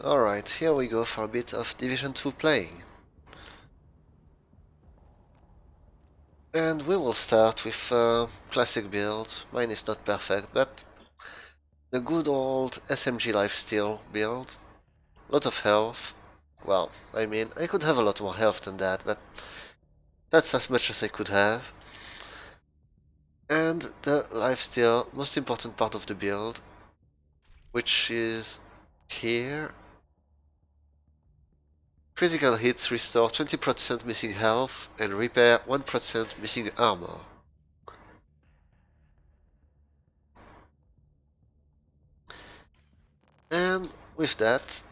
Alright, here we go for a bit of Division 2 playing. And we will start with a classic build. Mine is not perfect, but the good old SMG lifesteal build. Lot of health. Well, I mean, I could have a lot more health than that, but that's as much as I could have. And the lifesteal, most important part of the build, which is here. Critical hits restore 20% missing health and repair 1% missing armor. And with that,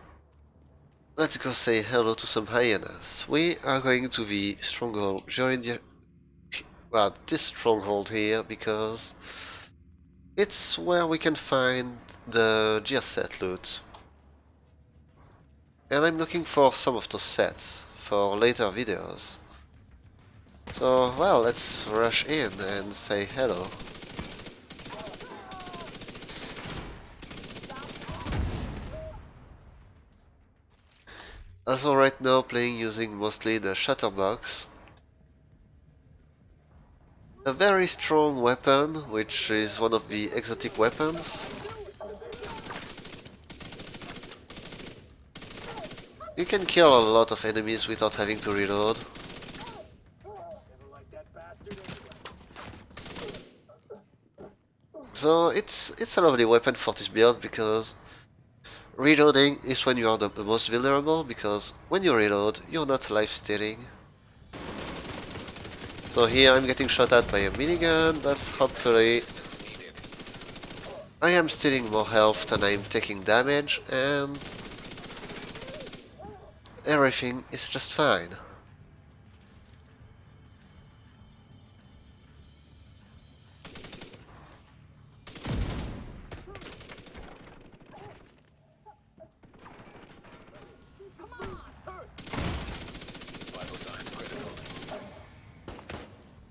let's go say hello to some hyenas. We are going to the stronghold during the... well, this stronghold here, because it's where we can find the gear set loot. And I'm looking for some of those sets for later videos. So, well, let's rush in and say hello. Also right now playing using mostly the Shatterbox. A very strong weapon, which is one of the exotic weapons. You can kill a lot of enemies without having to reload. So it's a lovely weapon for this build because reloading is when you are the most vulnerable, because when you reload you're not life stealing. So here I'm getting shot at by a minigun, but hopefully I am stealing more health than I'm taking damage, and everything is just fine.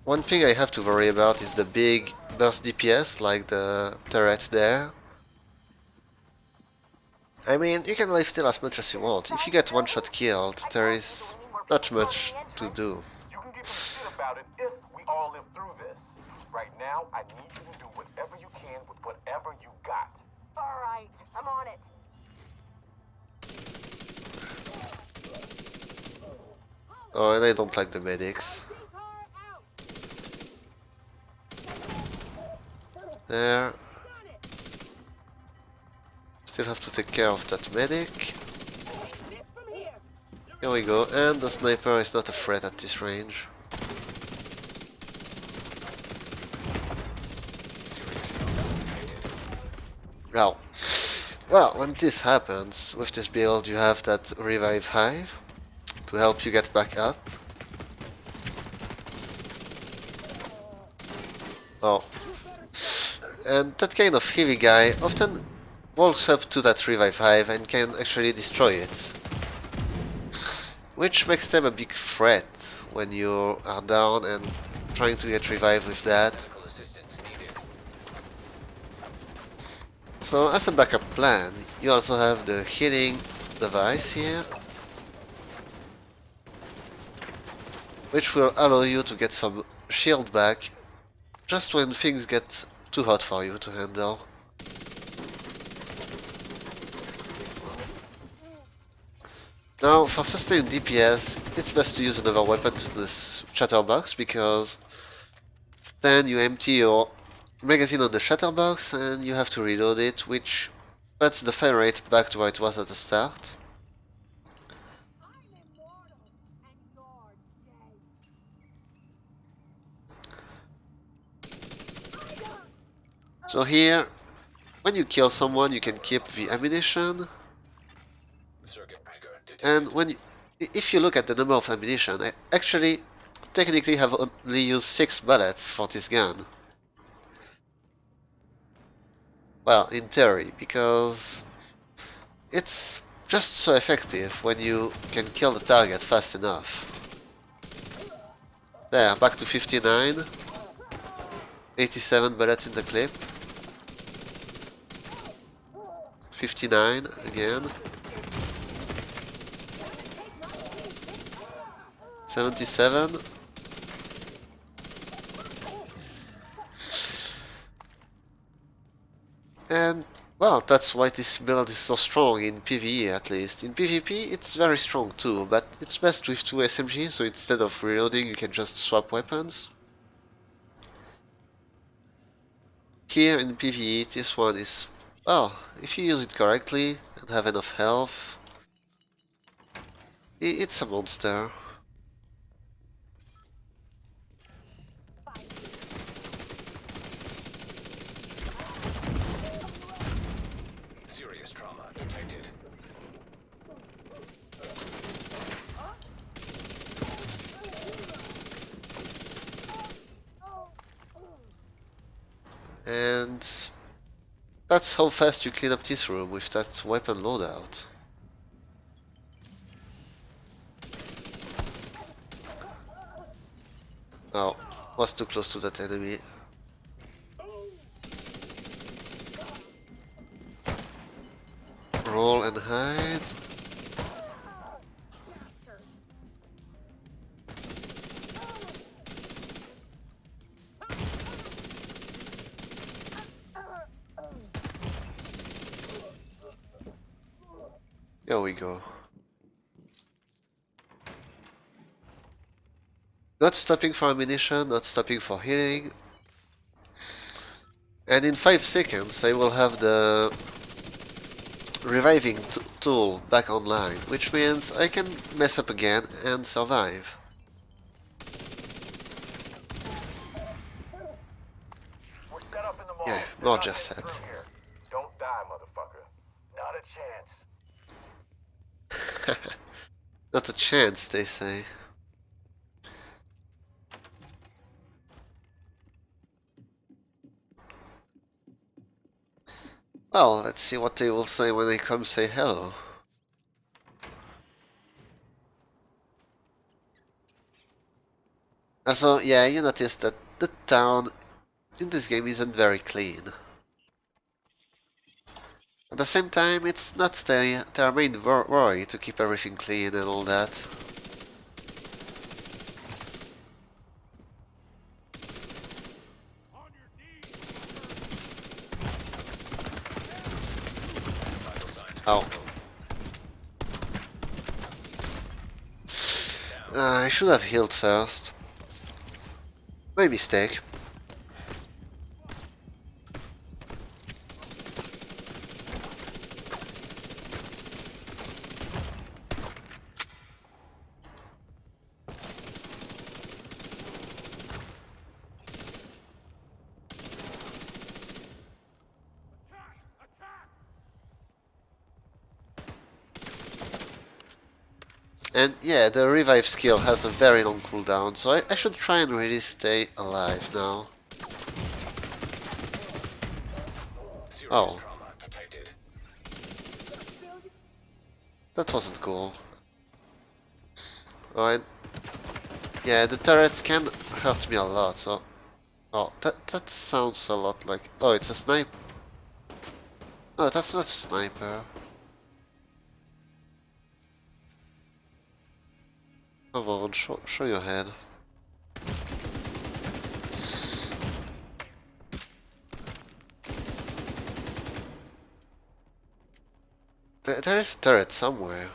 One thing I have to worry about is the big burst DPS, like the turret there. I mean, you can lifesteal as much as you want. If you get one-shot killed, there is not much to do. You can give some shit about it if we all live through this. Right now, I need you to do whatever you can with whatever you got. Alright, I'm on it. Oh, and I don't like the medics. There. Still have to take care of that medic. Here we go, and the sniper is not a threat at this range. Now, well, when this happens, with this build you have that revive hive to help you get back up. Oh. And that kind of heavy guy often walks up to that revive hive and can actually destroy it. Which makes them a big threat when you are down and trying to get revived with that. So as a backup plan, you also have the healing device here, which will allow you to get some shield back just when things get too hot for you to handle. Now, for sustained DPS, it's best to use another weapon to this Chatterbox, because then you empty your magazine on the Chatterbox and you have to reload it, which puts the fire rate back to where it was at the start. So here, when you kill someone, you can keep the ammunition. And if you look at the number of ammunition, I actually technically have only used 6 bullets for this gun. Well, in theory, because it's just so effective when you can kill the target fast enough. There, back to 59. 87 bullets in the clip. 59 again. 77. And, well, that's why this build is so strong in PvE at least. In PvP it's very strong too, but it's best with 2 SMGs, so instead of reloading you can just swap weapons. Here in PvE this one is, well, if you use it correctly and have enough health, it's a monster. Serious trauma detected. And that's how fast you clean up this room with that weapon loadout. Oh, was too close to that enemy. Roll and hide. Here we go. Not stopping for ammunition, not stopping for healing. And in 5 seconds I will have the reviving tool back online, which means I can mess up again and survive. We're set up in the mall. Yeah, They're more not just getting said. through here. Don't die, motherfucker. Not a chance. Not a chance, they say. Well, let's see what they will say when they come say hello. Also, yeah, you notice that the town in this game isn't very clean. At the same time, it's not their main worry to keep everything clean and all that. Oh. I should have healed first. My mistake. And yeah, the revive skill has a very long cooldown, so I should try and really stay alive now. Oh. That wasn't cool. Oh, and yeah, the turrets can hurt me a lot, so... Oh, that sounds a lot like... Oh, it's a sniper. No, that's not a sniper. Come on, show your head. There is a turret somewhere.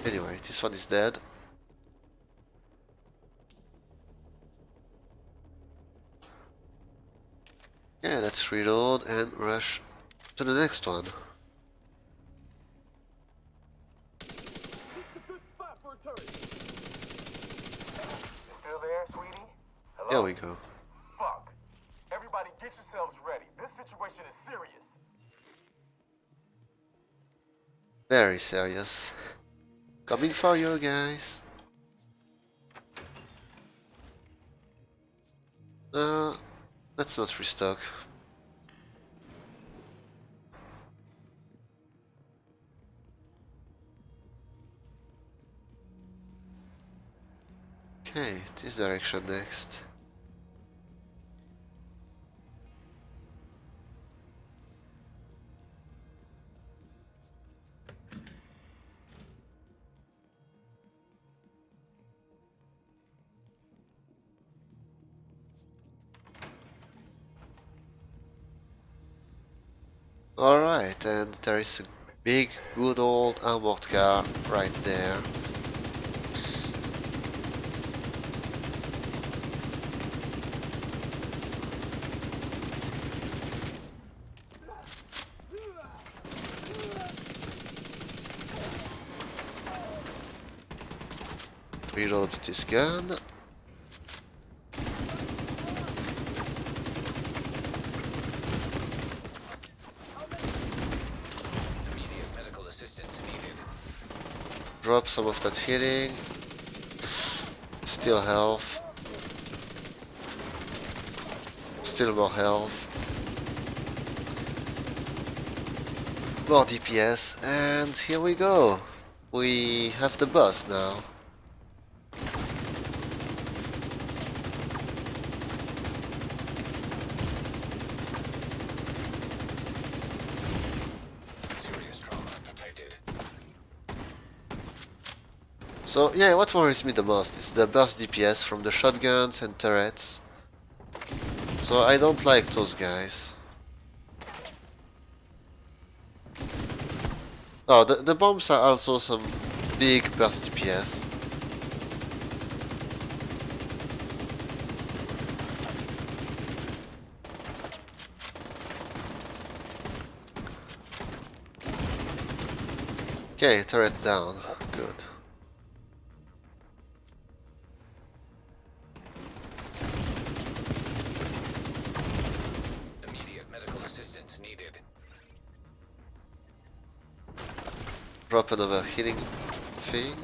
Anyway, this one is dead. Yeah, let's reload and rush to the next one. Still there, sweetie? Hello? Here we go. Fuck. Everybody get yourselves ready. This situation is serious. Very serious. Coming for you guys. Let's not restock. Okay, this direction next. Alright, and there is a big, good old armored car right there. Reload this gun. Immediate medical assistance needed. Drop some of that healing. Still health. Still more health. More DPS, and here we go. We have the boss now. Serious trauma detected. So yeah, what worries me the most is the burst DPS from the shotguns and turrets. So I don't like those guys. Oh, the bombs are also some big burst DPS. Okay, turret down. Good. Immediate medical assistance needed. Drop another healing thing.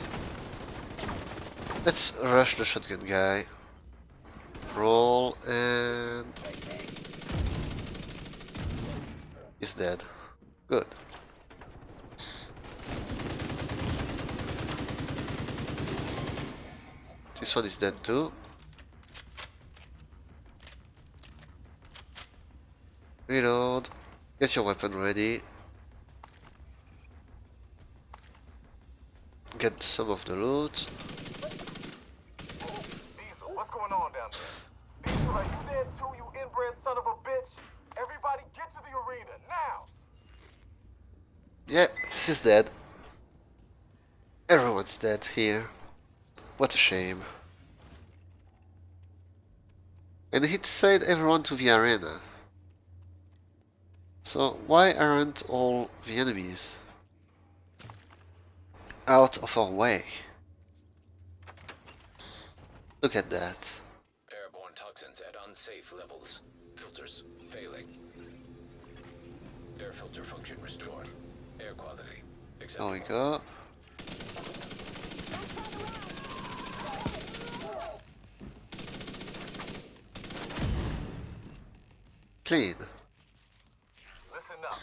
Let's rush the shotgun guy. Roll and... he's dead. Good. This one is dead too. Reload. Get your weapon ready. Get some of the loot. Diesel, what's going on down there? Diesel, are you dead too, you inbred son of a bitch? Everybody get to the arena, now! Yeah, he's dead. Everyone's dead here. What a shame. And he sent everyone to the arena. So why aren't all the enemies out of our way? Look at that. Airborne toxins at unsafe levels. Filters failing. Air filter function restored. Air quality There we acceptable. go. Clean. Listen up.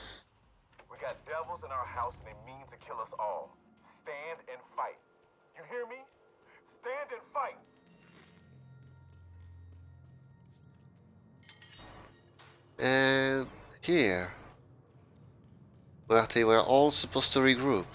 We got devils in our house and they mean to kill us all. Stand and fight. You hear me? Stand and fight. And here, where they were all supposed to regroup.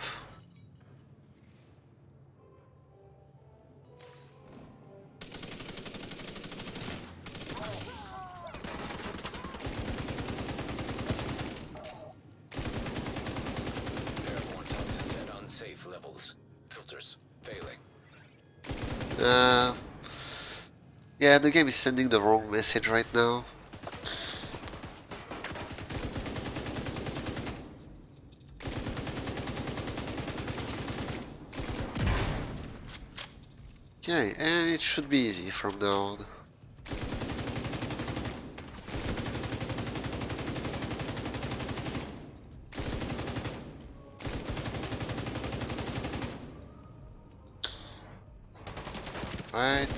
Airborne toxins at unsafe levels. Filters failing. Yeah, the game is sending the wrong message right now. Okay, and it should be easy from now on. Right.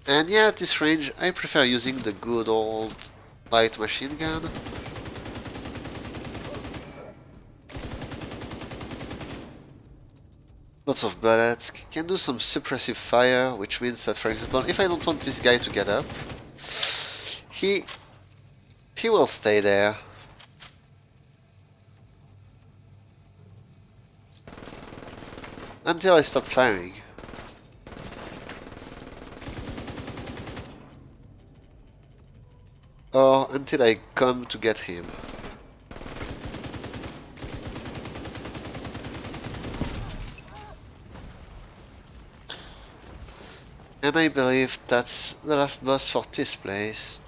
And yeah, at this range, I prefer using the good old light machine gun. Lots of bullets, can do some suppressive fire, which means that, for example, if I don't want this guy to get up, he will stay there. Until I stop firing. or until I come to get him. And I believe that's the last boss for this place.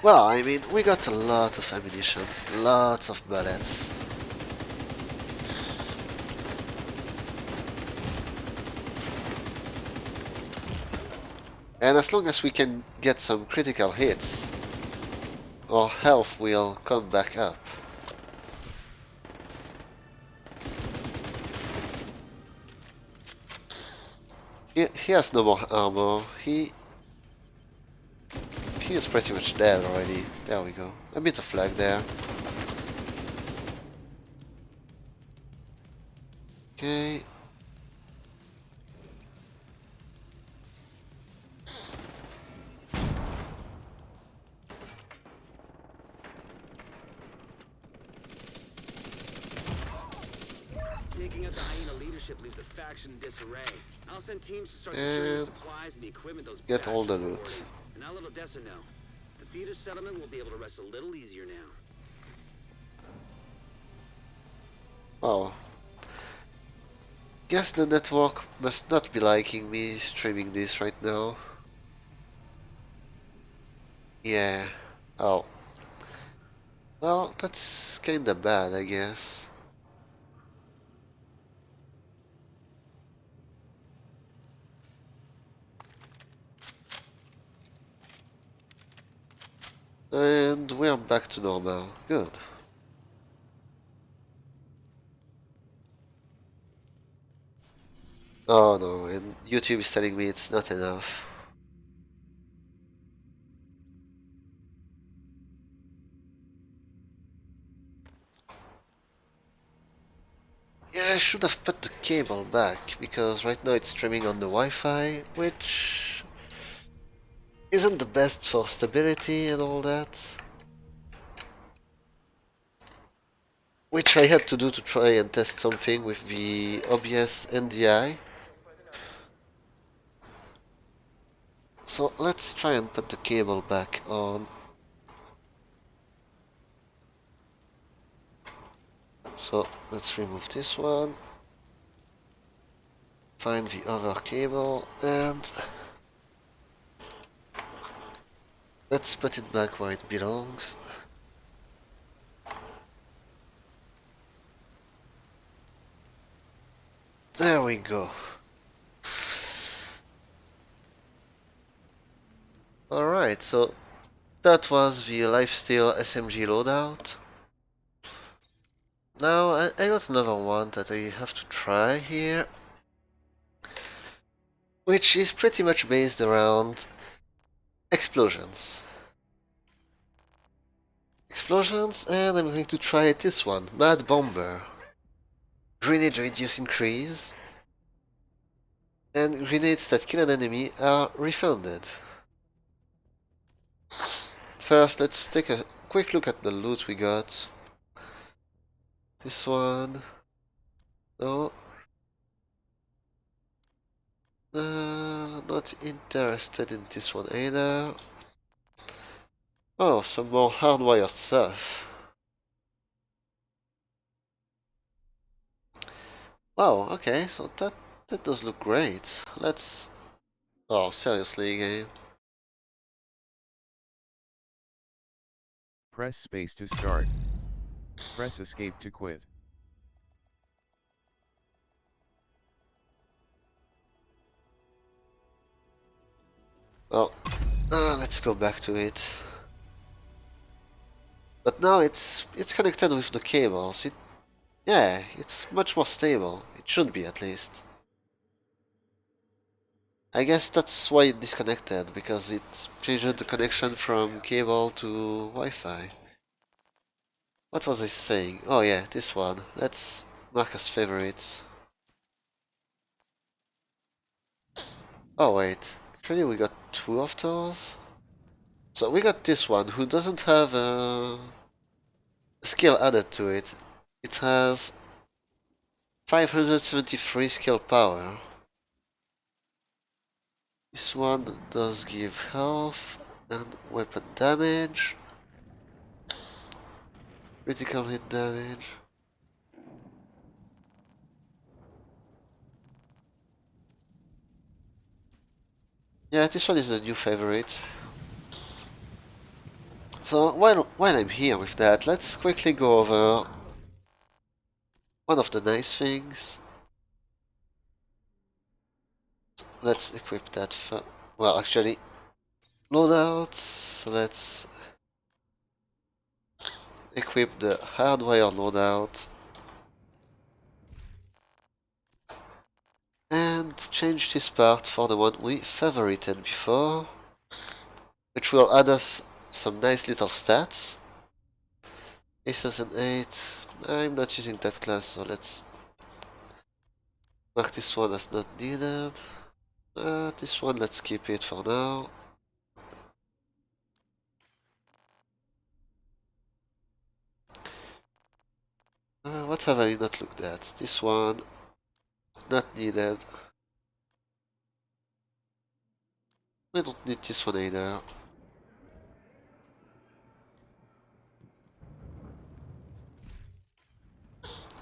Well, I mean, we got a lot of ammunition, lots of bullets. And as long as we can get some critical hits, our health will come back up. He has no more armor. He is pretty much dead already. There we go. A bit of lag there. Okay. Taking out the hyena leadership leaves the faction in disarray. I'll send teams to start securing the supplies and the equipment those Get all the bastards were loot. hoarding. And I'll let Odessa know. The theater settlement will be able to rest a little easier now. Oh. Guess the network must not be liking me streaming this right now. Yeah. Oh. Well, that's kinda bad, I guess. And we're back to normal. Good. Oh no, and YouTube is telling me it's not enough. Yeah, I should have put the cable back, because right now it's streaming on the Wi-Fi, which isn't the best for stability and all that. Which I had to do to try and test something with the OBS NDI. So let's try and put the cable back on. So let's remove this one. Find the other cable and let's put it back where it belongs. There we go. Alright, so that was the Lifesteal SMG loadout. Now I got another one that I have to try here, which is pretty much based around explosions. Explosions, and I'm going to try this one, Mad Bomber. Grenade radius increase, and grenades that kill an enemy are refunded. First, let's take a quick look at the loot we got. This one. No. Not interested in this one either. Oh, some more hardwired stuff. Wow, okay, so that does look great. Let's... Oh, seriously, game. Press space to start. Press escape to quit. Well, let's go back to it. But now it's connected with the cables. Yeah, it's much more stable. It should be, at least. I guess that's why it disconnected, because it changed the connection from cable to Wi-Fi. What was I saying? Oh yeah, this one. Let's mark as favorites. Oh wait, actually we got two of those? So we got this one who doesn't have a skill added to it. It has 573 skill power. This one does give health and weapon damage, critical hit damage. Yeah, this one is a new favorite. So while I'm here with that, let's quickly go over one of the nice things. Let's equip that for, well, actually, loadouts. So let's equip the hardwire loadout and change this part for the one we favorited before, which will add us some nice little stats. Aces and 8. I'm not using that class, so let's mark this one as not needed. This one, let's keep it for now. What have I not looked at? This one, not needed. We don't need this one either.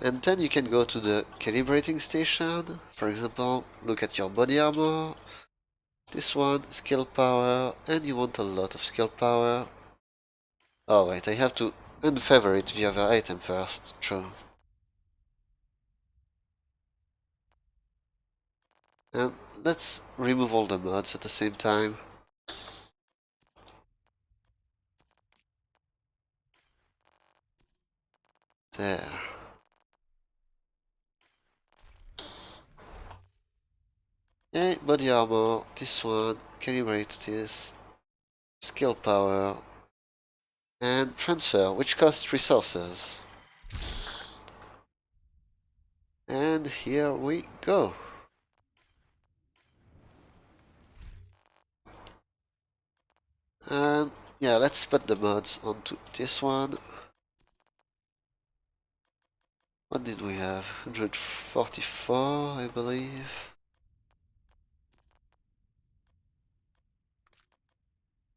And then you can go to the calibrating station. For example, look at your body armor. This one, skill power, and you want a lot of skill power. Oh wait, I have to unfavorite the other item first. True. And let's remove all the mods at the same time. There. Yeah, body armor, this one, calibrate this, skill power, and transfer, which costs resources. And here we go. And yeah, let's put the mods onto this one. What did we have? 144, I believe.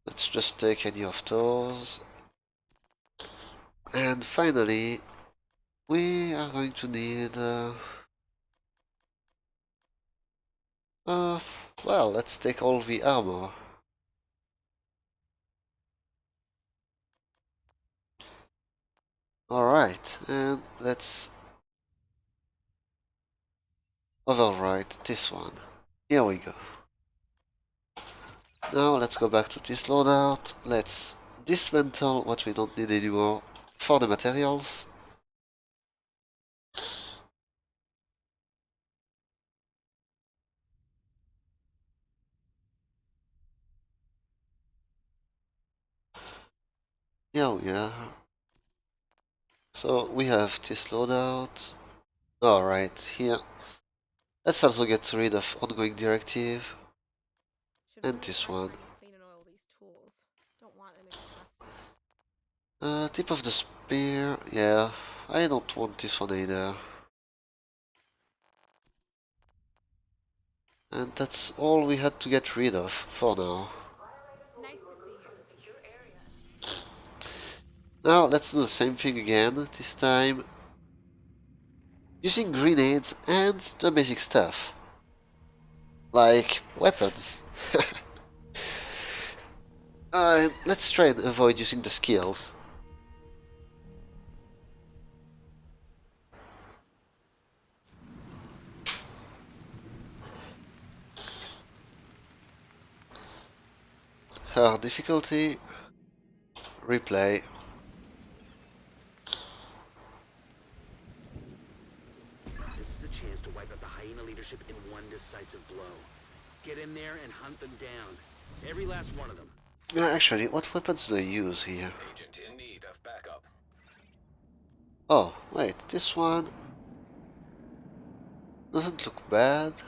Let's just take any of those. And finally, we are going to need... well, let's take all the armor. Alright, and let's overwrite this one. Here we go. Now let's go back to this loadout. Let's dismantle what we don't need anymore for the materials. Here we are. So we have this loadout. Alright, here. Let's also get rid of ongoing directive. And this one. Tip of the spear. Yeah, I don't want this one either. And that's all we had to get rid of for now. Now let's do the same thing again, this time using grenades and the basic stuff. Like weapons. Let's try and avoid using the skills. Hard difficulty. Replay. This is a chance to wipe out the hyena leadership in one decisive blow. Get in there and hunt them down. Every last one of them. Actually, what weapons do I use here? Agent in need of backup. Oh, wait, this one doesn't look bad.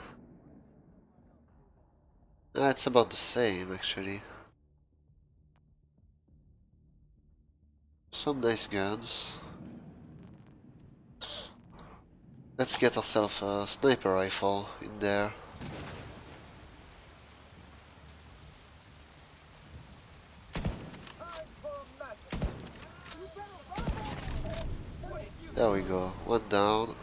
It's about the same, actually. Some nice guns. Let's get ourselves a sniper rifle in there. There we go, one down.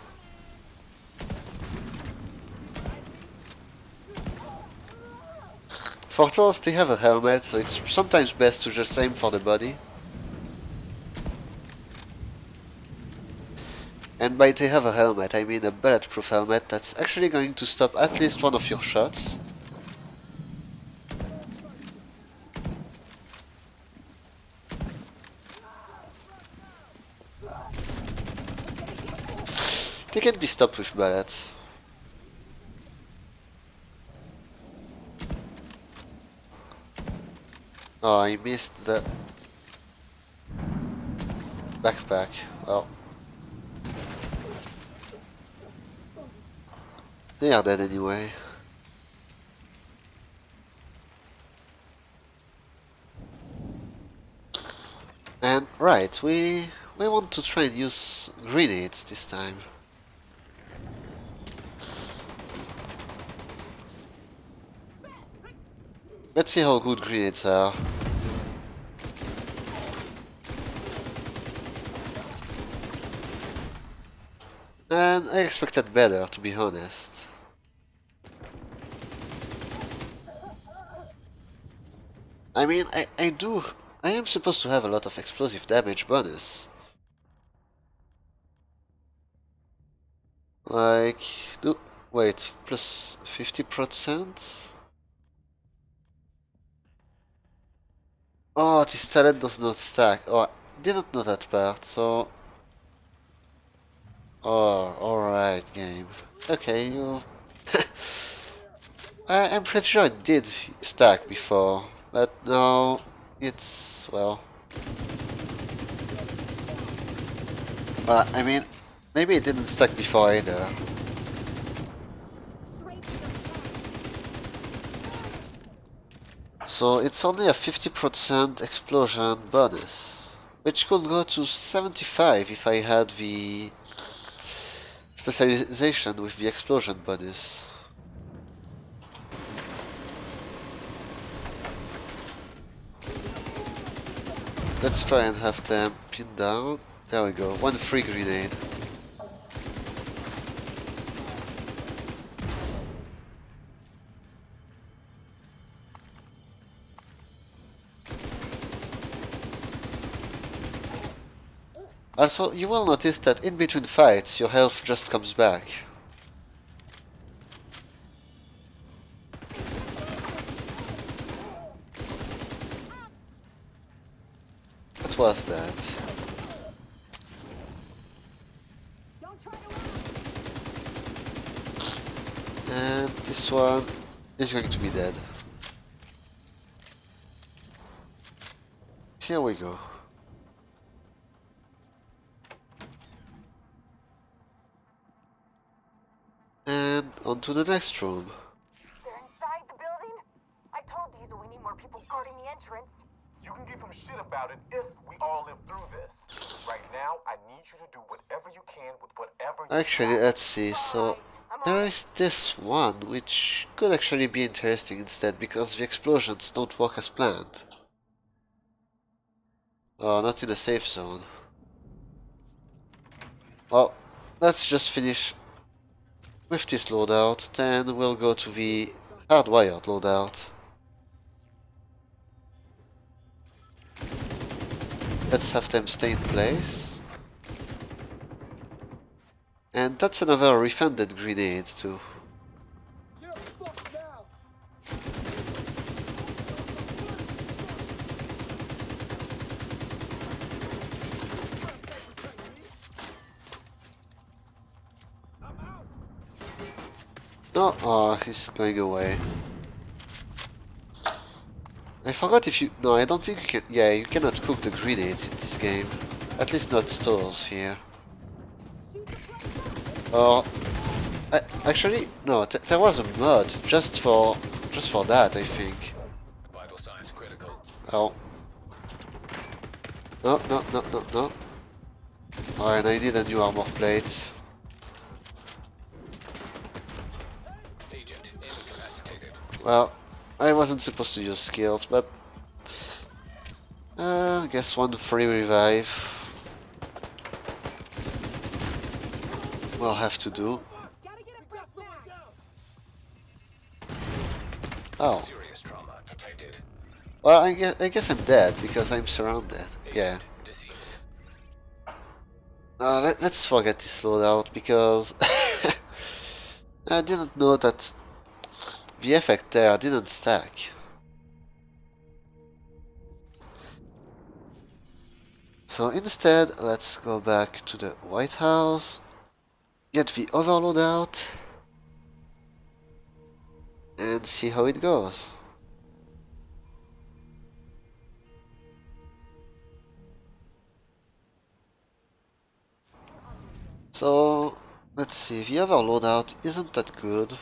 For those, they have a helmet, so it's sometimes best to just aim for the body. And by they have a helmet, I mean a bulletproof helmet that's actually going to stop at least one of your shots. They can be stopped with bullets. Oh, I missed the backpack. Well, they are dead anyway. And right, we want to try and use grenades this time. Let's see how good grenades are. And I expected better, to be honest. I mean, I am supposed to have a lot of explosive damage bonus. Like, wait, plus 50%? Oh, this talent does not stack. Oh, I didn't know that part, so... Oh, alright, game. Okay, you... I'm pretty sure it did stack before, but now it's, well... I mean, maybe it didn't stack before either. So it's only a 50% explosion bonus, which could go to 75 if I had the specialization with the explosion bonus. Let's try and have them pinned down. There we go, one free grenade. Also, you will notice that in between fights, your health just comes back. What was that? And this one is going to be dead. Here we go. And on to the next room. They're inside the building? I told Diesel we need more people guarding the entrance. You can give him shit about it if we all live through this. Right now, I need you to do whatever you can with whatever you Actually, got. let's see. So there is this one which could actually be interesting instead because the explosions don't work as planned. Oh, not in a safe zone. Well, let's just finish with this loadout, then we'll go to the hardwired loadout. Let's have them stay in place. And that's another refunded grenade too. No, oh, he's going away. I forgot if you... No, I don't think you can... Yeah, you cannot cook the grenades in this game. At least not stores here. Or... actually, no, there was a mod just for that, I think. Vital signs critical. Oh. No, no, no, no, no. Alright, I need a new armor plate. Agent incapacitated. Well, I wasn't supposed to use skills, but I guess one free revive will have to do. Oh, Serious trauma detected. well, I guess I'm dead because I'm surrounded. Yeah. Deceased. Let's forget this loadout because I didn't know that the effect there didn't stack. So instead, let's go back to the White House, get the overload out, and see how it goes. So, let's see, the overload out isn't that good.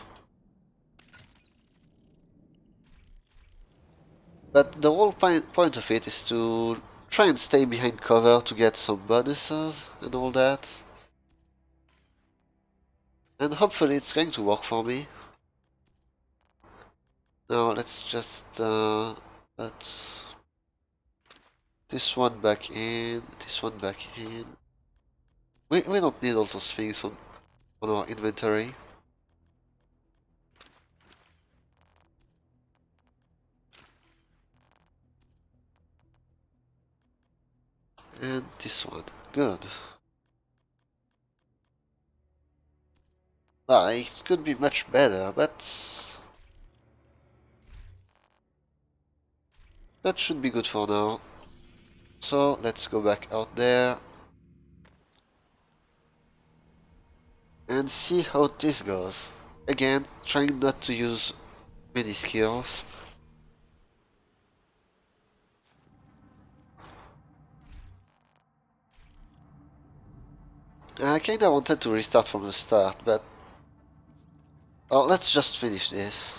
But the whole point of it is to try and stay behind cover to get some bonuses and all that. And hopefully it's going to work for me. Now let's just put this one back in, this one back in. We don't need all those things on our inventory. And this one. Good. Well, it could be much better, but that should be good for now. So let's go back out there and see how this goes. Again, trying not to use many skills. I kinda wanted to restart from the start, but well, let's just finish this.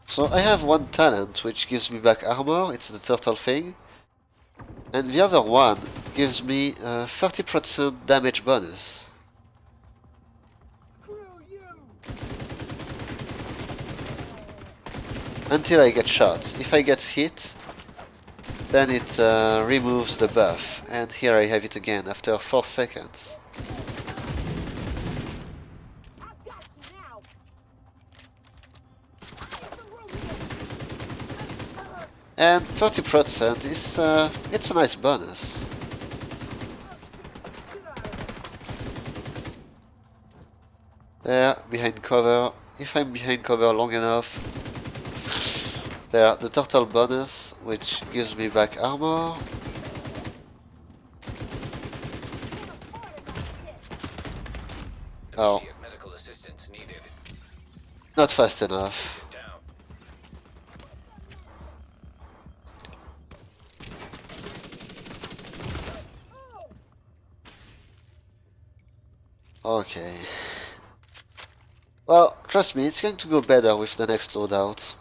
So I have one talent which gives me back armor, it's the turtle thing. And the other one gives me a 30% damage bonus. Until I get shot. If I get hit, then it removes the buff. And here I have it again after 4 seconds. And 30% is it's a nice bonus. There, behind cover. If I'm behind cover long enough. There, the turtle bonus, which gives me back armor. Oh, Immediate medical assistance needed. not fast enough. Down. Okay. Well, trust me, it's going to go better with the next loadout.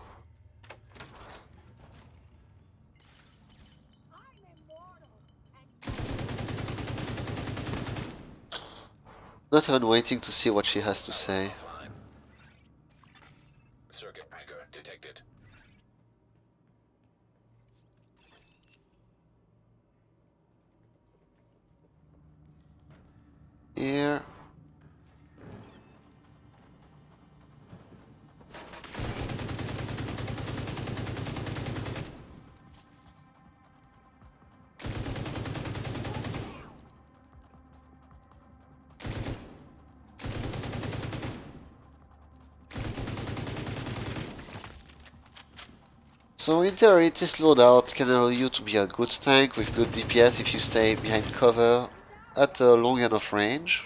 Not even waiting to see what she has to say. Offline. Circuit breaker detected. Here. So in theory, this loadout can allow you to be a good tank with good DPS if you stay behind cover at a long enough range.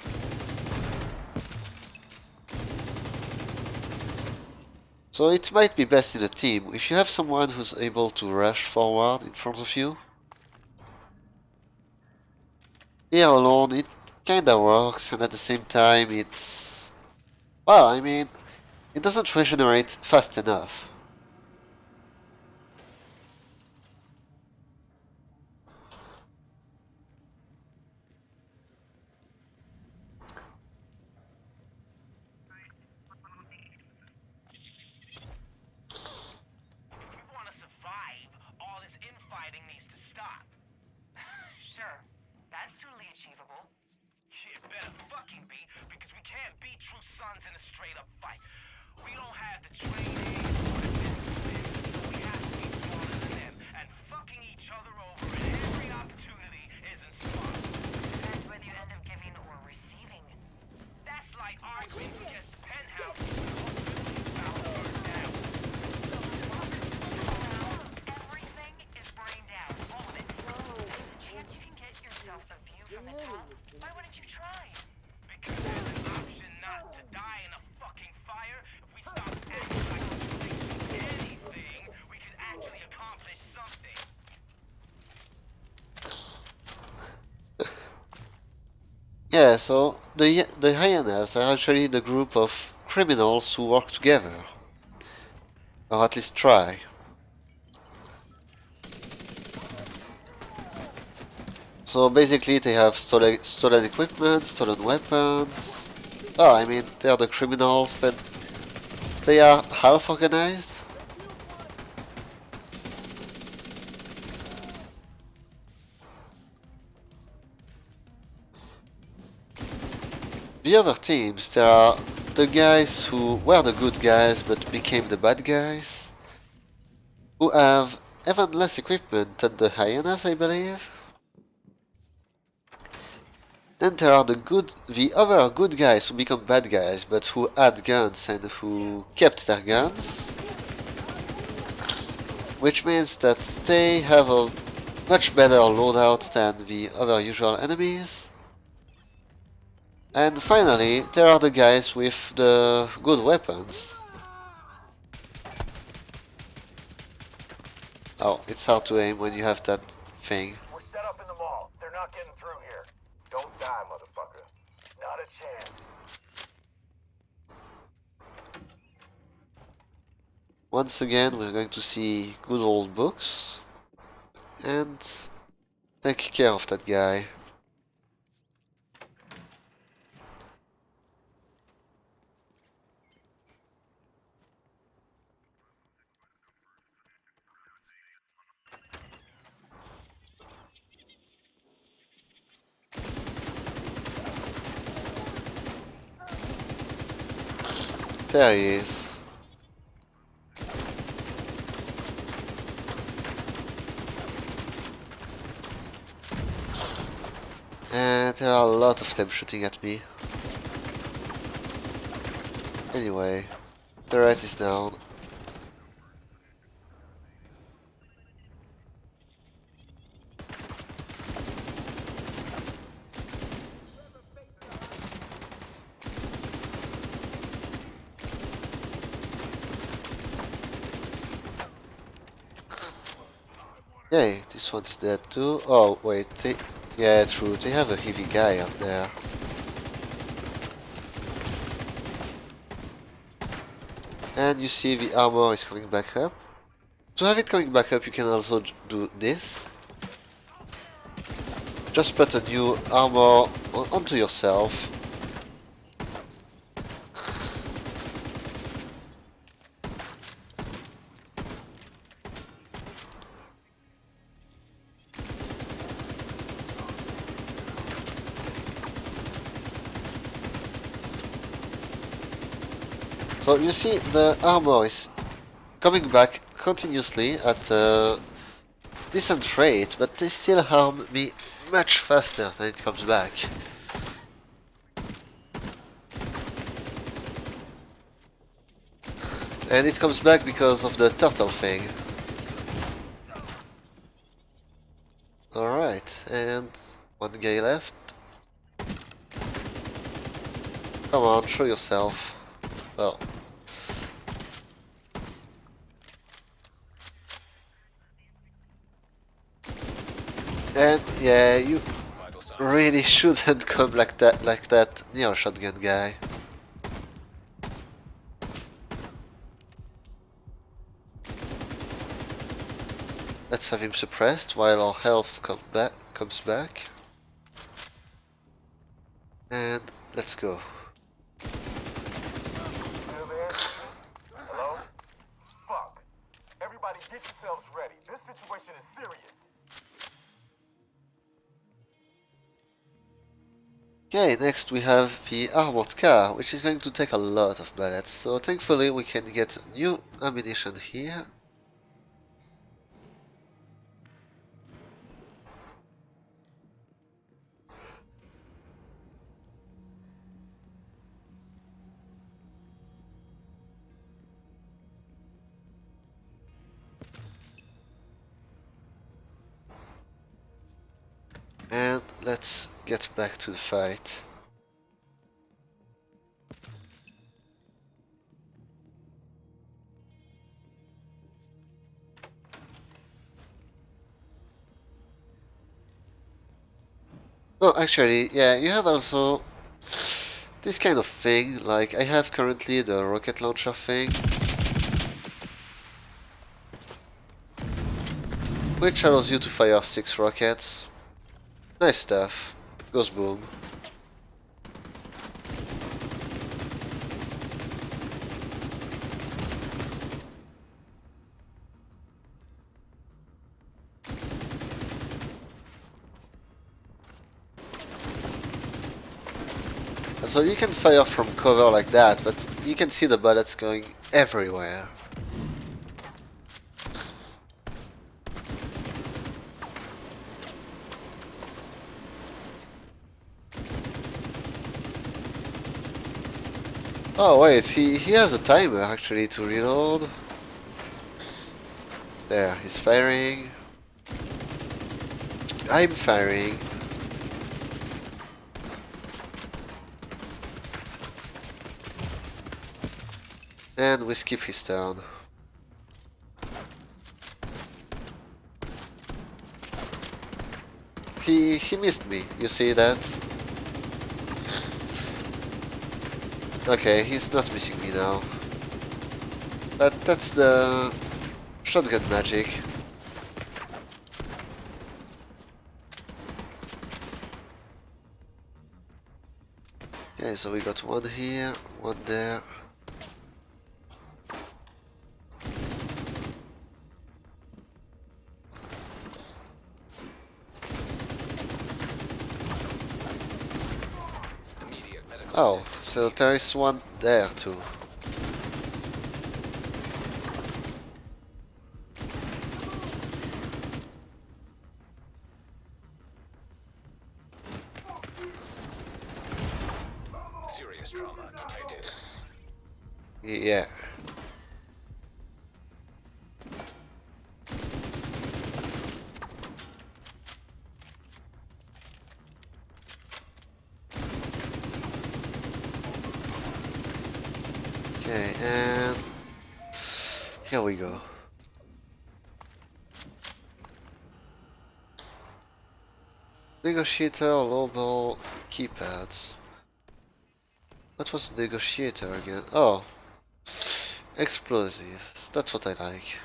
So it might be best in a team if you have someone who's able to rush forward in front of you. Here alone it kinda works, and at the same time it's... well, I mean, it doesn't regenerate fast enough. Sure, that's totally achievable. It better fucking be, because we can't be true sons in a straight-up fight. We don't have the training or the discipline, so we have to be smarter than them. And fucking each other over at every opportunity isn't smart. Depends whether you end up giving or receiving. That's like arguing against the penthouse when all the buildings about to burn down. Everything is brained out, all of it. There's a chance you can get yourself a view from the top. Why wouldn't you try? Because there's an option not to die in a fucking fire. If we stop acting like we can do anything, we can actually accomplish something. Yeah, so the hyenas are actually the group of criminals who work together. Or at least try. So basically they have stolen equipment, stolen weapons. Oh, I mean, they are the criminals, then they are half organized. The other teams, there are the guys who were the good guys but became the bad guys, who have even less equipment than the hyenas, I believe. Then there are the other good guys who become bad guys, but who had guns and who kept their guns. Which means that they have a much better loadout than the other usual enemies. And finally, there are the guys with the good weapons. Oh, it's hard to aim when you have that thing. We're set up in the mall. They're not getting through here. Don't die, motherfucker. Not a chance. Once again, we're going to see good old books. And take care of that guy. There he is. And there are a lot of them shooting at me. Anyway, the rat is down. Yay, this one's dead too. Oh, wait, yeah, true, they have a heavy guy up there. And you see the armor is coming back up. To have it coming back up, you can also do this. Just put a new armor onto yourself. So you see the armor is coming back continuously at a decent rate, but they still harm me much faster than it comes back. And it comes back because of the turtle thing. Alright, and one guy left. Come on, show yourself. Oh. And yeah, you Vital signs. really shouldn't come like that near a shotgun guy. Let's have him suppressed while our health comes back. And let's go. Still there? Hello? Fuck. Everybody get yourselves ready. This situation is serious. Okay, next we have the armored car, which is going to take a lot of bullets, so thankfully we can get new ammunition here. And let's get back to the fight. Oh, actually, yeah, you have also this kind of thing, like I have currently the rocket launcher thing, which allows you to fire 6 rockets. Nice stuff. Goes boom. And so you can fire from cover like that, but you can see the bullets going everywhere. Oh wait, he has a timer actually to reload. There, he's firing. I'm firing. And we skip his turn. He missed me, you see that? Okay, he's not missing me now. But that's the shotgun magic. Okay, so we got one here, one there. Immediate medical Oh, assistance so needed. there is one there too. Serious trauma detected. Yeah. Okay, and here we go. Negotiator, lowball, keypads. What was negotiator again? Oh, explosives. That's what I like.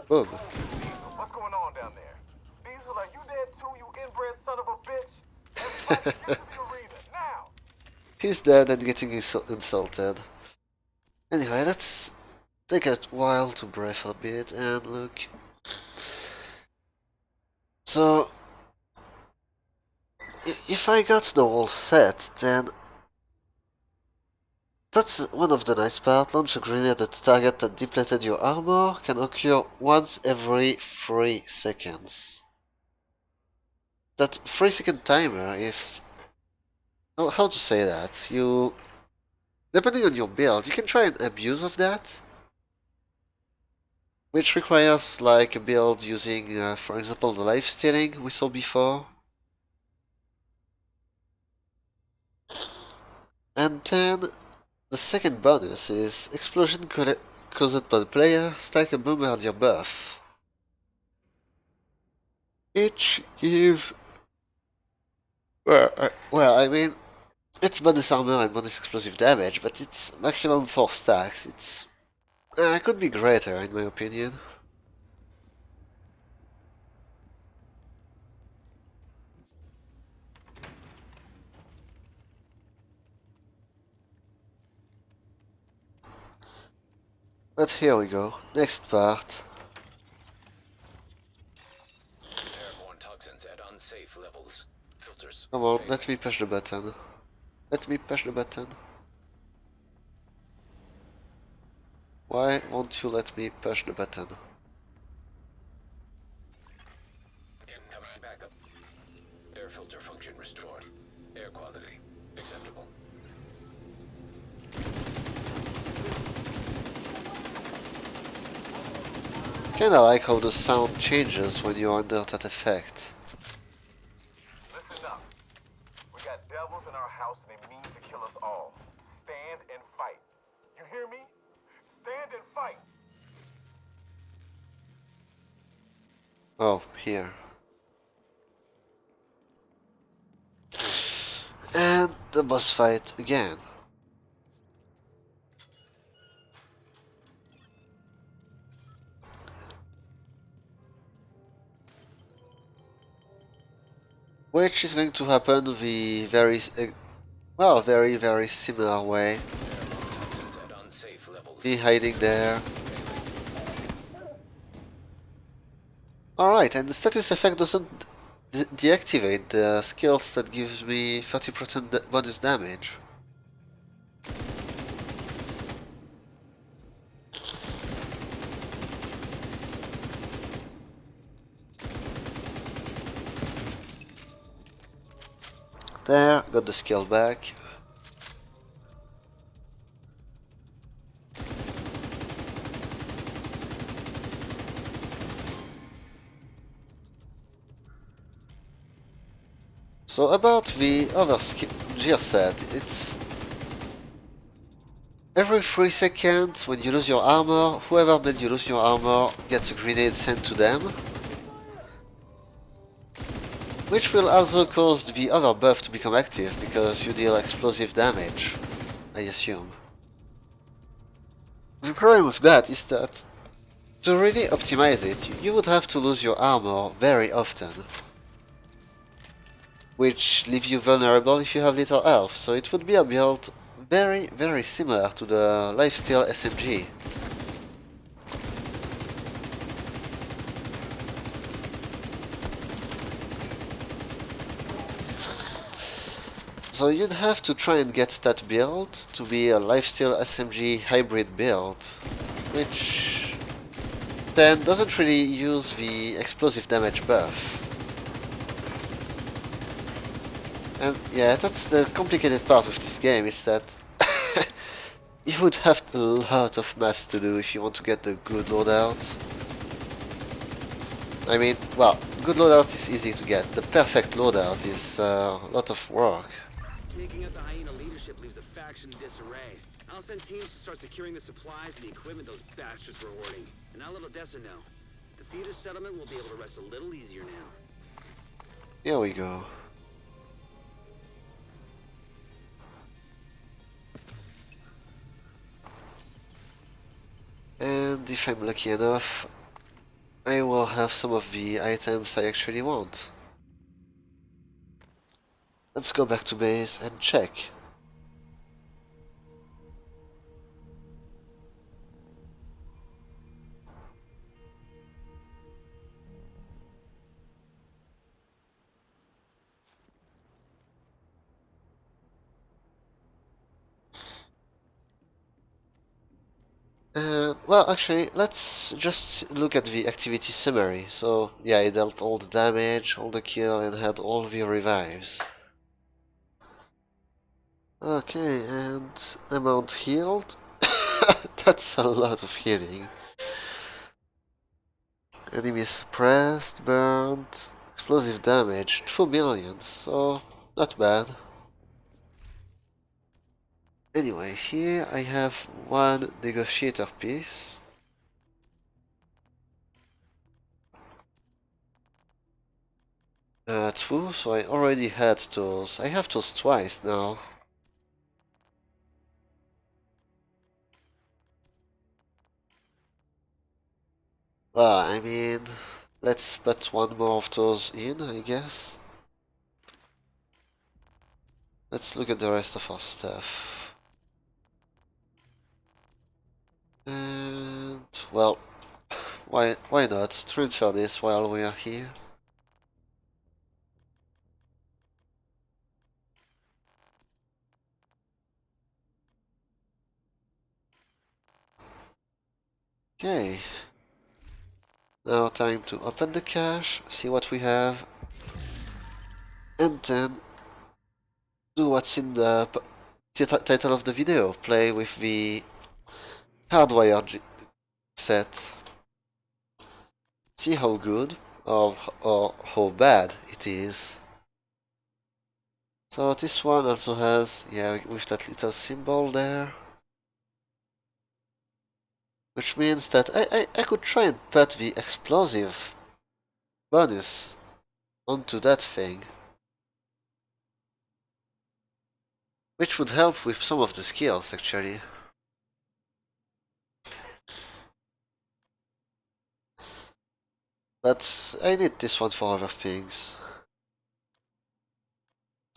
Boom. What's going on down there? Diesel, are you dead too, you inbred son of a bitch? Everybody get to the arena, now! He's dead and getting insulted. Anyway, let's take a while to breathe a bit and look. So, if I got the whole set, then that's one of the nice parts. Launch a grenade at the target that depleted your armor can occur once every 3 seconds. That 3-second timer is... Oh, how to say that? Depending on your build, you can try and abuse of that. which requires like a build using, for example, the life stealing we saw before. And then the second bonus is explosion caused by the player, stack a bombardier buff. Which gives... well, I mean, it's bonus armor and bonus explosive damage, but it's maximum 4 stacks. It's... it could be greater, in my opinion. But here we go, next part. Airborne toxins at unsafe levels. Filters. Come on, let me push the button. Let me push the button. Why won't you let me push the button? Incoming backup. Air filter function restored. Air quality acceptable. Kinda like how the sound changes when you're under that effect. Listen up. We got devils in our house and they mean to kill us all. Stand and fight. You hear me? Stand and fight. Oh, here. And the boss fight again. Which is going to happen the very, well, very similar way. Toxins at unsafe levels. Be hiding there. Alright, and the status effect doesn't deactivate the skills that gives me 30% bonus damage. There, got the skill back. So about the other gear set, it's every 3 seconds when you lose your armor, whoever made you lose your armor gets a grenade sent to them, which will also cause the other buff to become active because you deal explosive damage, I assume. The problem with that is that to really optimize it, you would have to lose your armor very often, which leaves you vulnerable if you have little health, so it would be a build very similar to the lifesteal SMG. So you'd have to try and get that build to be a lifesteal SMG hybrid build, which then doesn't really use the explosive damage buff. And yeah, that's the complicated part of this game, is that you would have a lot of maps to do if you want to get the good loadout. I mean, well, good loadout is easy to get, the perfect loadout is a lot of work. Taking out the hyena leadership leaves the faction in disarray. I'll send teams to start securing the supplies and the equipment those bastards were hoarding. And I'll let Odessa know. The theater settlement will be able to rest a little easier now. Here we go. And if I'm lucky enough, I will have some of the items I actually want. Let's go back to base and check. Well, actually, let's just look at the activity summary. So, yeah, I dealt all the damage, all the kill, and had all the revives. Okay, and amount healed. That's a lot of healing. Enemy suppressed, burned, explosive damage, 2 million, so not bad. Anyway, here I have one negotiator piece. Two, so I already had tools. I have tools twice now. I mean, let's put one more of those in, I guess. Let's look at the rest of our stuff. And, well, why not transfer this while we are here? Okay. Now time to open the cache, see what we have, and then do what's in the title of the video, play with the hardwire set. See how good or how bad it is. So this one also has, yeah, with that little symbol there. Which means that I could try and put the explosive bonus onto that thing. Which would help with some of the skills, actually. But I need this one for other things.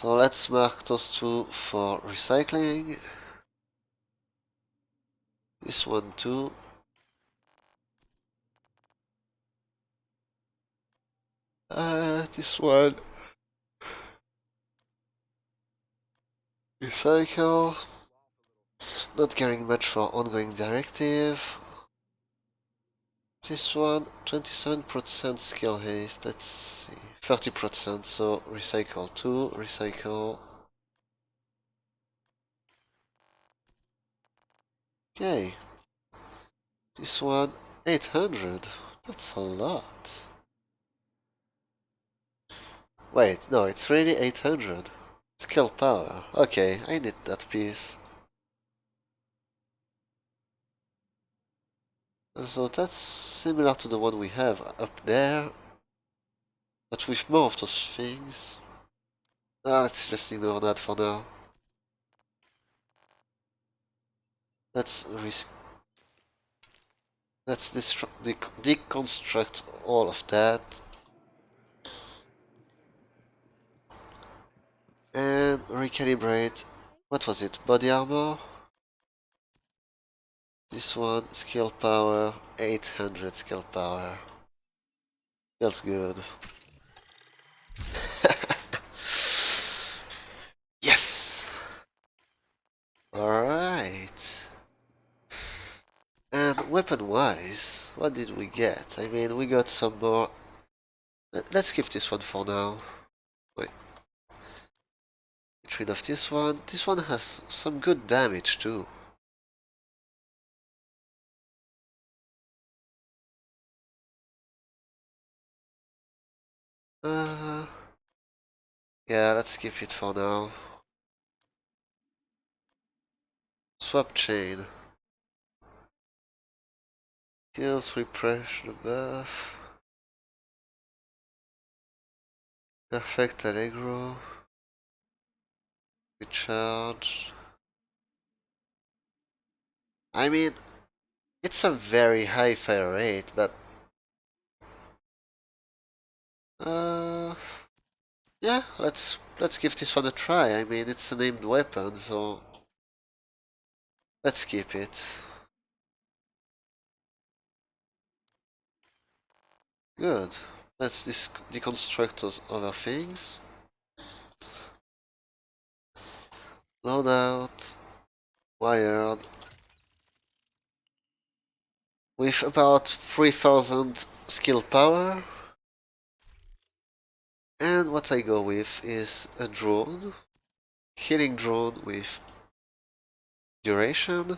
So let's mark those two for recycling. This one too. This one. Recycle. Not caring much for ongoing directive. This one, 27% skill haste, let's see, 30%, so recycle 2, recycle. Okay. This one, 800, that's a lot. Wait, no, it's really 800. Skill power, okay, I need that piece. So that's similar to the one we have up there, but with more of those things. Let's just ignore that for now. Let's deconstruct all of that. And recalibrate. What was it? Body armor? This one, skill power, 800 skill power. Feels good. Yes! Alright. And weapon-wise, what did we get? I mean, we got some more... Let's skip this one for now. Wait. Get rid of this one. This one has some good damage too. Yeah, let's skip it for now. Swap chain. Kills, refresh the buff. Perfect Allegro. Recharge. I mean, it's a very high fire rate, but... yeah, let's give this one a try. I mean, it's a named weapon, so... let's keep it. Good. Let's deconstruct those other things. Loadout. Wired. With about 3000 skill power. And what I go with is a drone. Healing drone with duration.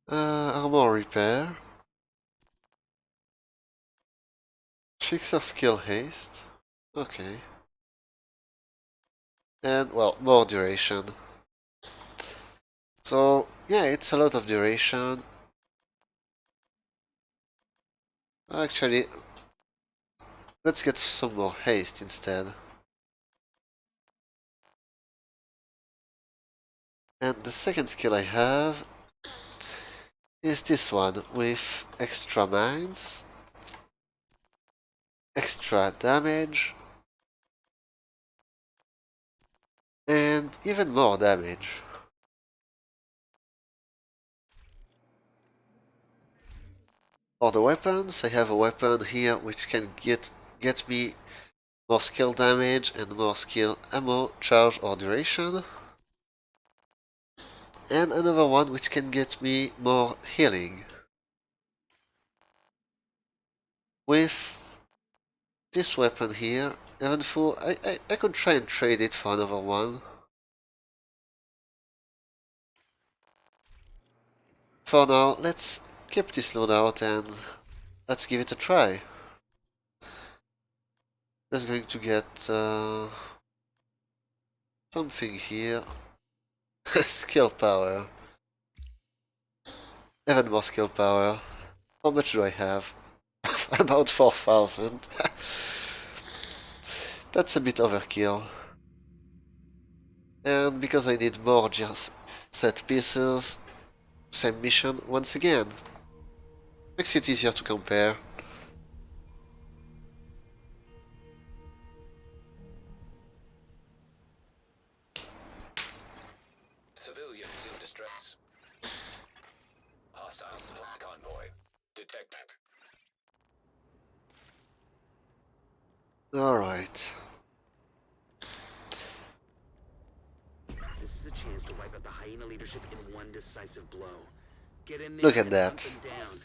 Armor repair. Fixer skill haste. Okay. And, well, more duration. So, yeah, it's a lot of duration. Actually, let's get some more haste instead. And the second skill I have is this one with extra mines, extra damage, and even more damage. For the weapons, I have a weapon here which can get me more skill damage and more skill ammo, charge or duration. And another one which can get me more healing. With this weapon here, even though I could try and trade it for another one. For now, let's keep this loadout and let's give it a try. Just going to get something here. Skill power. Even more skill power. How much do I have? About 4,000. That's a bit overkill. And because I need more just set pieces, same mission once again. Makes it easier to compare. Civilians in distress. Hostile supply convoy. Detected. Alright. This is a chance to wipe out the hyena leadership in one decisive blow. Get in there Look at and that. hunt them down.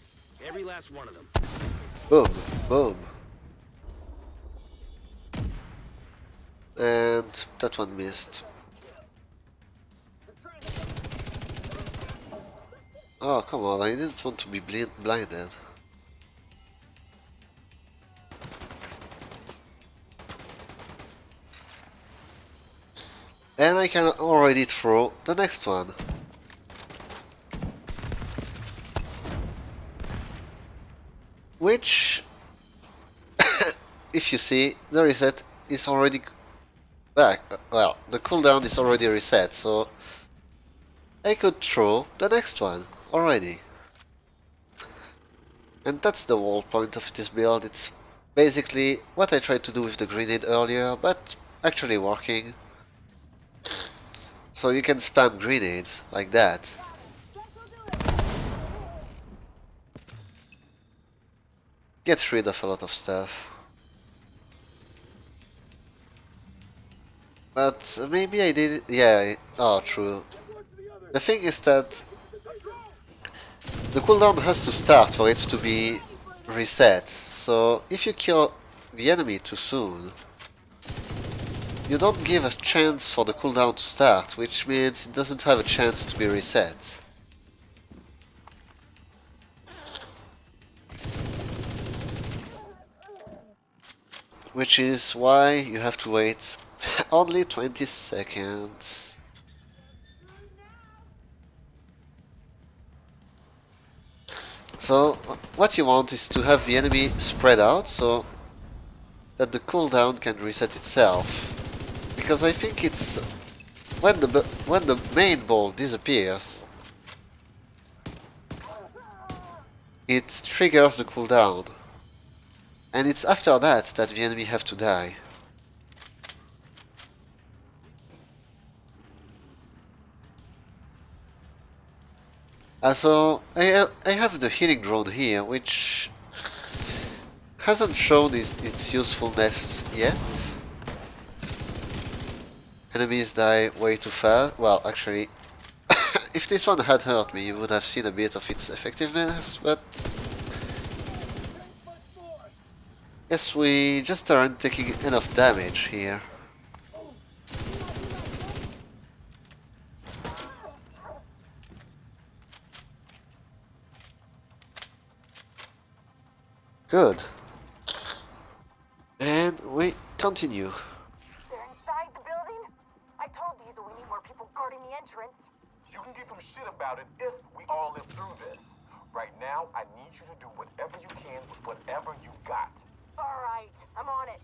Every last one of them. Boom, boom. And that one missed. Oh, come on, I didn't want to be blinded. And I can already throw the next one. Which, if you see, the reset is already back. Well, the cooldown is already reset, so I could throw the next one already. And that's the whole point of this build. It's basically what I tried to do with the grenade earlier, but actually working. So you can spam grenades like that. Get rid of a lot of stuff. But maybe I did it. Yeah, oh, true. The thing is that the cooldown has to start for it to be reset. So if you kill the enemy too soon, you don't give a chance for the cooldown to start, which means it doesn't have a chance to be reset. Which is why you have to wait only 20 seconds. So what you want is to have the enemy spread out so that the cooldown can reset itself. Because I think it's when the main ball disappears, it triggers the cooldown. And it's after that that the enemy have to die. So I have the healing drone here, which hasn't shown its usefulness yet. Enemies die way too fast. Well, actually, if this one had hurt me, you would have seen a bit of its effectiveness, but yes, we just aren't taking enough damage here. Good. continue. They're inside the building? I told Diesel we need more people guarding the entrance. You can give them shit about it if we all live through this. Right now, I need you to do whatever you can with whatever you got. Alright, I'm on it.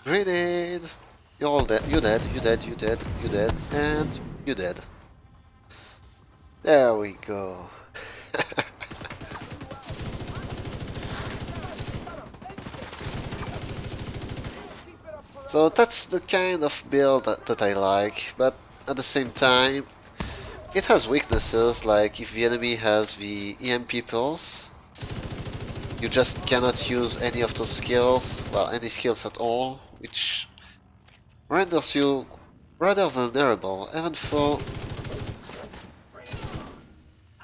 Grenade! You're all dead. You dead. You dead. You dead. You dead. And you dead. There we go. So that's the kind of build that I like, but at the same time, it has weaknesses, like if the enemy has the EMP pulse, you just cannot use any of those skills, well, any skills at all, which renders you rather vulnerable, even though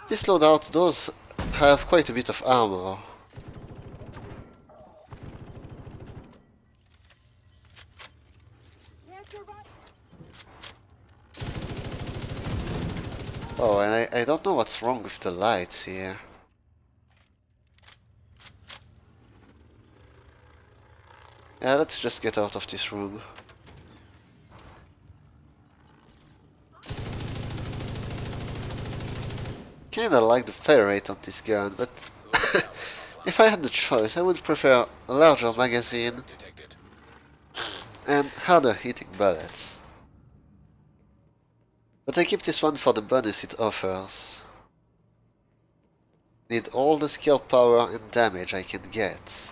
this loadout does have quite a bit of armor. Oh, and I don't know what's wrong with the lights here. Yeah, let's just get out of this room. Kinda like the fire rate on this gun, but if I had the choice, I would prefer a larger magazine Detected. and harder hitting bullets. But I keep this one for the bonus it offers. Need all the skill power and damage I can get.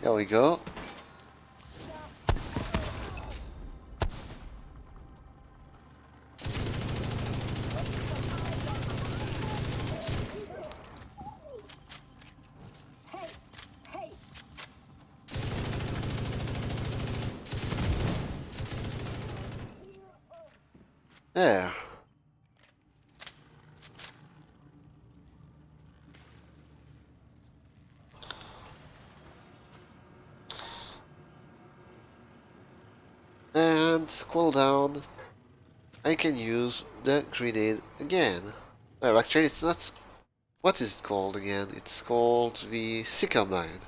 There we go. There. And cooldown. I can use the grenade again. Well, actually, it's not. What is it called again? It's called the Seeker Mine.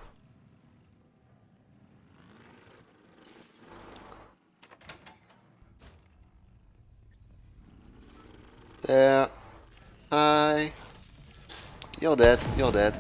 There. Hi. You're dead. You're dead.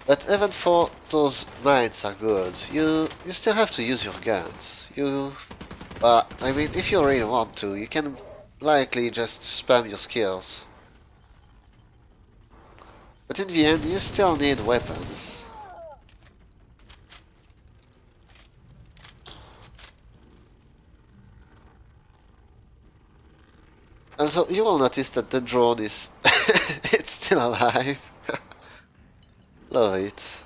But even for those mines are good, you still have to use your guns. I mean, if you really want to, you can likely just spam your skills. But in the end, you still need weapons. Also, you will notice that the drone is it's still alive. Love it.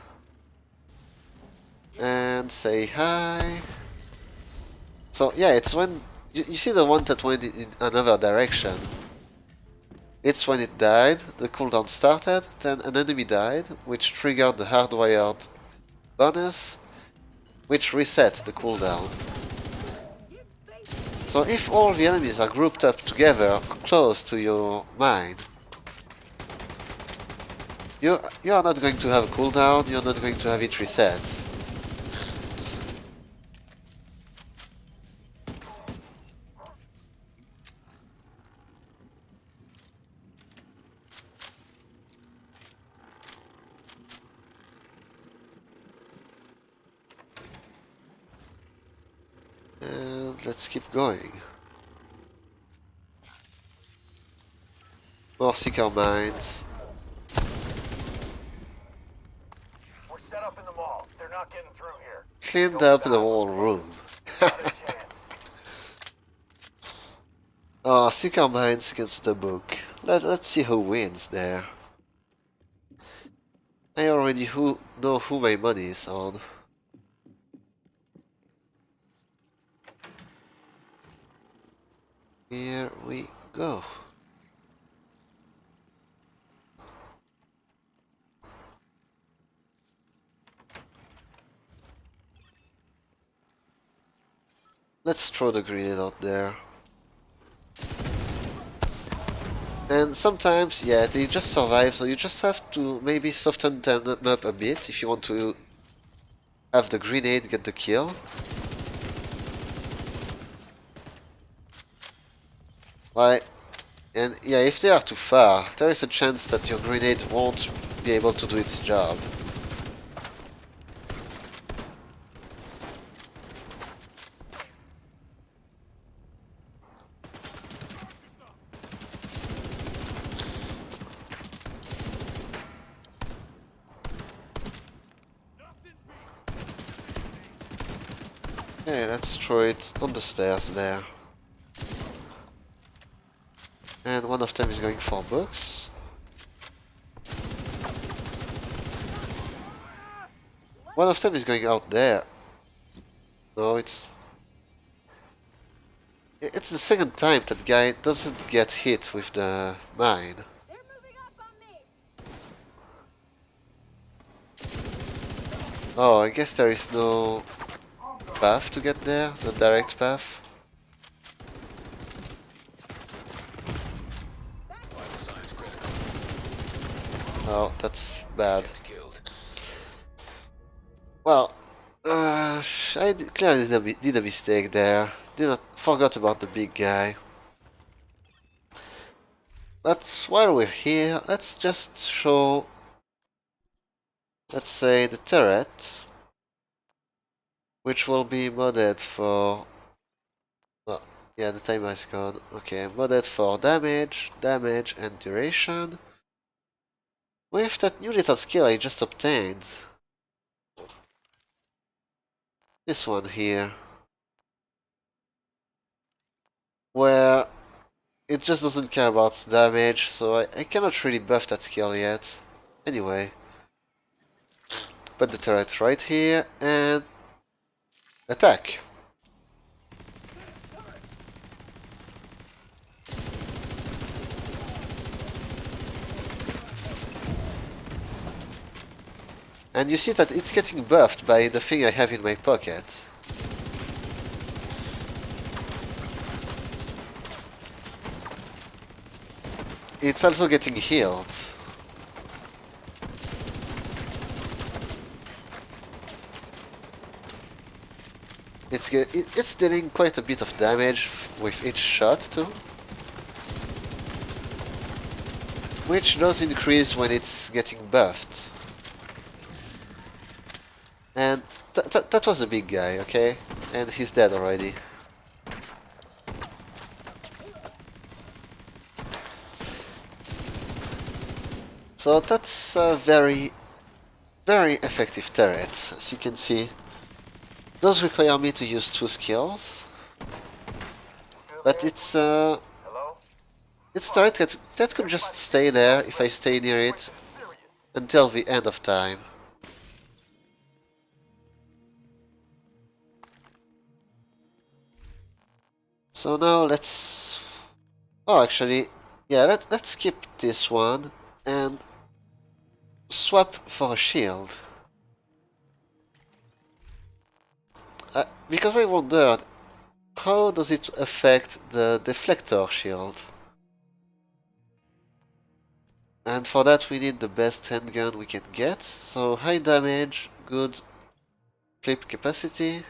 And say hi. So yeah, it's when you see the one that went in another direction. It's when it died, the cooldown started, then an enemy died, which triggered the hardwired bonus, which reset the cooldown. So if all the enemies are grouped up together close to your mine, you are not going to have a cooldown, you're not going to have it reset. And let's keep going. More seeker mines. We're set up in the mall. They're not getting through here. Cleaned up the whole room. Not a chance. Oh, seeker mines against the book. Let's see who wins there. I already know who my money is on. Here we go. Let's throw the grenade out there. And sometimes, yeah, they just survive, so you just have to maybe soften them up a bit if you want to have the grenade get the kill. Like, and yeah, if they are too far, there is a chance that your grenade won't be able to do its job. Okay, let's throw it on the stairs there. And one of them is going for books. One of them is going out there. No, it's the second time that guy doesn't get hit with the mine. Oh, I guess there is no path to get there, no direct path. Oh, that's bad. Well, I clearly did a mistake there. Forgot about the big guy. But while we're here, let's just show, let's say, the turret, which will be modded for. Oh, yeah, the timer is gone. Okay, modded for damage, and duration. With that new little skill I just obtained. This one here. Where it just doesn't care about damage, so I cannot really buff that skill yet. Anyway. Put the turret right here and attack. And you see that it's getting buffed by the thing I have in my pocket. It's also getting healed. It's dealing quite a bit of damage with each shot too. Which does increase when it's getting buffed. And that was a big guy, okay? And he's dead already. So that's a very, very effective turret, as you can see. It does require me to use 2 skills. But it's a turret that could just stay there if I stay near it until the end of time. So now let's... Oh, actually, yeah, let's skip this one and swap for a shield. Because I wondered, how does it affect the deflector shield? And for that we need the best handgun we can get. So high damage, good clip capacity.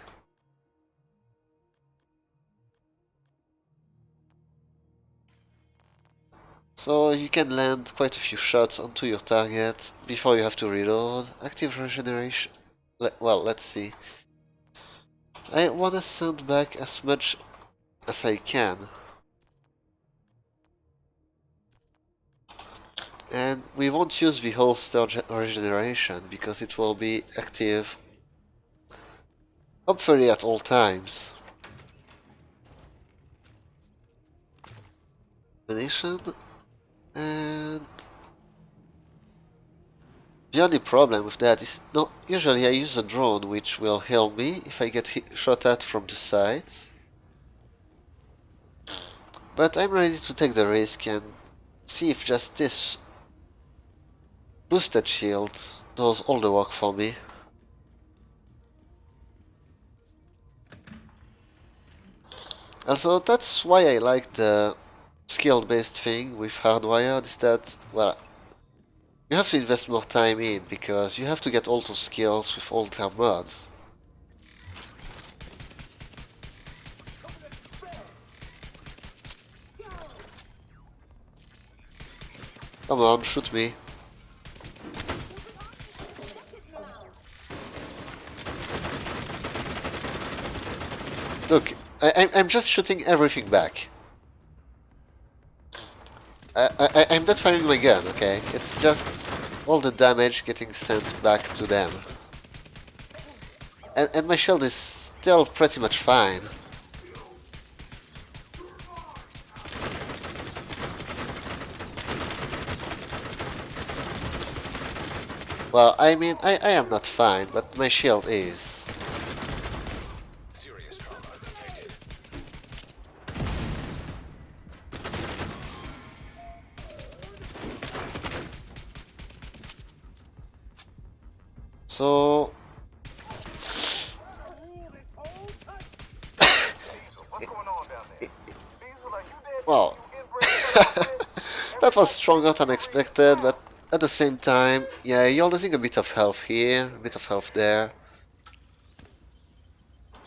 So you can land quite a few shots onto your target before you have to reload. Active regeneration. Well, let's see. I wanna send back as much as I can. And we won't use the holster regeneration because it will be active hopefully at all times. Ammunition. And the only problem with that is, no, usually I use a drone which will heal me if I get shot at from the sides. but I'm ready to take the risk and see if just this boosted shield does all the work for me. Also, that's why I like the skill-based thing with Hardwired, is that, well, you have to invest more time in, because you have to get all those skills with all their mods. Come on, shoot me. Look, I'm just shooting everything back. I'm not firing my gun, okay? It's just all the damage getting sent back to them. And my shield is still pretty much fine. Well, I mean, I am not fine, but my shield is. Serious trauma detected. So... What's going on down there? Diesel, are you dead? Well, You inbred that was stronger than expected, but at the same time, yeah, you're losing a bit of health here, a bit of health there.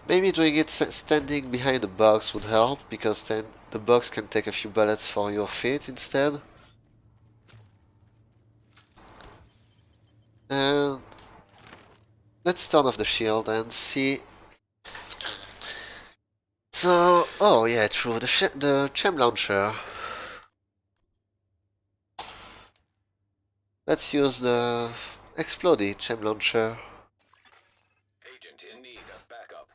Maybe doing it standing behind the box would help, because then the box can take a few bullets for your feet instead. And let's turn off the shield and see. So, oh yeah, true, the chem launcher. Let's use the explodey chem launcher. Agent in need of backup.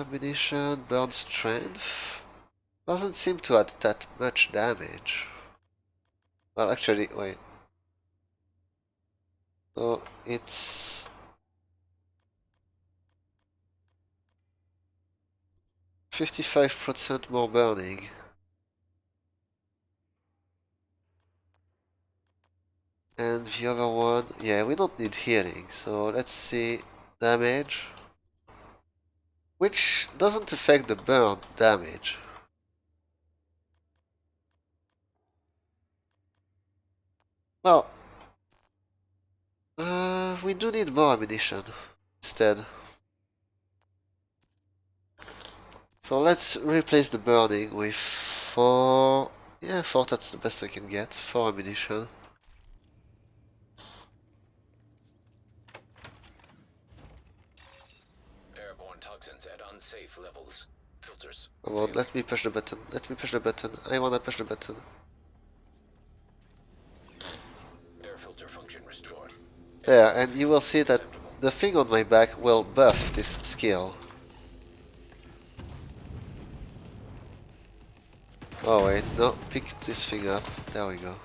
Ammunition, burn strength. Doesn't seem to add that much damage. Well, actually, wait. So it's 55% more burning. And the other one, yeah, we don't need healing, so let's see damage. Which doesn't affect the burn damage. Well, we do need more ammunition instead. So let's replace the burning with 4... Yeah, 4, that's the best I can get. 4 ammunition. Airborne toxins at unsafe levels. Filters. Come on, let me push the button. Let me push the button. I wanna push the button. Air filter function restored. There, and you will see that the thing on my back will buff this skill. Oh wait, no, pick this thing up. There we go.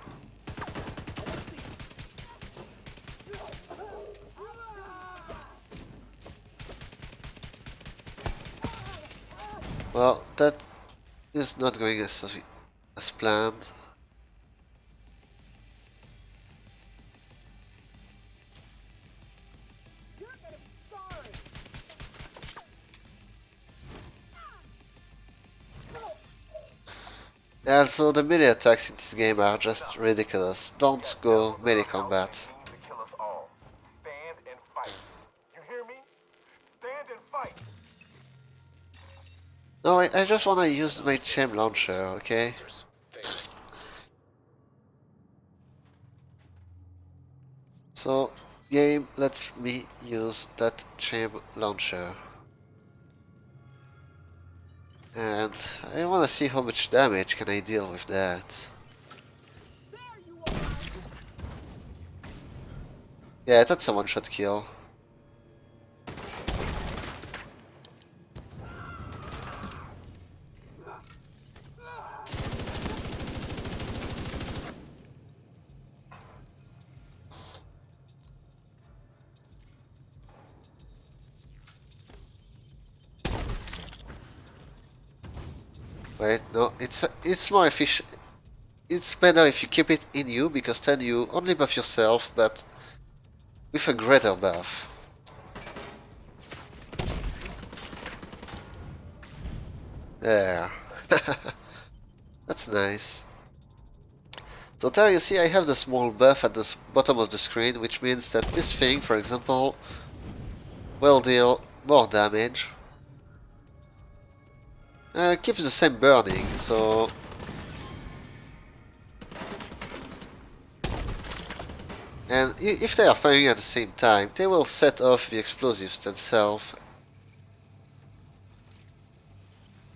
Well, that is not going as planned. Also, the melee attacks in this game are just ridiculous. Don't go melee combat. to kill us all. Stand and fight. You hear me? Stand and fight. No, I just wanna use my chem launcher, okay? Filters. Failing. So, game lets me use that chem launcher. And I wanna see how much damage can I deal with that. Yeah, that's a one-shot kill. Wait, no, it's more efficient. It's better if you keep it in you, because then you only buff yourself, but with a greater buff. There. That's nice. So there you see I have the small buff at the bottom of the screen, which means that this thing, for example, will deal more damage. Keeps the same burning, so... And if they are firing at the same time, they will set off the explosives themselves.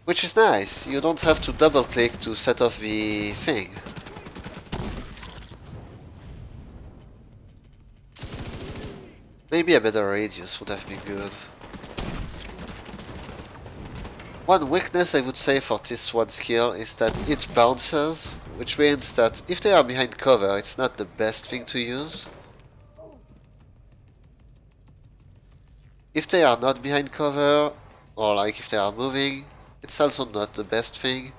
Which is nice, you don't have to double click to set off the thing. Maybe a better radius would have been good. One weakness I would say for this one skill is that it bounces, which means that if they are behind cover, it's not the best thing to use. If they are not behind cover, or like if they are moving, it's also not the best thing.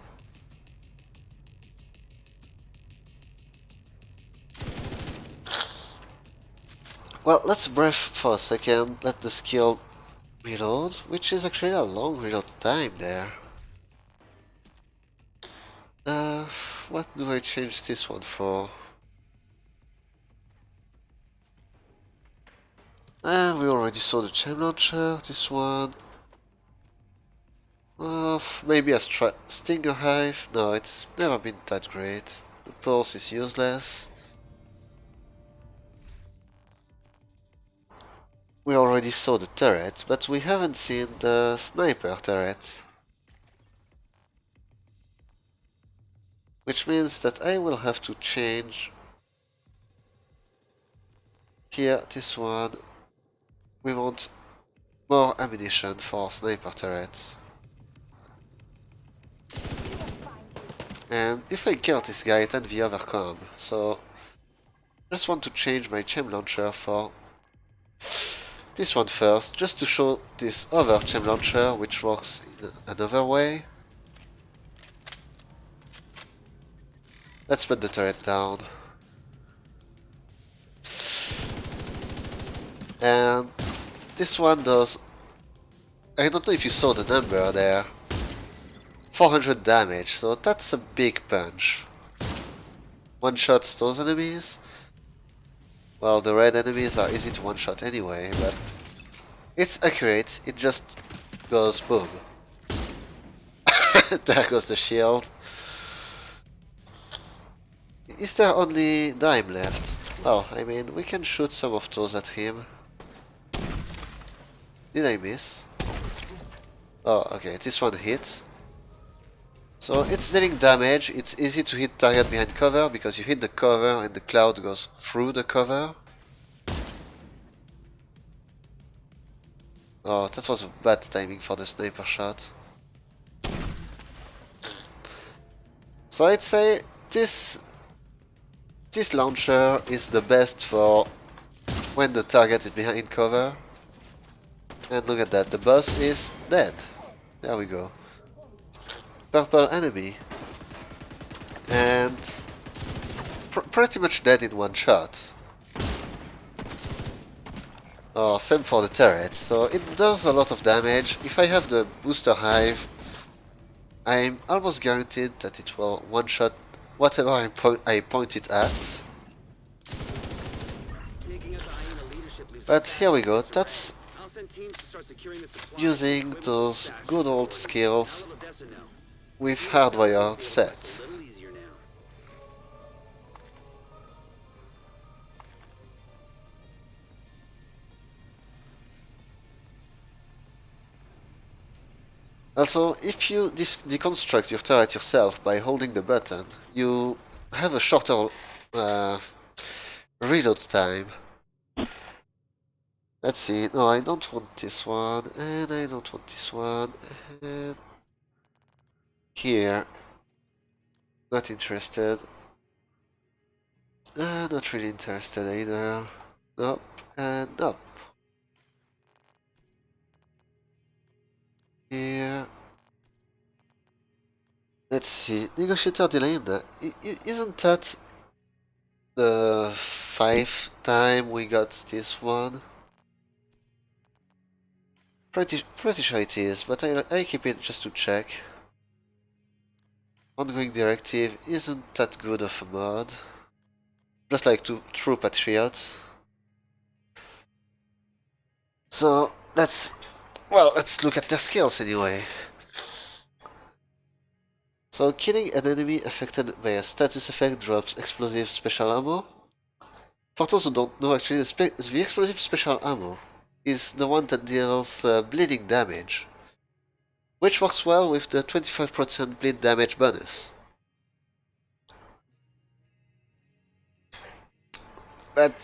Well, let's breathe for a second, let the skill reload, which is actually a long reload time there. What do I change this one for? We already saw the gem launcher, this one. Maybe a stinger hive? No, it's never been that great. The pulse is useless. We already saw the turret, but we haven't seen the sniper turret. Which means that I will have to change here, this one. We want more ammunition for sniper turrets. And if I kill this guy, then the other come. So I just want to change my gem launcher for this one first, just to show this other gem launcher, which works in another way. Let's put the turret down. And this one does... I don't know if you saw the number there. 400 damage, so that's a big punch. One-shots those enemies. Well, the red enemies are easy to one-shot anyway, but it's accurate, it just goes boom. There goes the shield. Is there only dime left? Oh, I mean, we can shoot some of those at him. Did I miss? Oh, okay, this one hit. So it's dealing damage, it's easy to hit target behind cover, because you hit the cover and the cloud goes through the cover. Oh, that was bad timing for the sniper shot. So I'd say this launcher is the best for when the target is behind cover. And look at that, the boss is dead. There we go. Purple enemy. And pretty much dead in one shot. Oh, same for the turret, so it does a lot of damage. If I have the booster hive, I'm almost guaranteed that it will one-shot whatever I point it at. But here we go, that's using those good old skills with hardwired set. Also, if you deconstruct your turret yourself by holding the button, you have a shorter reload time. Let's see, no, I don't want this one, and I don't want this one, and here, not interested. Not really interested either. Nope, and nope. Here. Let's see. Negotiator Delana. Isn't that the 5th time we got this one? Pretty sure it is, but I keep it just to check. Ongoing Directive isn't that good of a mod. Just like True Patriot. So let's look at their skills anyway. So killing an enemy affected by a status effect drops explosive special ammo. For those who don't know, actually, the explosive special ammo is the one that deals bleeding damage, which works well with the 25% bleed damage bonus. But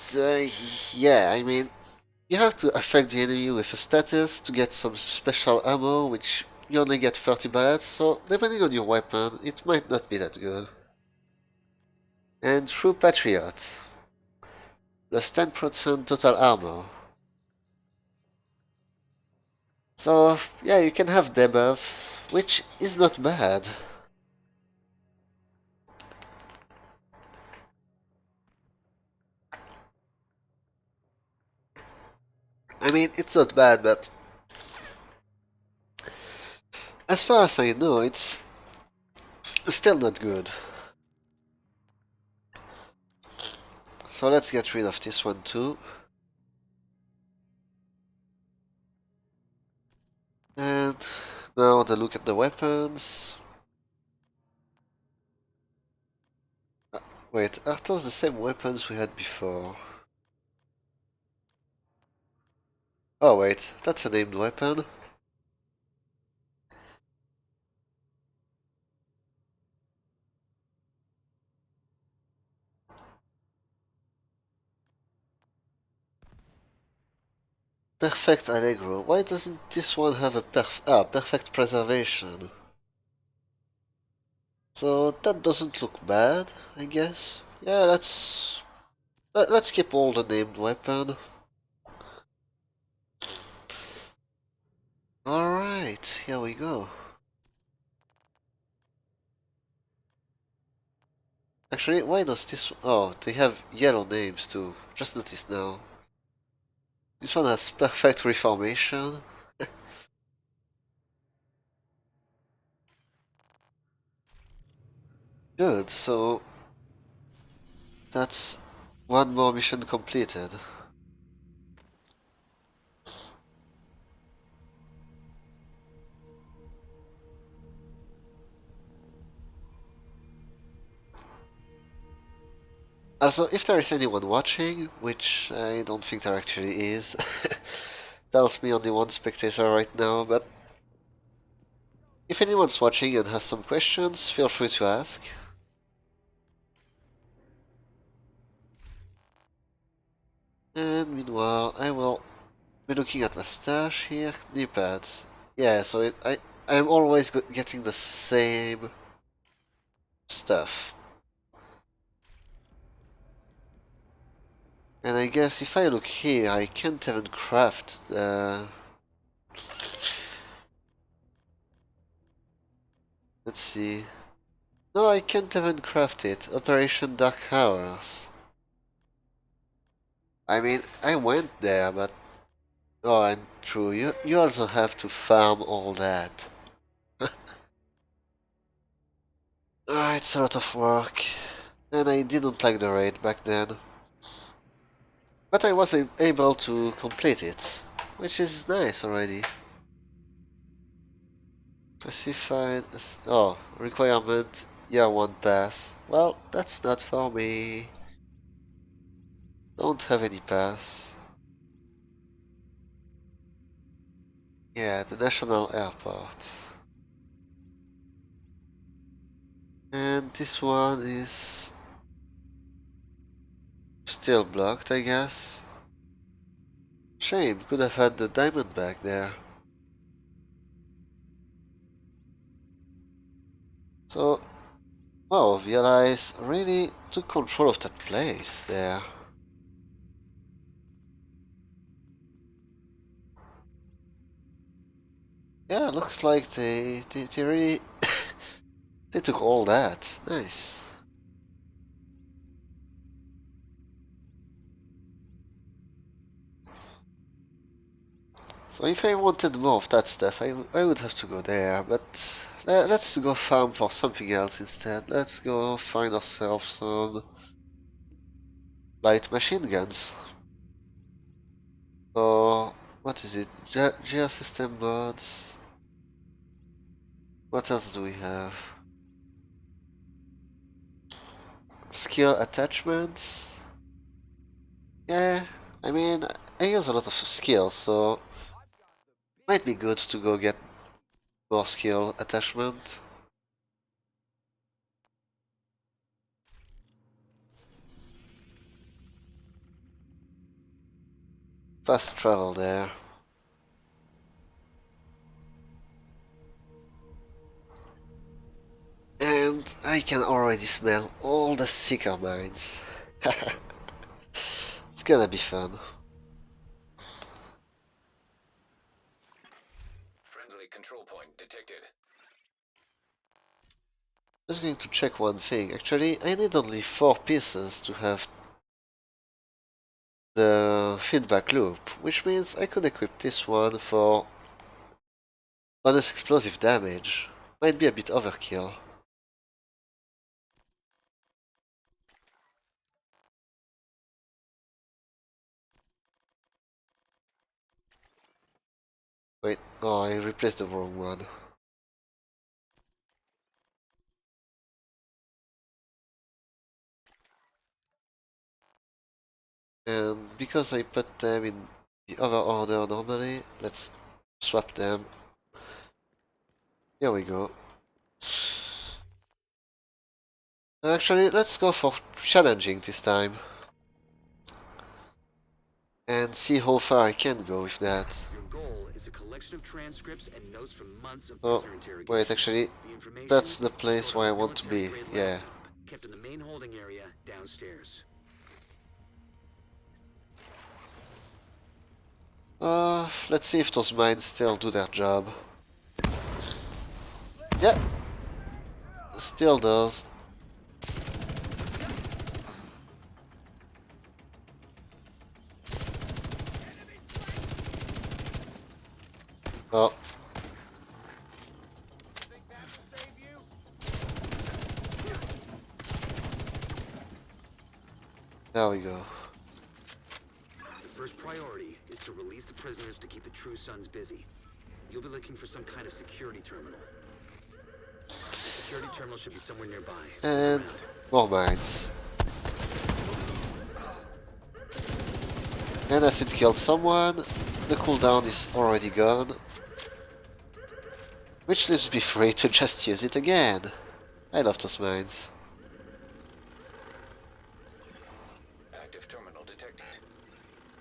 yeah, I mean, you have to affect the enemy with a status to get some special ammo, which you only get 30 bullets, so depending on your weapon, it might not be that good. And True Patriot, plus 10% total armor. So, yeah, you can have debuffs, which is not bad. I mean, it's not bad, but as far as I know, it's still not good. So let's get rid of this one too. And now the look at the weapons. Wait, are those the same weapons we had before? Oh wait, that's a named weapon. Perfect Allegro. Why doesn't this one have a perfect preservation? So that doesn't look bad, I guess. Yeah, let's keep all the named weapon. Alright, here we go. Actually, why does this... Oh, they have yellow names too. Just noticed now. This one has perfect reformation. Good, so... That's one more mission completed. Also, if there is anyone watching, which I don't think there actually is, tells me only one spectator right now, but if anyone's watching and has some questions, feel free to ask. And meanwhile, I will be looking at my stash here. Knee pads. Yeah, so I'm always getting the same stuff. And I guess if I look here, I can't even craft the... Let's see. No, I can't even craft it. Operation Dark Hours. I mean, I went there, but... Oh, and true, you also have to farm all that. It's a lot of work. And I didn't like the raid back then. But I was able to complete it, which is nice already. Classified as... Oh, requirement, year 1 pass. Well, that's not for me. Don't have any pass. Yeah, the national airport. And this one is... still blocked, I guess. Shame, could have had the diamond back there. So, wow, VLIs really took control of that place there. Yeah, looks like they really They took all that. Nice. So if I wanted more of that stuff, I would have to go there, but let's go farm for something else instead. Let's go find ourselves some light machine guns. Or, what is it? Geosystem mods. What else do we have? Skill attachments? Yeah, I mean, I use a lot of skills, so might be good to go get more skill attachment. Fast travel there. And I can already smell all the seeker mines. It's gonna be fun. Friendly control point detected. Just going to check one thing. Actually, I need only 4 pieces to have the feedback loop, which means I could equip this one for bonus explosive damage. Might be a bit overkill. Wait, oh, I replaced the wrong one. And because I put them in the other order normally, let's swap them. Here we go. Actually, let's go for challenging this time. And see how far I can go with that. Your goal is a collection of transcripts and notes from months of Oh, prisoner interrogation. wait, actually, The information that's the is place stored where I on a want to be, military-grade yeah. laptop, kept in the main holding area downstairs. Let's see if those mines still do their job. Yeah, still does. Oh. There we go. The first priority is to release the prisoners to keep the True Sons busy. You'll be looking for some kind of security terminal. The security terminal should be somewhere nearby. And more mines. And as it killed someone, the cooldown is already gone. Which leaves me free to just use it again. I love those mines. Active terminal detected.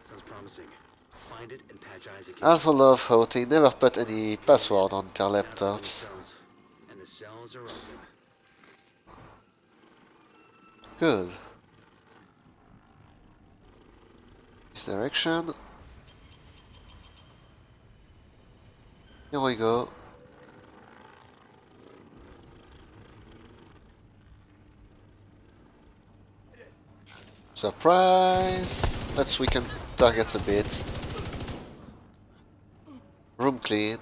Sounds promising. Find it and patch eyes again. I also love how they never put any password on their laptops. And the cells are open. Good. This direction. Here we go. Surprise! Let's weaken targets a bit. Room clean.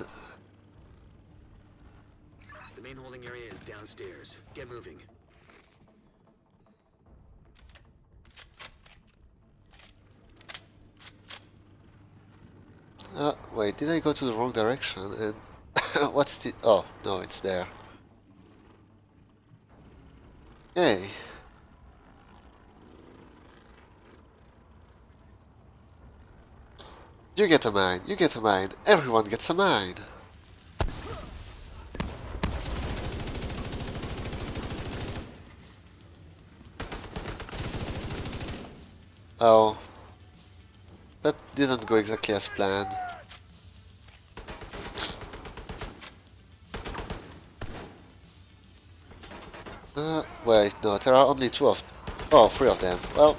The main holding area is downstairs. Get moving. Wait, did I go to the wrong direction? And what's the... Oh, no, it's there. Hey. You get a mine, you get a mine, everyone gets a mine. Oh. That didn't go exactly as planned. Wait, no, there are only 2 of... Oh, 3 of them. Well,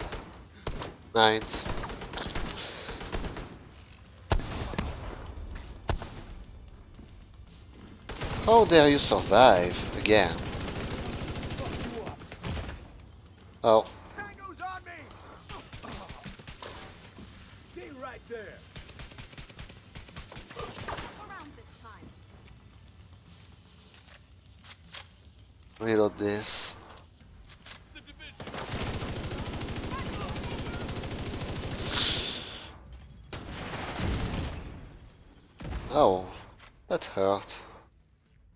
9s. How dare you survive again? Oh, Tango's on me! Stay right there. Around this time. reload this. Oh, that hurt.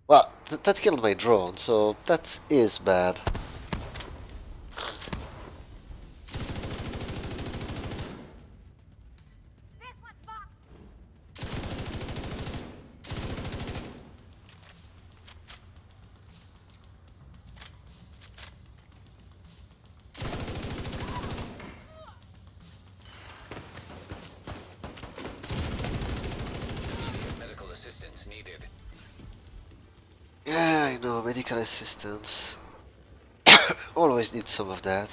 Well, that killed my drone, so that is bad. This one's box. Medical assistance needed. Yeah, I know, medical assistance. Always need some of that.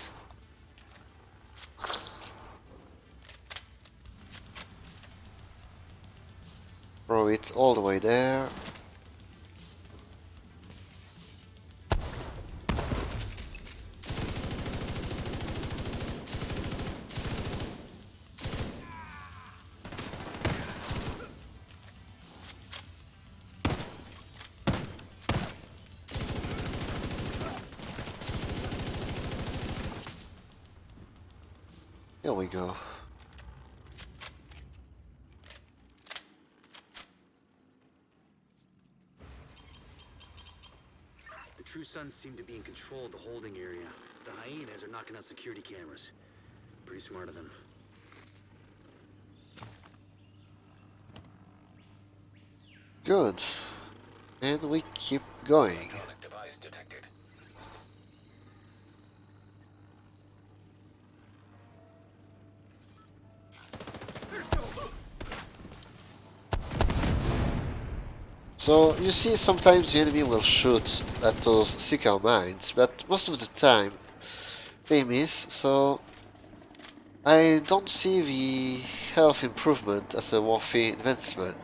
Throw it all the way there. Here we go. The True Sons seem to be in control of the holding area. The hyenas are knocking out security cameras. Pretty smart of them. Good. And we keep going. Electronic device detected. So, you see, sometimes the enemy will shoot at those seeker mines, but most of the time they miss, so I don't see the health improvement as a worthy investment.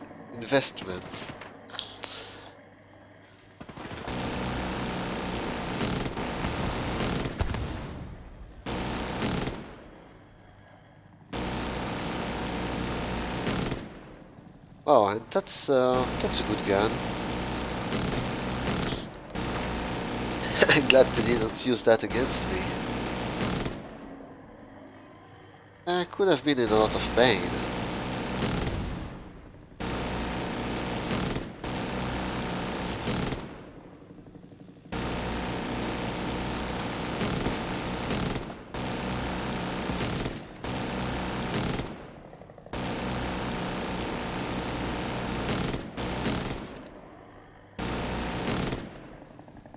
Oh, and that's a good gun. I'm glad they didn't use that against me. I could have been in a lot of pain.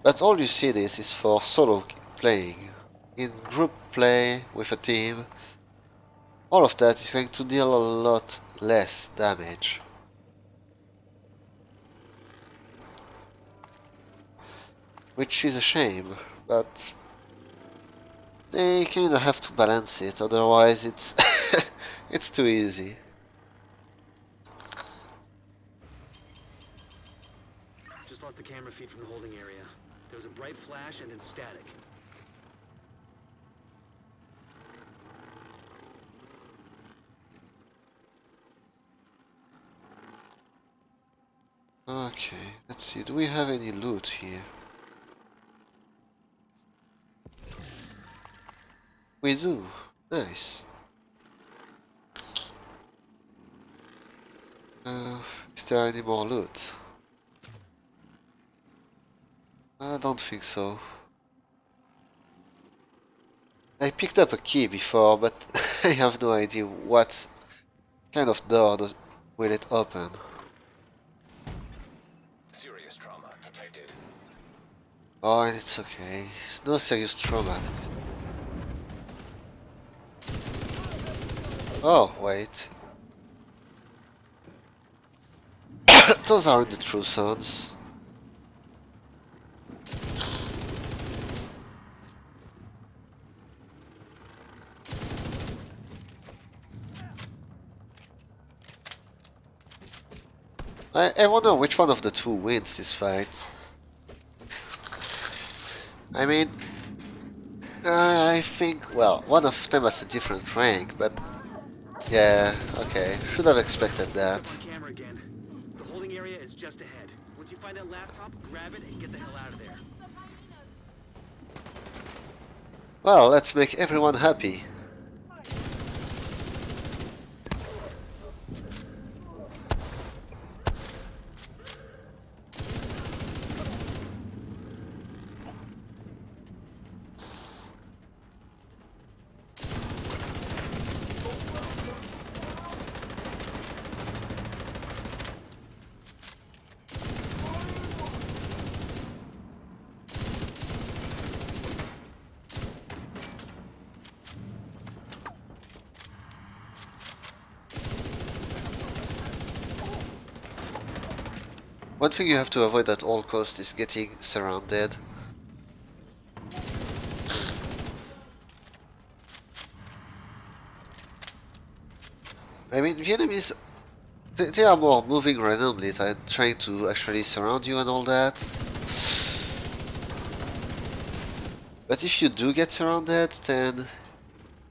But all you see this is for solo playing. In group play with a team, all of that is going to deal a lot less damage. Which is a shame, but they kinda have to balance it, otherwise it's it's too easy. Just lost the camera feed from the holding area. There was a bright flash and then static. Okay, let's see, do we have any loot here? We do, nice. Is there any more loot? I don't think so. I picked up a key before, but I have no idea what kind of door will it open. Serious trauma detected. Oh, and it's okay. No serious trauma. Oh, wait. Those aren't the True Sons. I wonder which one of the two wins this fight. I mean, I I think, well, one of them has a different rank, but yeah, okay, should have expected that. On camera again. The holding area is just ahead. Once you find that laptop, grab it and get the hell out of there. Well, let's make everyone happy. One thing you have to avoid at all costs is getting surrounded. I mean, the enemies, they are more moving randomly than trying to actually surround you and all that. But if you do get surrounded, then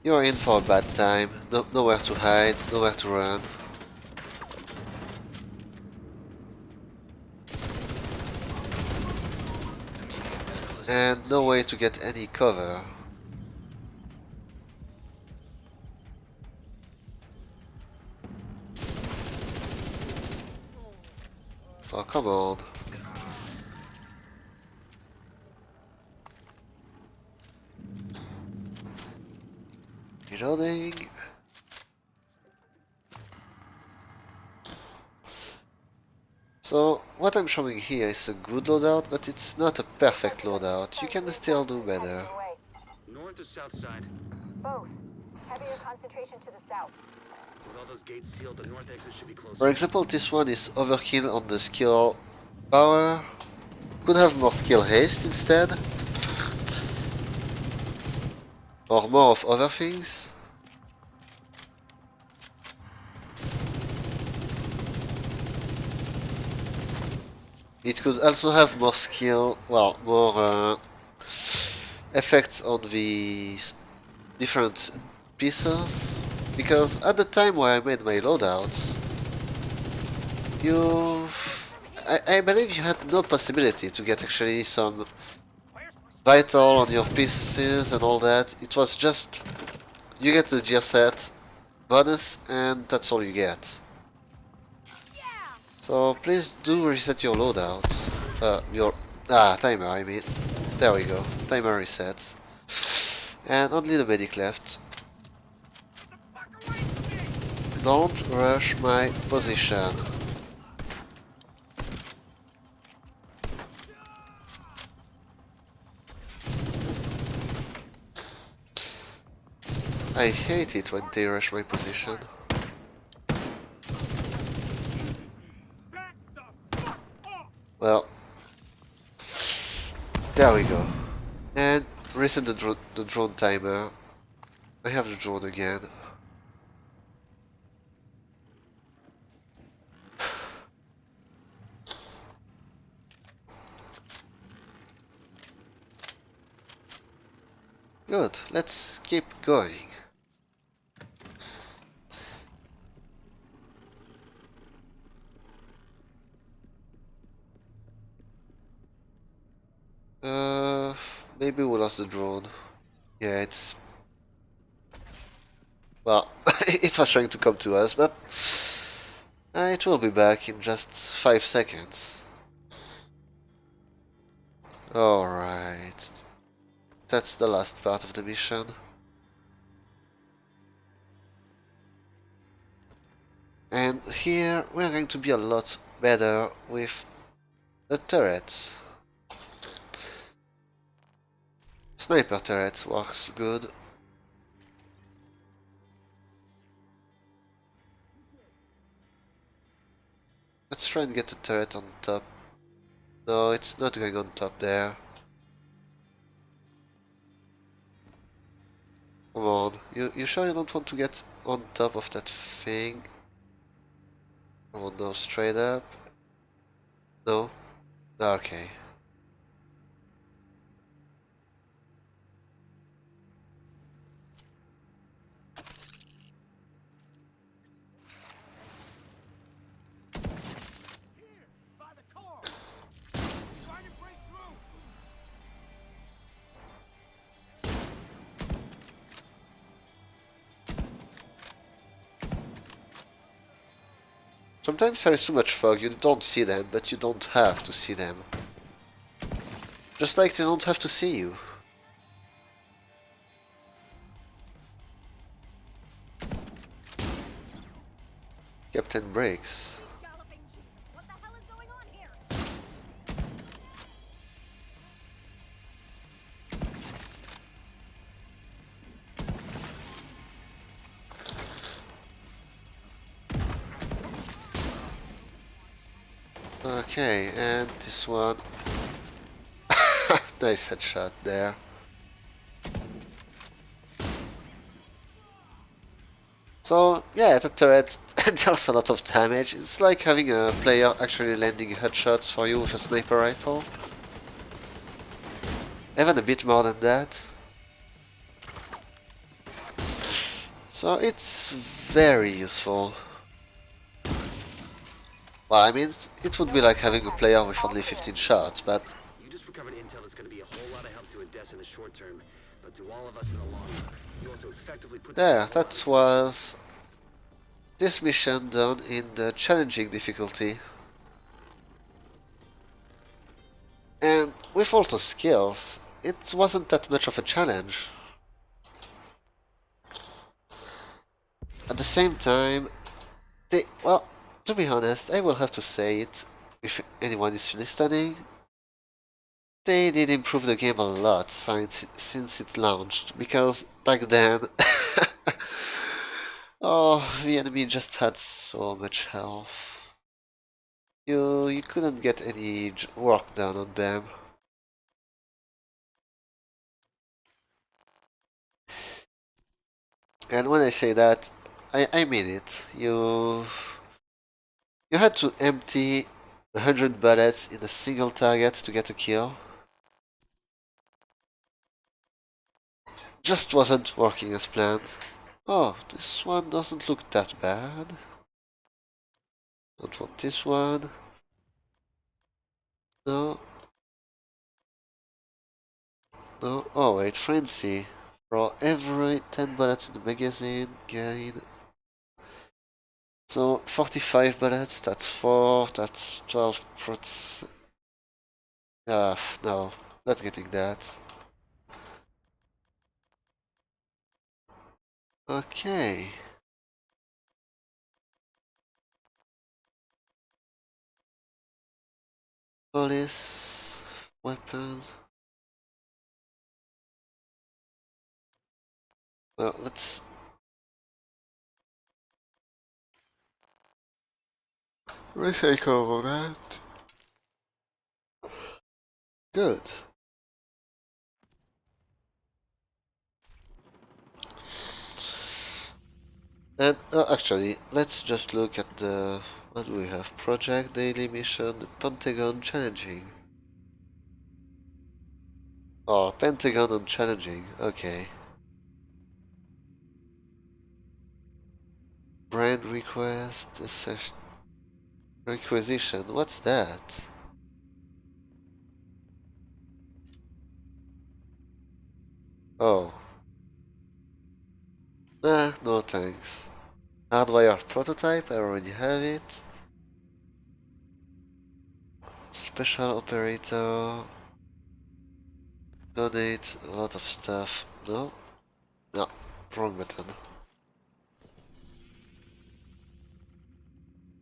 you're in for a bad time. Nowhere to hide, nowhere to run. And no way to get any cover. Oh, come on. Reloading. So, what I'm showing here is a good loadout, but it's not a perfect loadout. You can still do better. North or south side? Both. Heavier concentration to the south. With all those gates sealed, the north exit should be closer. For example, this one is overkill on the skill power. Could have more skill haste instead. Or more of other things. It could also have more skill, well, more effects on the different pieces. Because at the time where I made my loadouts, I believe you had no possibility to get actually some vital on your pieces and all that. It was just, you get the gear set bonus and that's all you get. So please do reset your loadouts. Timer, I mean. There we go. Timer reset. And only the medic left. Don't rush my position. I hate it when they rush my position. Well, there we go. And reset the drone timer. I have the drone again. Good, let's keep going. Maybe we lost the drone. Yeah, it's... Well, it was trying to come to us, but... it will be back in just 5 seconds. Alright. That's the last part of the mission. And here we're going to be a lot better with the turret. Sniper turret works good. Let's try and get the turret on top. No, it's not going on top there. Come on, you sure you don't want to get on top of that thing? Come on, no, straight up. No? Okay. Sometimes there is too much fog, you don't see them, but you don't have to see them. Just like they don't have to see you. Captain Briggs. Galloping Jesus, what the hell is going on here? Okay, and this one. Nice headshot there. So, yeah, the turret deals a lot of damage. It's like having a player actually landing headshots for you with a sniper rifle. Even a bit more than that. So it's very useful. Well, I mean, it would be like having a player with only 15 shots, but You just recovered intel that's going to be a whole lot of help to Odessa in the short term, but to all of us in the long run. You also effectively put there, that was this mission done in the challenging difficulty. And with all the skills, it wasn't that much of a challenge. At the same time, well, to be honest, I will have to say it, if anyone is listening, they did improve the game a lot since it launched, because back then, oh, the enemy just had so much health. You couldn't get any work done on them. And when I say that, I mean it. You had to empty 100 bullets in a single target to get a kill. Just wasn't working as planned. Oh, this one doesn't look that bad. Don't want this one. No. No. Oh wait, frenzy. For every 10 bullets in the magazine, gain. So 45 bullets, that's 4, that's 12%. No, not getting that. Okay. Police, weapon. Well, let's recycle all that. Good. And actually, let's just look at the what do we have? Project, daily mission, Pentagon challenging. Oh, Pentagon and challenging. Okay. Brand request, requisition. What's that? Oh. Nah, no thanks. Hardwire prototype, I already have it. Special operator. Donate a lot of stuff. No? No. Wrong button.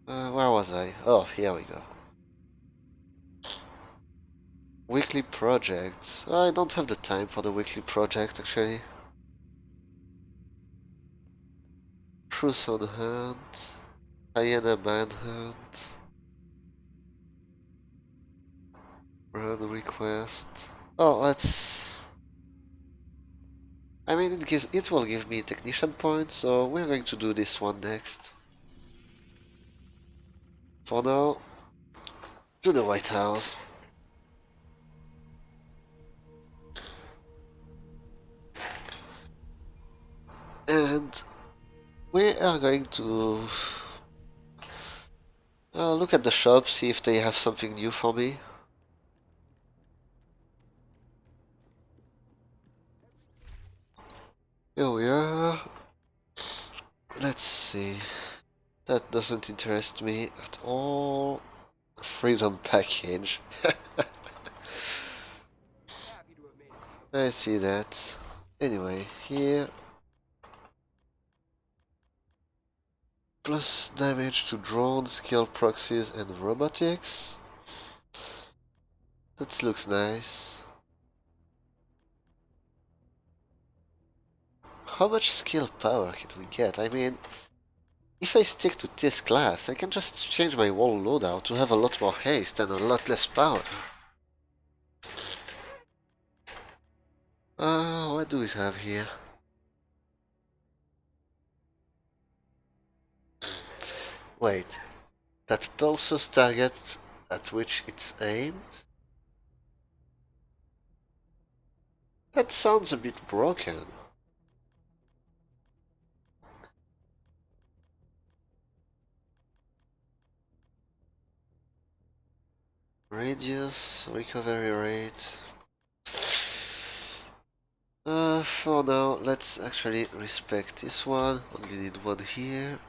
Where was I? Oh, here we go. Weekly projects. I don't have the time for the weekly project, actually. Truth on hand. Hyena manhunt. Run request. Oh, let's... I mean, it will give me technician points, so we're going to do this one next. For now, to the White House. And we are going to look at the shop, see if they have something new for me. Here we are. Let's see. That doesn't interest me at all. Freedom package. I see that. Anyway, here. Plus damage to drones, skill proxies, and robotics. That looks nice. How much skill power can we get? I mean, if I stick to this class, I can just change my whole loadout to have a lot more haste and a lot less power. What do we have here? Wait, that pulses target at which it's aimed? That sounds a bit broken. Radius, recovery rate. For now, let's actually respect this one. Only need one here.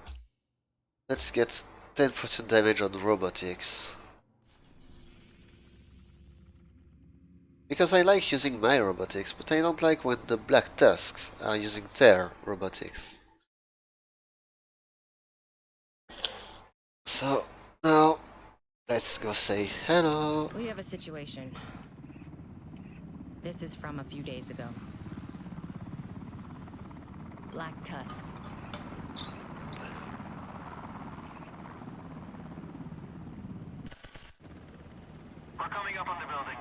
Let's get 10% damage on robotics. Because I like using my robotics, but I don't like when the Black Tusks are using their robotics. So, now, let's go say hello. We have a situation. This is from a few days ago. Black Tusk. We're coming up on the building.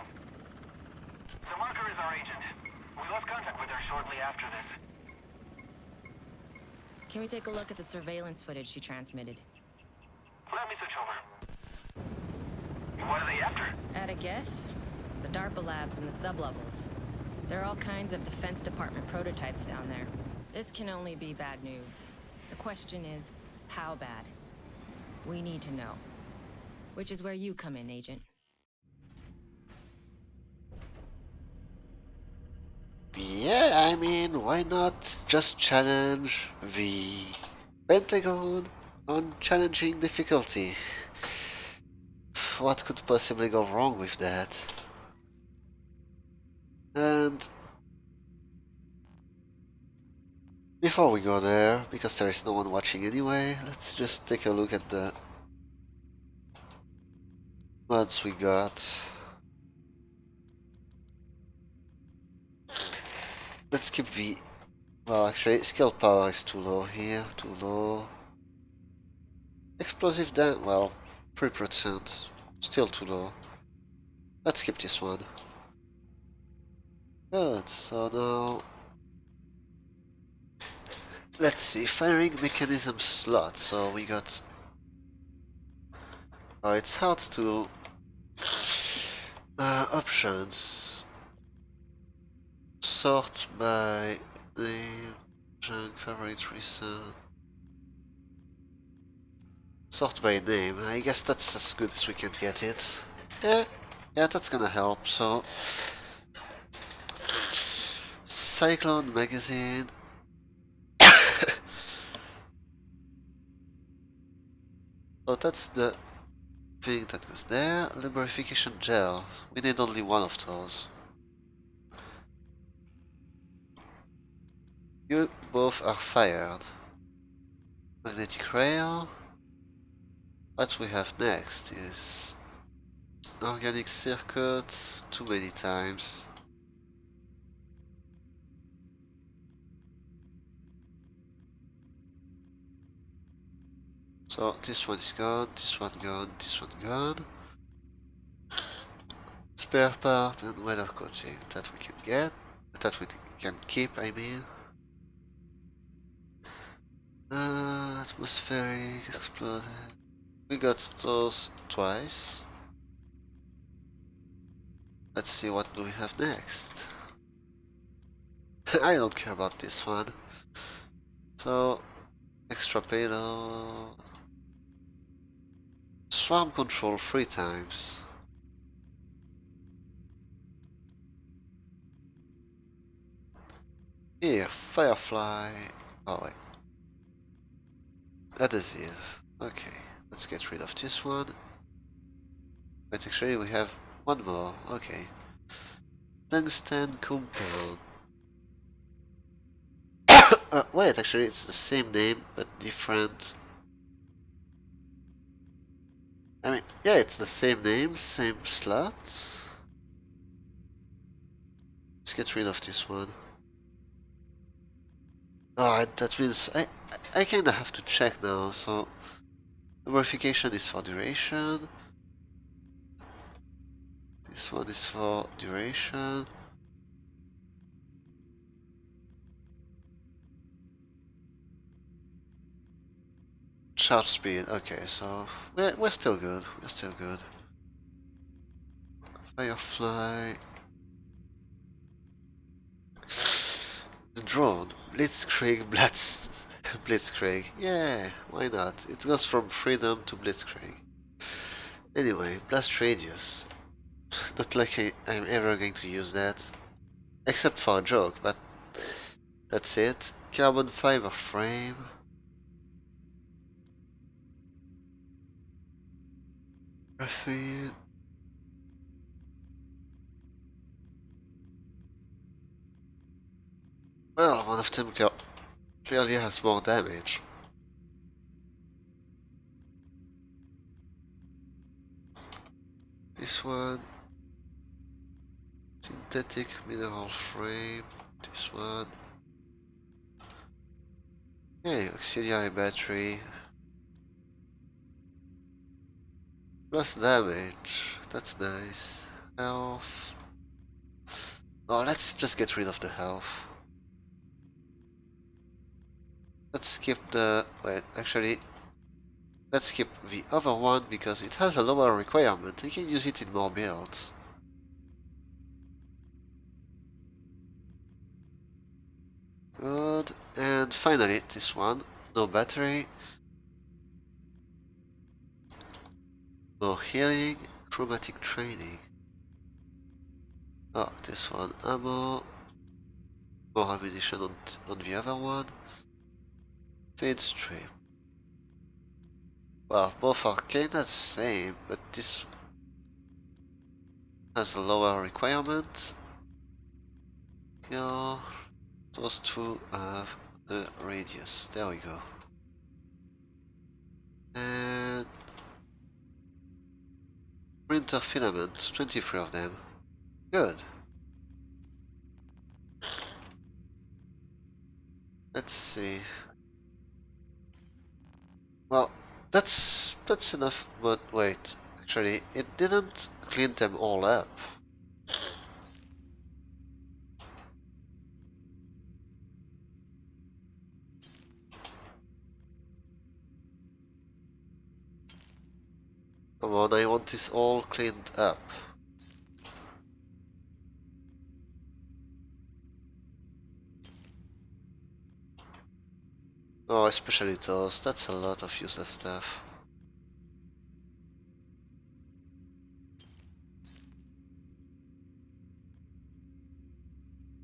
The marker is our agent. We lost contact with her shortly after this. Can we take a look at the surveillance footage she transmitted? Let me switch over. What are they after? At a guess? The DARPA labs and the sublevels. There are all kinds of Defense Department prototypes down there. This can only be bad news. The question is, how bad? We need to know. Which is where you come in, Agent. Yeah, I mean, why not just challenge the Pentagon on challenging difficulty? What could possibly go wrong with that? And before we go there, because there is no one watching anyway, let's just take a look at the mods we got. Let's keep the... Well, actually, skill power is too low here, too low. Explosive damage, well, 3%, still too low. Let's skip this one. Good, so now... Let's see, firing mechanism slot, so we got... Oh, it's hard to... options. Sort by name, junk, favorite, recent. Sort by name, I guess that's as good as we can get it. Yeah, that's gonna help, so... Cyclone magazine. Oh, that's the thing that goes there. Lubrification gel. We need only one of those. You both are fired. Magnetic rail. What we have next is organic circuits too many times. So this one is gone, this one gone, this one gone. Spare part and weather coating that we can get, that we can keep, I mean. Atmospheric, exploded. We got those twice. Let's see what do we have next. I don't care about this one. So, extra payload. Swarm control 3 times. Here, Firefly. Oh wait. Adhesive. Okay, let's get rid of this one. But actually we have one more, okay. Tungsten compound. Wait, actually it's the same name, but different. I mean, yeah, it's the same name, same slot. Let's get rid of this one. Alright, that means I kinda have to check now, so verification is for duration. This one is for duration. Charge speed, okay, so we're still good, we're still good. Firefly. The drone, Blitzkrieg Blitz. Blitzkrieg, yeah, why not? It goes from freedom to Blitzkrieg. Anyway, blast radius. Not like I'm ever going to use that. Except for a joke, but that's it. Carbon fiber frame. Graphene. Well, one of them clearly has more damage. This one. Synthetic mineral frame. This one. Okay, auxiliary battery. Plus damage. That's nice. Health. Oh, let's just get rid of the health. Let's skip the... wait, actually... let's skip the other one because it has a lower requirement. I can use it in more builds. Good. And finally, this one. No battery. No healing. Chromatic training. Oh, this one. Ammo. More ammunition on the other one. Fade stream. Well, both are kinda the same, but this has a lower requirement. Yeah, those two have the radius. There we go. And printer filament, 23 of them. Good. Let's see. Well, that's enough, but wait, actually, it didn't clean them all up. Come on, I want this all cleaned up. Oh, especially those, that's a lot of useless stuff.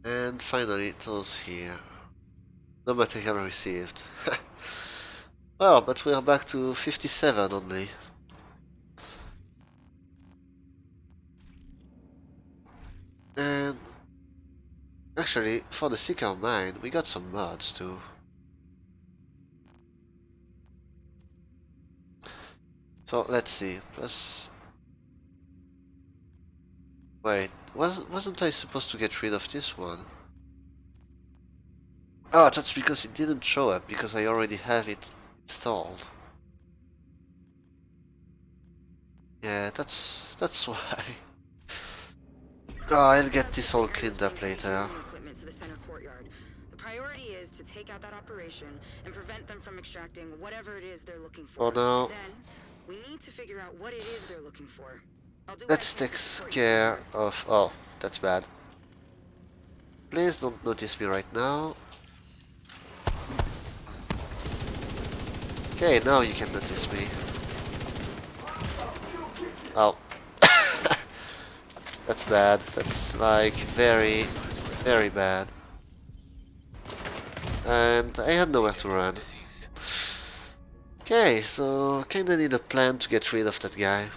And finally, those here. No material received. Well, but we're back to 57 only. And actually, for the Seeker Mine, we got some mods too. So let's see. Plus, wait, wasn't I supposed to get rid of this one? Oh, that's because it didn't show up because I already have it installed. Yeah, that's why. Oh, I'll get this all cleaned up later. Equipment to the center courtyard. The priority is to take out that operation and prevent them from extracting whatever it is they're looking for. Oh no. Then we need to figure out what it is they're looking for. Let's take care of... oh, that's bad. Please don't notice me right now. Okay, now you can notice me. Oh. That's bad. That's like very, very bad. And I had nowhere to run. Okay, so kinda need a plan to get rid of that guy.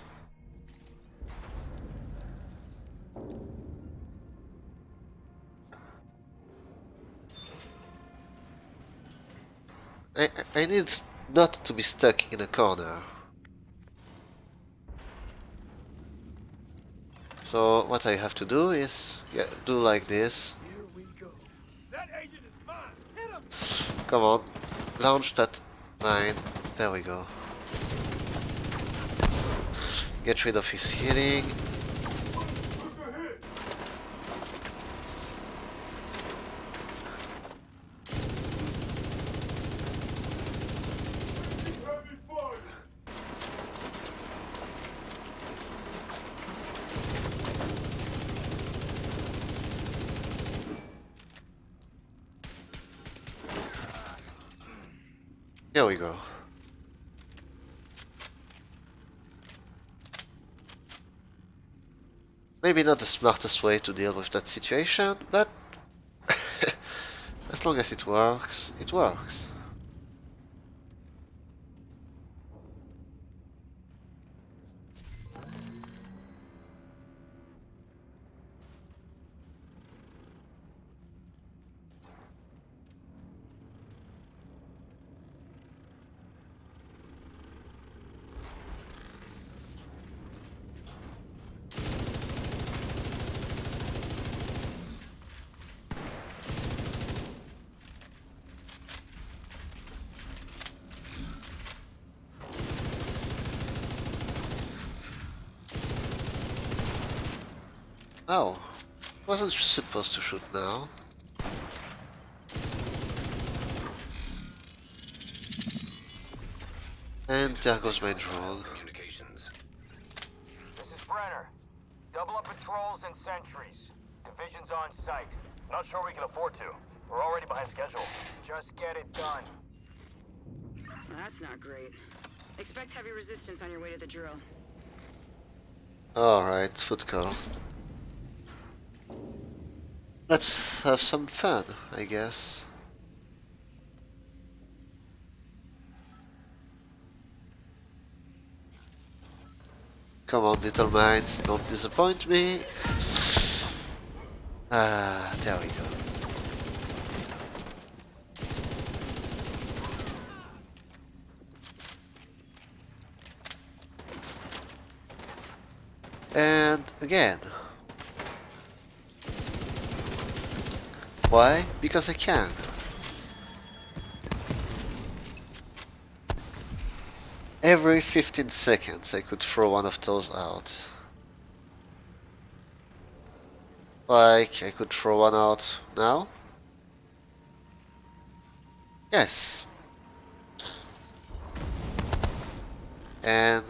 I need not to be stuck in a corner. So what I have to do is do like this. Come on, launch that mine. There we go. Get rid of his healing. Here we go. Maybe not the smartest way to deal with that situation, but as long as it works, it works. Oh, wasn't supposed to shoot now. And there goes my drone. Communications. This is Brenner. Double up patrols and sentries. Division's on site. Not sure we can afford to. We're already behind schedule. Just get it done. That's not great. Expect heavy resistance on your way to the drill. Alright, foot call. Let's have some fun, I guess. Come on, little minds, don't disappoint me. Ah, there we go. And again. Why? Because I can. Every 15 seconds I could throw one of those out. Like, I could throw one out now? Yes. And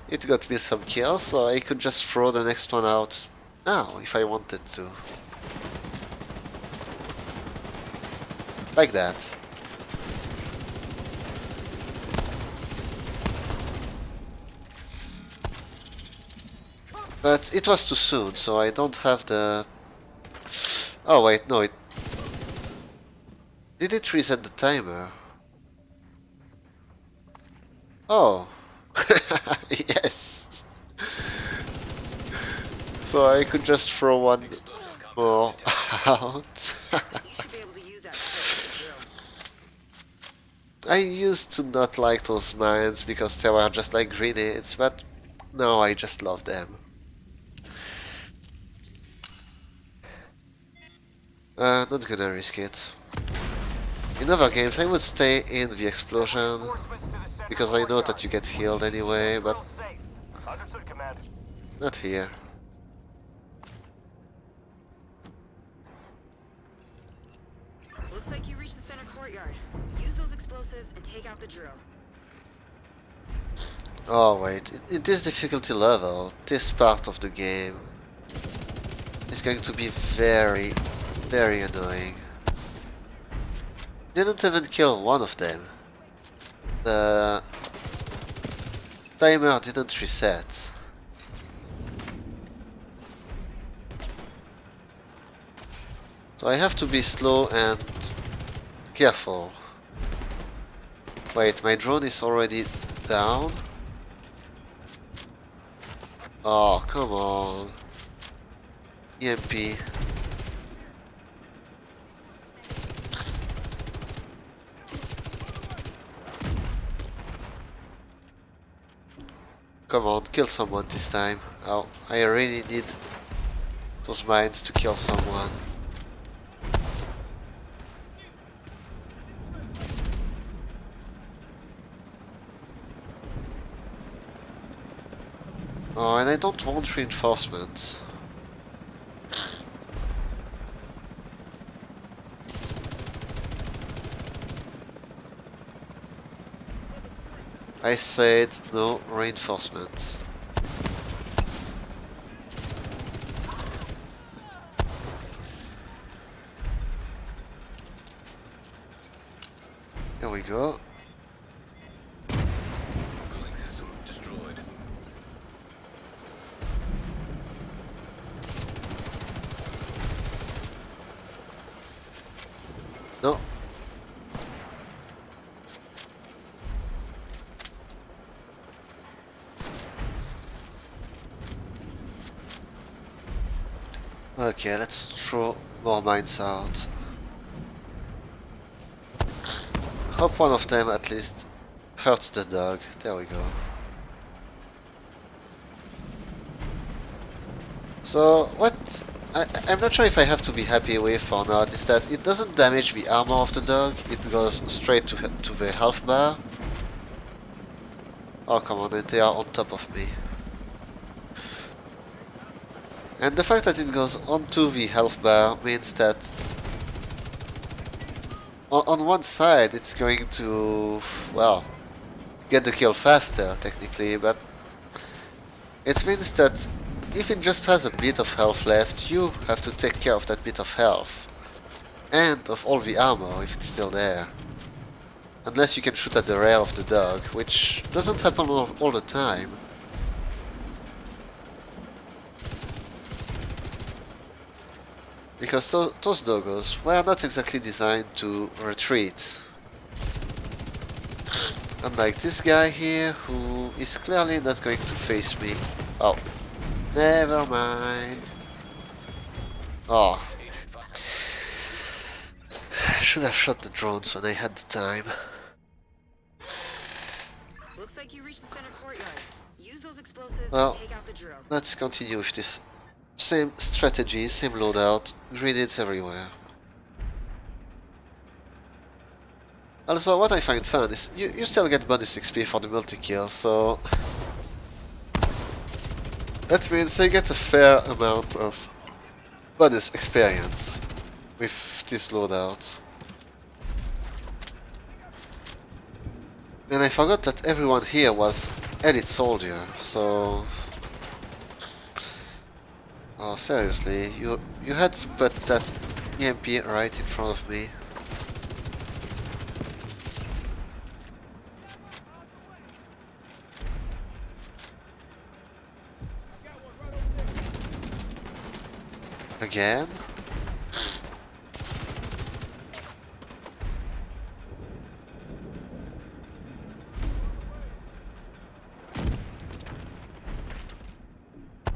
it got me some kills, so I could just throw the next one out now if I wanted to. Like that. But it was too soon, so I don't have the... Oh wait, no, it... Did it reset the timer? Oh. Yes. So I could just throw one more out. I used to not like those mines because they were just like grenades, but now I just love them. Not gonna risk it. In other games I would stay in the explosion, because I know that you get healed anyway, but Understood, Command. not here. Looks like you reached the center courtyard. Use those explosives and take out the drill. Oh wait, in this difficulty level, this part of the game is going to be very, very annoying. Didn't even kill one of them. The timer didn't reset. So I have to be slow and careful Wait, my drone is already down? Oh, come on. EMP. Come on, kill someone this time. Oh, I really need those mines to kill someone. Oh, and I don't want reinforcements. I said no reinforcements. Here we go. Cooling system destroyed. No. Okay, let's throw more mines out. Hope one of them at least hurts the dog. There we go. So, what I'm not sure if I have to be happy with or not is that it doesn't damage the armor of the dog, it goes straight to the health bar. Oh come on, they are on top of me. And the fact that it goes onto the health bar means that on one side it's going to, well, get the kill faster technically, but it means that if it just has a bit of health left, you have to take care of that bit of health. And of all the armor if it's still there. Unless you can shoot at the rear of the dog, which doesn't happen all the time. Because those doggos were not exactly designed to retreat. Unlike this guy here, who is clearly not going to face me. Oh, never mind. Oh. I should have shot the drones when I had the time. Looks like you reached the center courtyard. Use those explosives Well, to take out the drill. let's continue with this same strategy, same loadout, grenades everywhere. Also, what I find fun is you still get bonus XP for the multi-kill, so that means I get a fair amount of bonus experience with this loadout. And I forgot that everyone here was elite soldier, so... Oh, seriously, you had to put that EMP right in front of me. Again?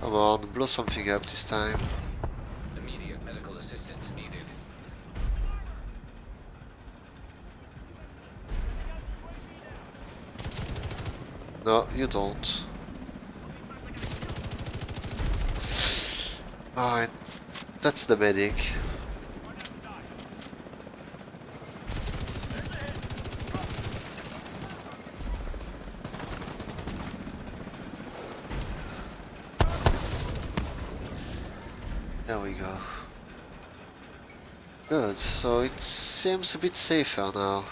Come on, blow something up this time. Immediate medical assistance needed. No, you don't. Oh, that's the medic. There we go. Good, so it seems a bit safer now.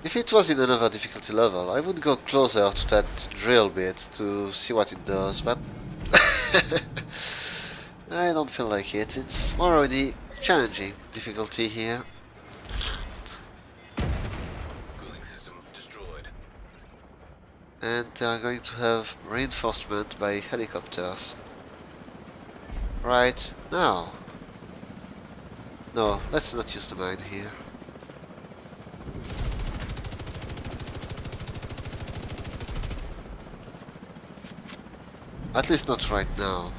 If it was in another difficulty level, I would go closer to that drill bit to see what it does, but I don't feel like it. It's already challenging difficulty here. Cooling system destroyed. And they are going to have reinforcement by helicopters. Right now. No, let's not use the mine here. At least not right now.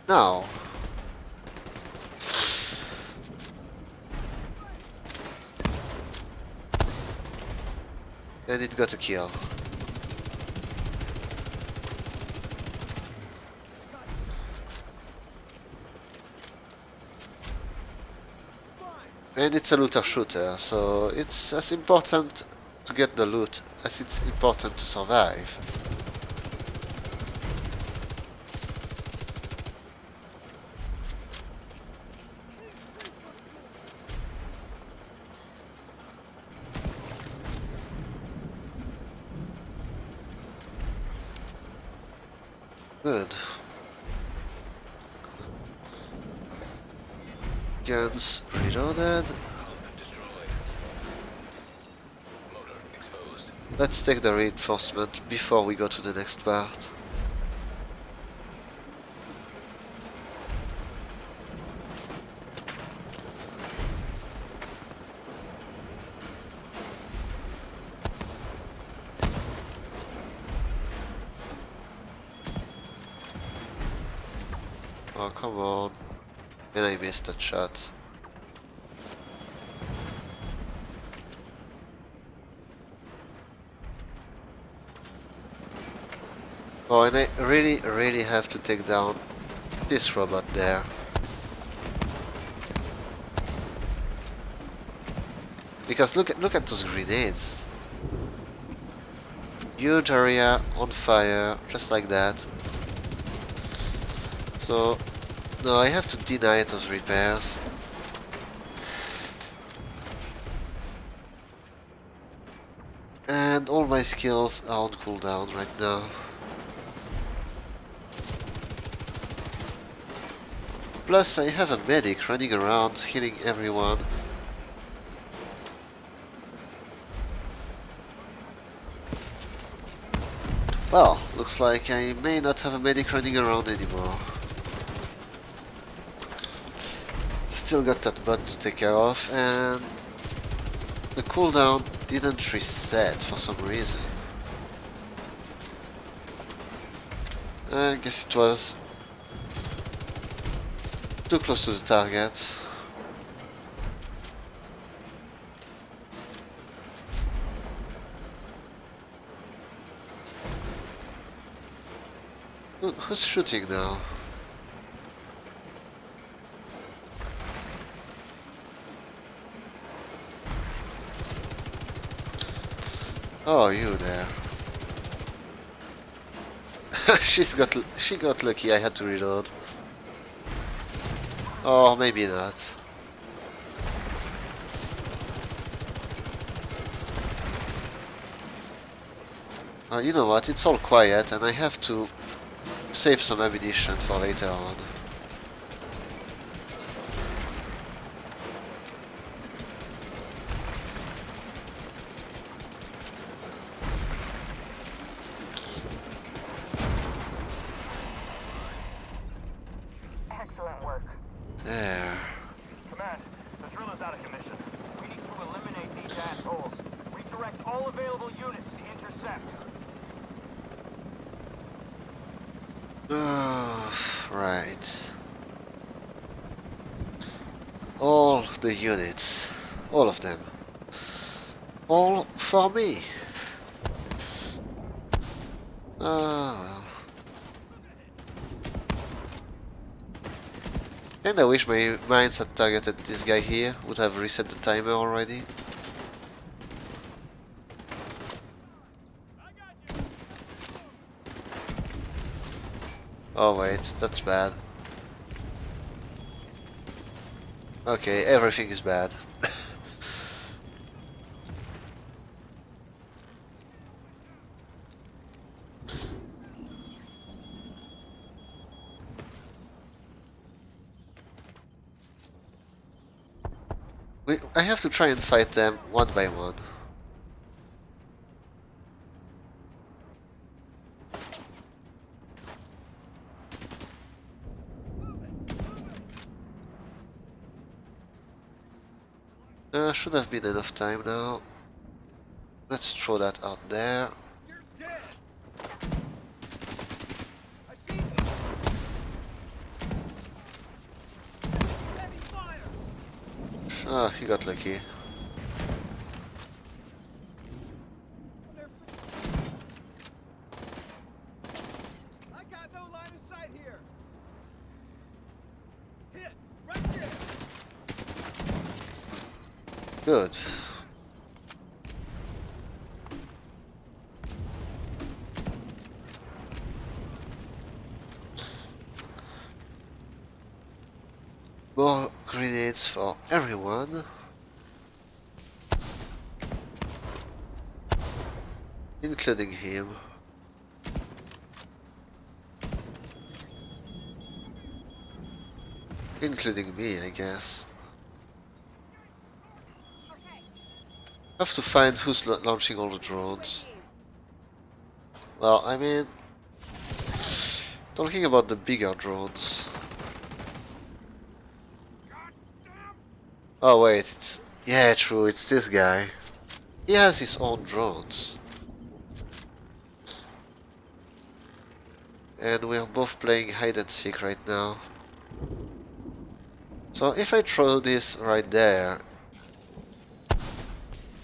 Now. And it got a kill. And it's a looter shooter, so it's as important to get the loot as it's important to survive. Good. Guns reloaded. Destroyed. Motor exposed. Let's take the reinforcement before we go to the next part. Oh, come on. And I missed that shot. Oh, and I really have to take down this robot there. Because look at those grenades. Huge area on fire, just like that. So, no, I have to deny those repairs. And all my skills are on cooldown right now. Plus, I have a medic running around healing everyone. Well, looks like I may not have a medic running around anymore. Still got that bot to take care of, and the cooldown didn't reset for some reason. I guess it was too close to the target. Who's shooting now? Oh, you there. She got lucky. I had to reload. Oh, maybe not. You know what? It's all quiet, and I have to save some ammunition for later on. Excellent work. There. Command, the drill is out of commission. We need to eliminate these assholes. Redirect all available units to intercept. Right. All the units. All of them. All for me. Well. And I wish my mines had targeted this guy here, would have reset the timer already. Oh wait, that's bad. Okay, everything is bad. I have to try and fight them one by one. Should have been enough time now. Let's throw that out there. You're dead. I see them. Heavy fire. Ah, he got lucky. I got no line of sight here. Hit right there. Good. More grenades for everyone. Including him. Including me, I guess. Have to find who's launching all the drones. Well, I mean, talking about the bigger drones. Oh wait, it's... yeah, true, it's this guy. He has his own drones. And we're both playing hide and seek right now. So if I throw this right there,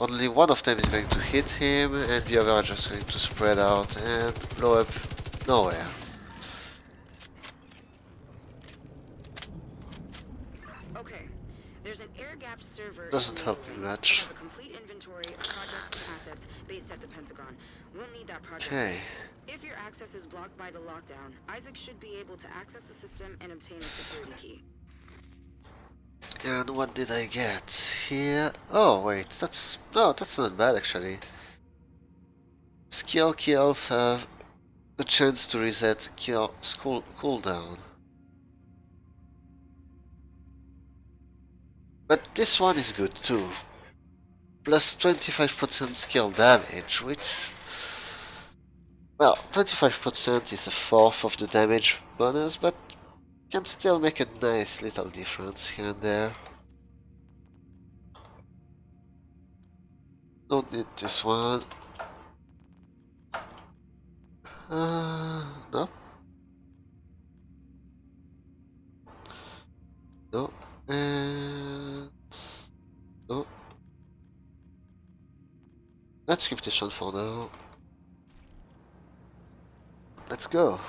only one of them is going to hit him and the other are just going to spread out and blow up nowhere. Okay, there's an air-gapped server. Doesn't help me much. A complete inventory of projects and assets based at the Pentagon. We'll need that project. Okay. If your access is blocked by the lockdown, Isaac should be able to access the system and obtain a security key. And what did I get here? Oh wait, that's... no, that's not bad actually. Skill kills have a chance to reset kill cooldown. But this one is good too. Plus 25% skill damage, which... well, 25% is a fourth of the damage bonus, but can still make a nice little difference here and there. Don't need this one. No. No. And... no. Let's skip this one for now. Let's go.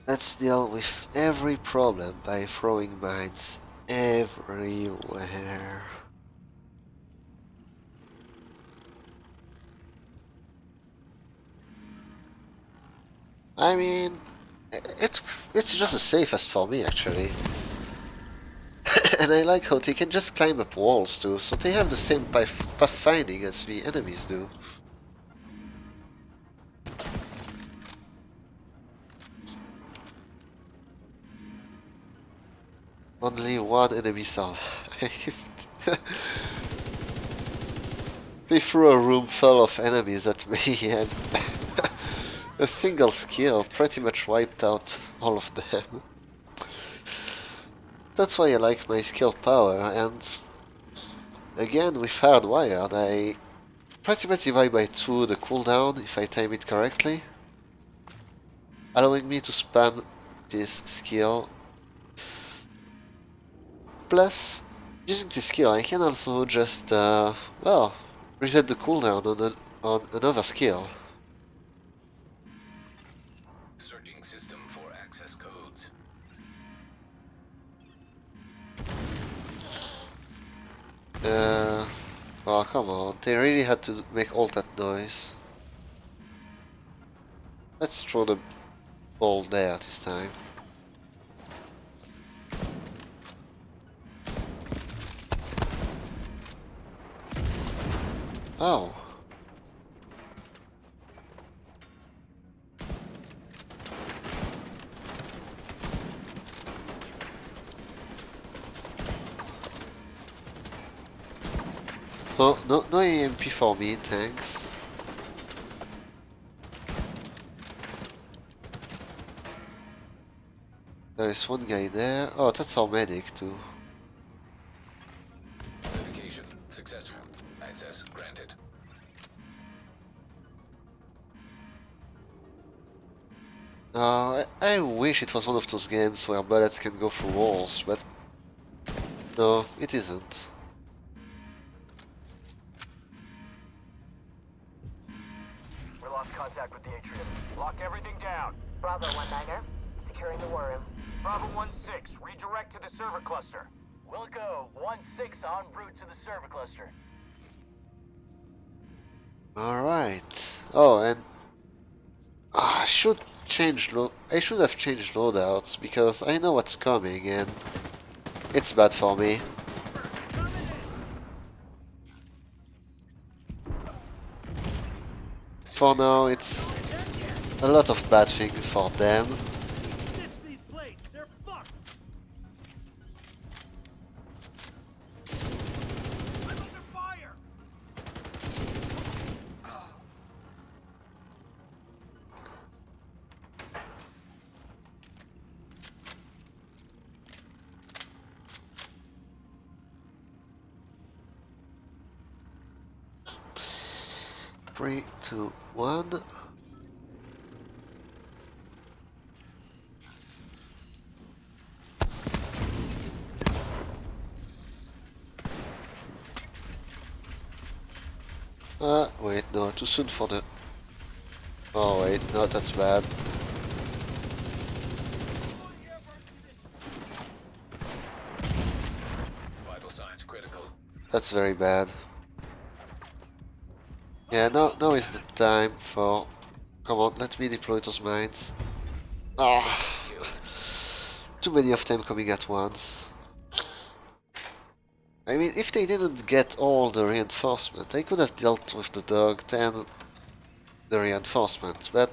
Let's deal with every problem by throwing mines everywhere. I mean, it's just the safest for me actually. And I like how they can just climb up walls too, so they have the same pathfinding as the enemies do. Only one enemy survived. They threw a room full of enemies at me and a single skill pretty much wiped out all of them. That's why I like my skill power, and again with Hardwired I pretty much divide by 2 the cooldown if I time it correctly, allowing me to spam this skill. Plus, using this skill I can also just, well, reset the cooldown on another skill. Searching system for access codes. Oh come on, they really had to make all that noise. Let's throw the ball there this time. Oh. Oh, no EMP for me, thanks. There is one guy there. Oh, that's our medic too. Verification successful. Access granted. I wish it was one of those games where bullets can go through walls, but no, it isn't. We lost contact with the atrium. Lock everything down. Bravo 1-9er. Securing the war room. Bravo 1-6, redirect to the server cluster. Wilco 1-6 en route to the server cluster. Alright. Oh, and I should I should have changed loadouts because I know what's coming and it's bad for me. For now, it's a lot of bad thing for them. Three, two, one. Wait, no, too soon for the... Oh wait, no, that's bad. Vital signs critical. That's very bad. Yeah, now is the time for... Come on, let me deploy those mines. Ah, too many of them coming at once. I mean, if they didn't get all the reinforcement, I could have dealt with the dog and the reinforcements, but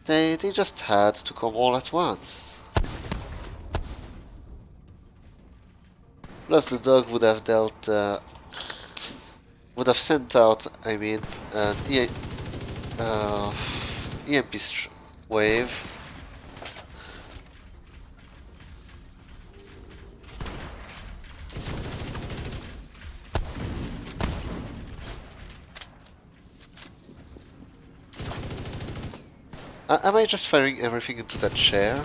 they just had to come all at once. Plus the dog would have dealt, would have sent out, I mean, an EMP wave. Am I just firing everything into that chair?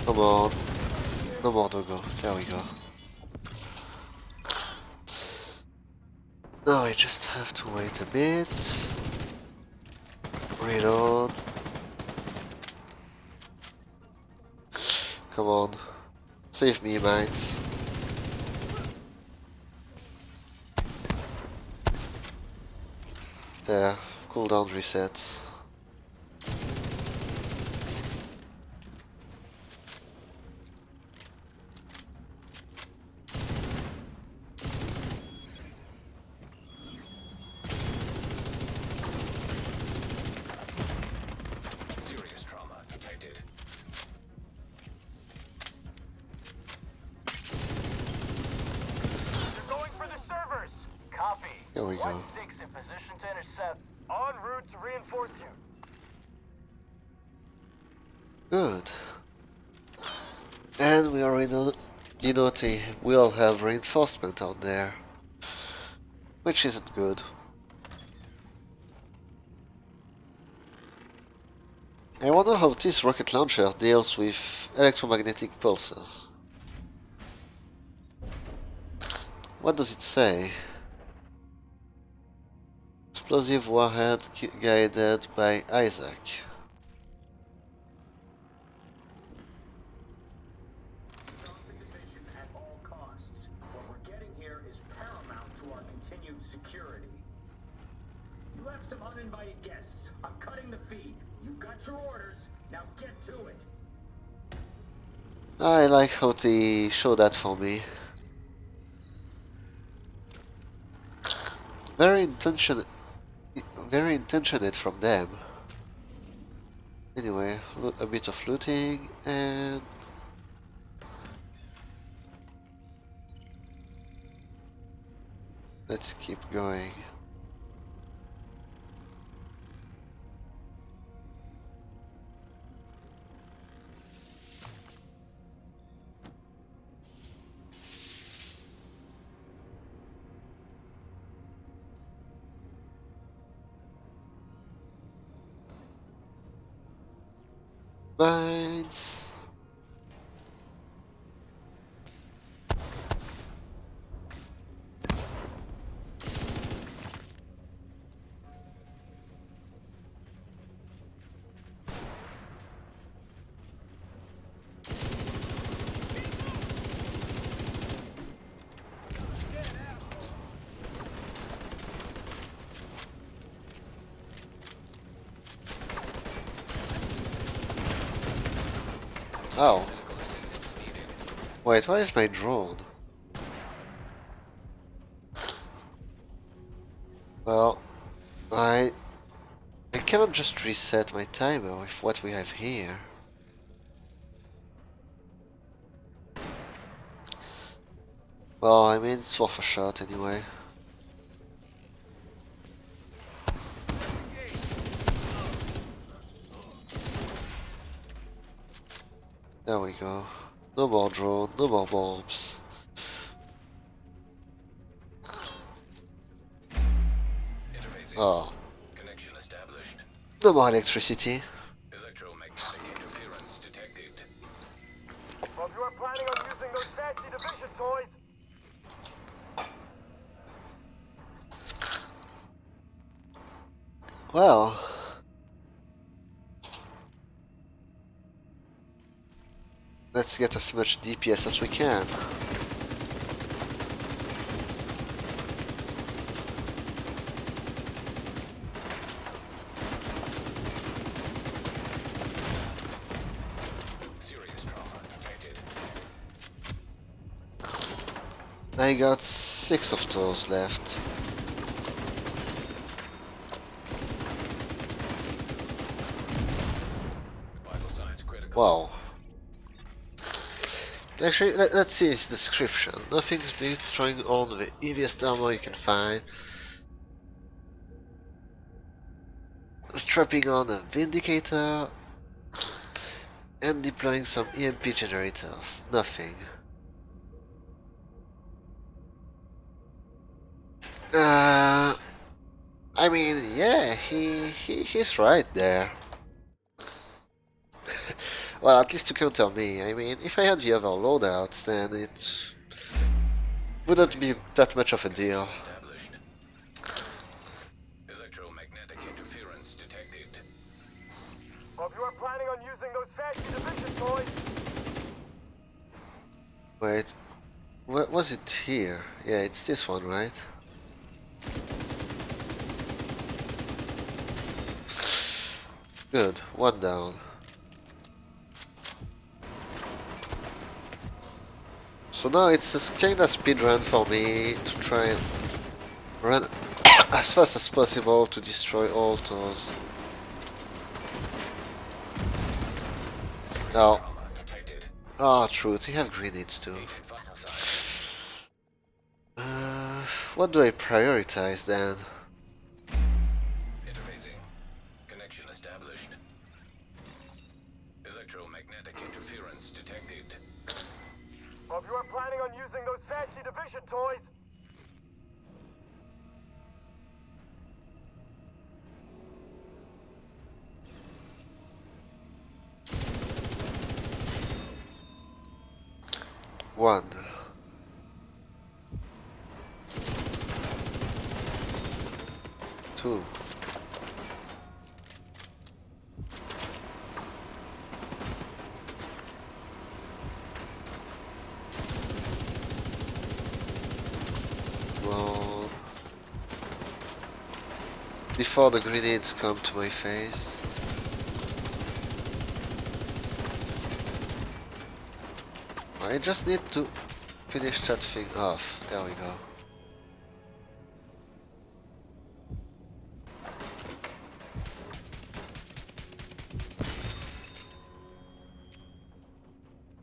Come on. No more doggo. There we go. Now I just have to wait a bit. Reload. Come on. Save me, mines. There. Cooldown reset. Serious trauma detected. They're going for the servers. Copy. Here we go. 1-6 in position to intercept. En route to reinforce you. Good. And we already know we'll have reinforcement out there. Which isn't good. I wonder how this rocket launcher deals with electromagnetic pulses. What does it say? Explosive warhead guided by Isaac. At all costs. What we're getting here is paramount to our continued security. You have some uninvited guests. I'm cutting the feed. You got your orders. Now get to it. I like how they show that for me. very intentionate from them. Anyway, a bit of looting and let's keep going. Mines. Oh. Wait, where is my drone? Well, I cannot just reset my timer with what we have here. Well, I mean, it's worth a shot anyway. There we go. No more drone, no more bombs. Oh. Connection established. No more electricity. Electromagnetic interference detected. Well, if you are planning on using those fancy division toys, Well. Let's get as much DPS as we can. Serious trauma detected. I got 6 of those left. Vital signs critical. Wow. Actually, let's see its description. Nothing's been throwing on the heaviest ammo you can find. Strapping on a Vindicator and deploying some EMP generators. Nothing. I mean, yeah, he's right there. Well, at least to counter me. I mean, if I had the other loadouts, then it wouldn't be that much of a deal. Established. Electromagnetic interference detected. well, if you are planning on using those fancy division toys, Wait, what was it here? Yeah, it's this one, right? Good, one down. So now it's a kind of speed run for me to try and run as fast as possible to destroy all those. Oh, Trauma detected. oh, truth, we have grenades too. Vital signs. What do I prioritize then? Interfacing. Connection established. Electromagnetic interference detected. well, if you are planning on using those fancy division toys, One. Two. Well, before the grenades come to my face. I just need to finish that thing off. There we go.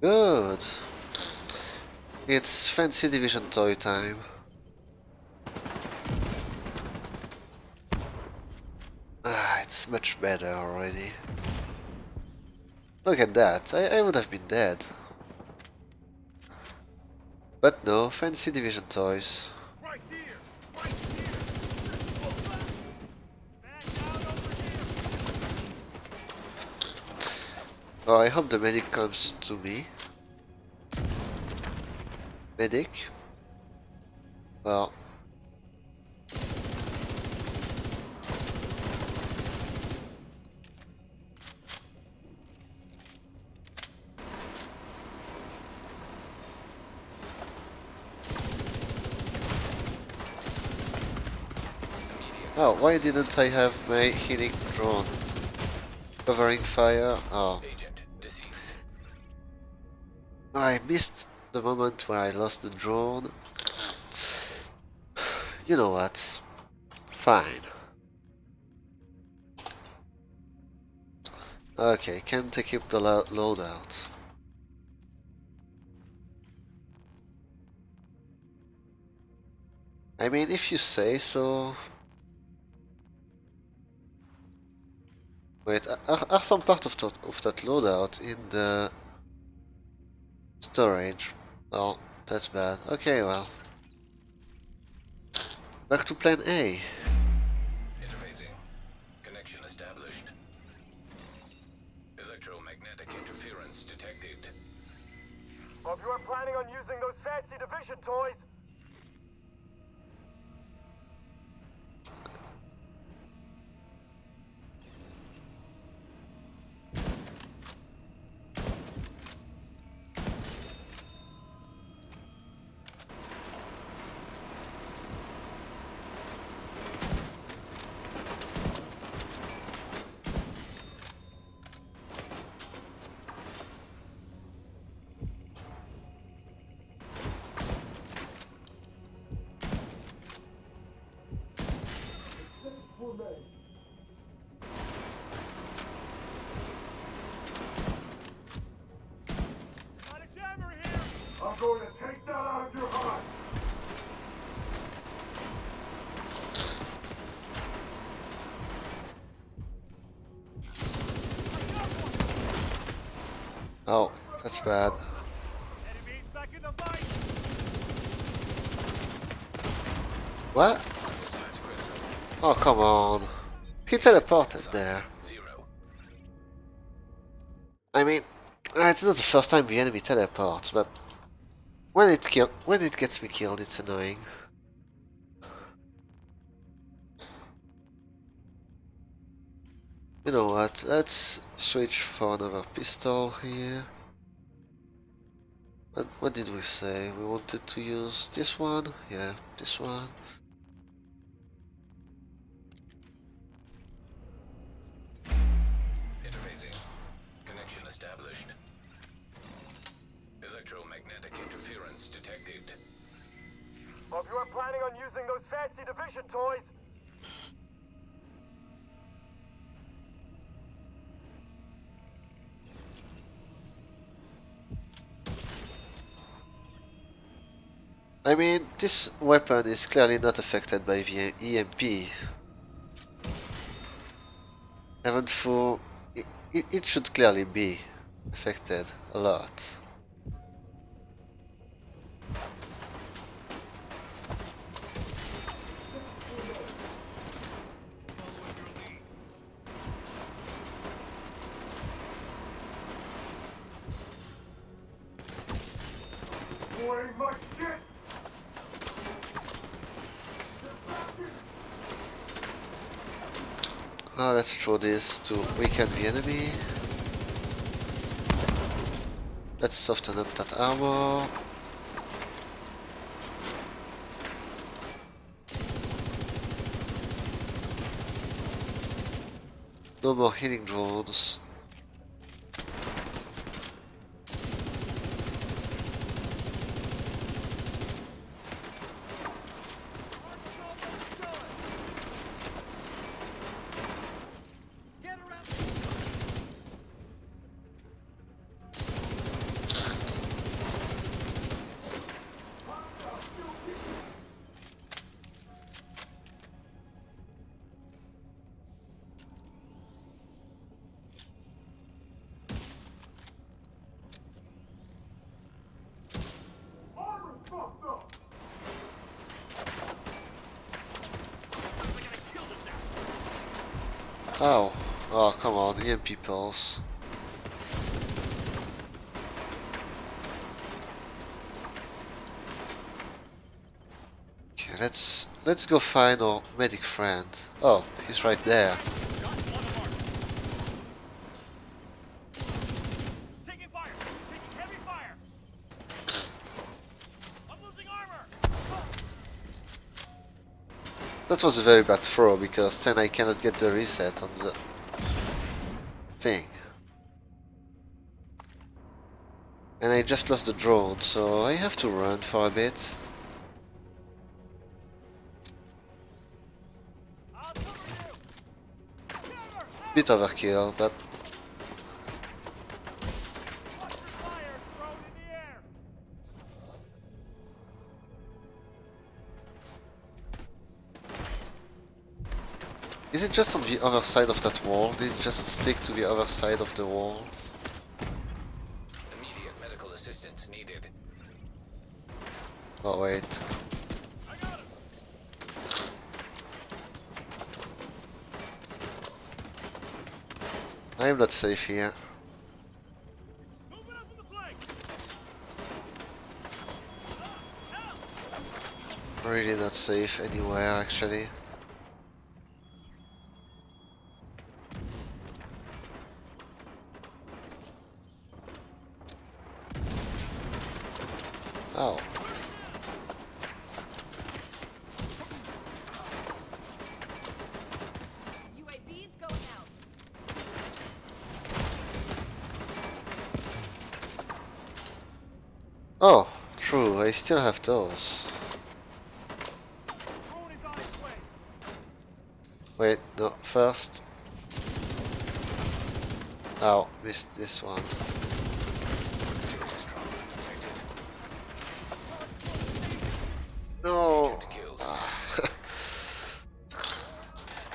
Good. It's fancy division toy time. Ah, it's much better already. Look at that, I would have been dead. But no, fancy division toys. Right here! Right here! Man down over here! Oh, I hope the medic comes to me. Medic? Well... Oh, why didn't I have my healing drone? Covering fire? Oh. Agent deceased. I missed the moment where I lost the drone. You know what? Fine. Okay, can't equip the loadout. I mean, if you say so... Wait, are some part of that loadout in the storage? Oh, that's bad. Okay, well. Back to plan A. Interfacing. Connection established. Electromagnetic interference detected. Hope you aren't planning on using those fancy division toys. Got a jammer here! I'm going to take that out of your heart! Oh, that's bad. Enemies back in the fight! What? Oh, come on. He teleported there. Zero. I mean, it's not the first time the enemy teleports, but when it gets me killed, it's annoying. You know what? Let's switch for another pistol here. What did we say? We wanted to use this one? Yeah, this one. Interfacing. Connection established. Electromagnetic interference detected. Hope you aren't planning on using those fancy division toys. I mean, this weapon is clearly not affected by the EMP. Even though it should clearly be affected a lot. Boy, my shit! Now let's throw this to weaken the enemy. Let's soften up that armor. No more healing drones. Ow. Oh, come on, EMP pulse. Okay, let's go find our medic friend. Oh, he's right there. Taking fire! Taking heavy fire! I'm losing armor! That was a very bad throw because then I cannot get the reset on the thing. And I just lost the drone, so I have to run for a bit. I'll cover you! Cover! Bit overkill, but Cluster fire! Thrown in the air! is it just on the other side of that wall? Did it just stick to the other side of the wall? Immediate medical assistance needed. Oh wait. I got him! I am not safe here. Moving up on the flank! Really not safe anywhere actually. Oh. UAV's going out. Oh, true, I still have those. Drone is on its way! Wait, no, first. Oh, missed this one. Serious trauma detected. No! Killed.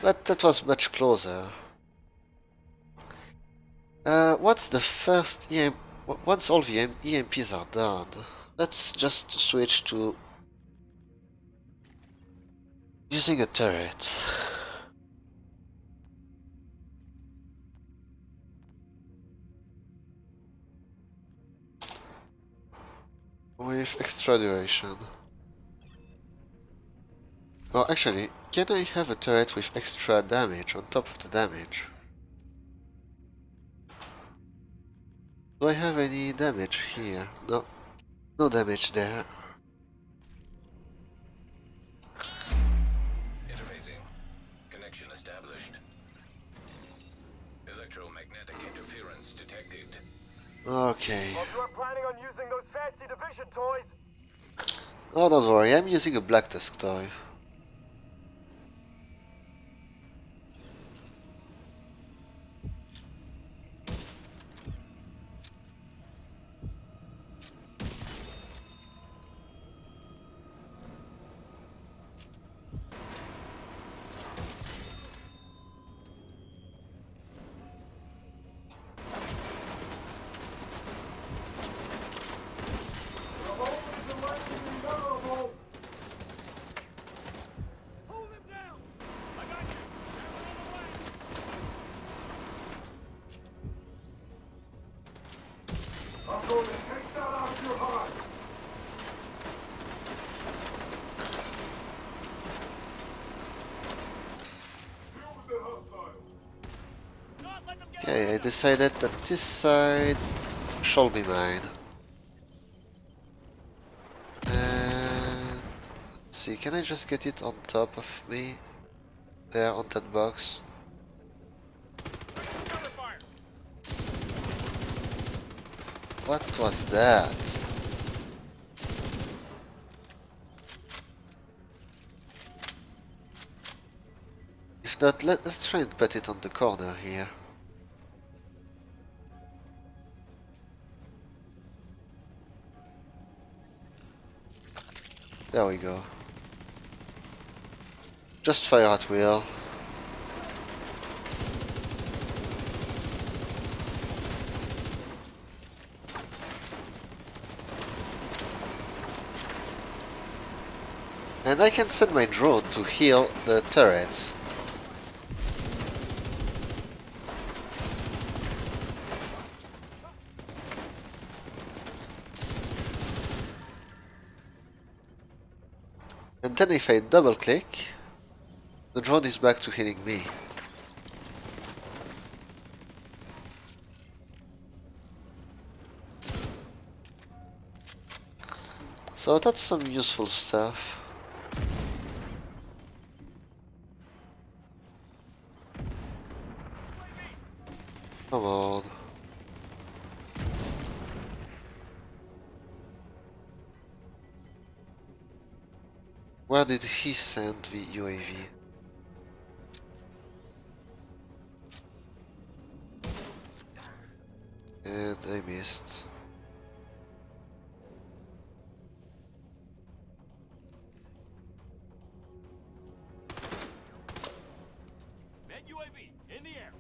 But that was much closer. What's the first once all the EMPs are done, let's just switch to using a turret. With extra duration. Well, actually, can I have a turret with extra damage on top of the damage? Do I have any damage here? No. No damage there. Interfacing. Connection established. Electromagnetic interference detected. Okay. Well, if you are planning on using those fancy division toys, Oh, don't worry, I'm using a Black Tusk toy. Hold him down! I got you! I'm going to take that out your heart. Deal with the hostile. Not let them get Okay, I decided that this side shall be mine. And let's see, can I just get it on top of me? There, on that box. cover fire! What was that? If not, let's try and put it on the corner here. There we go. Just fire at will. And I can send my drone to heal the turrets. And then if I double click, the drone is back to hitting me. So that's some useful stuff. Come on. Where did he send the UAV? And I missed. Met UAV in the air.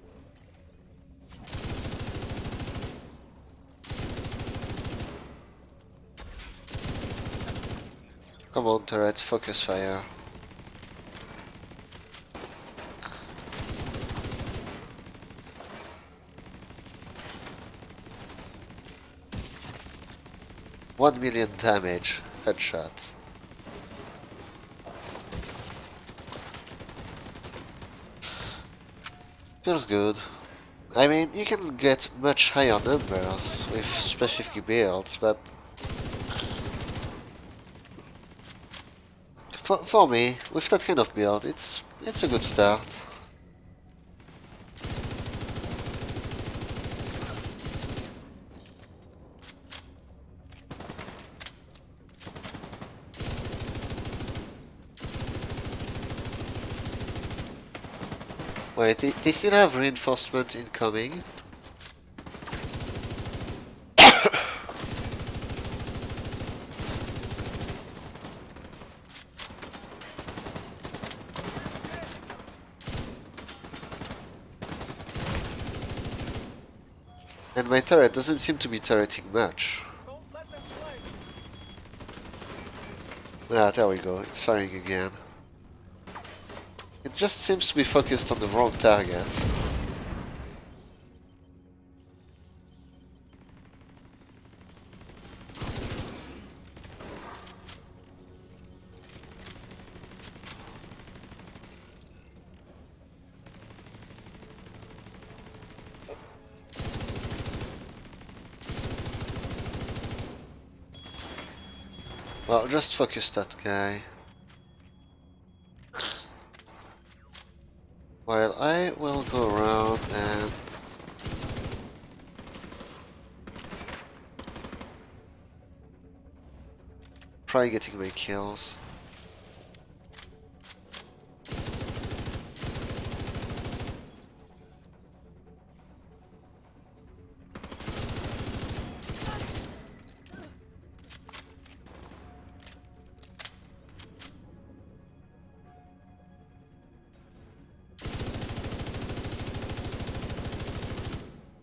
Come on, turret, focus fire. $1 million damage. Headshot. Feels good. I mean, you can get much higher numbers with specific builds, but for me, with that kind of build, it's a good start. Wait, they still have reinforcement incoming? And my turret doesn't seem to be turreting much. Ah, there we go, it's firing again. It just seems to be focused on the wrong target. Well, just focus that guy. While I will go around and try getting my kills.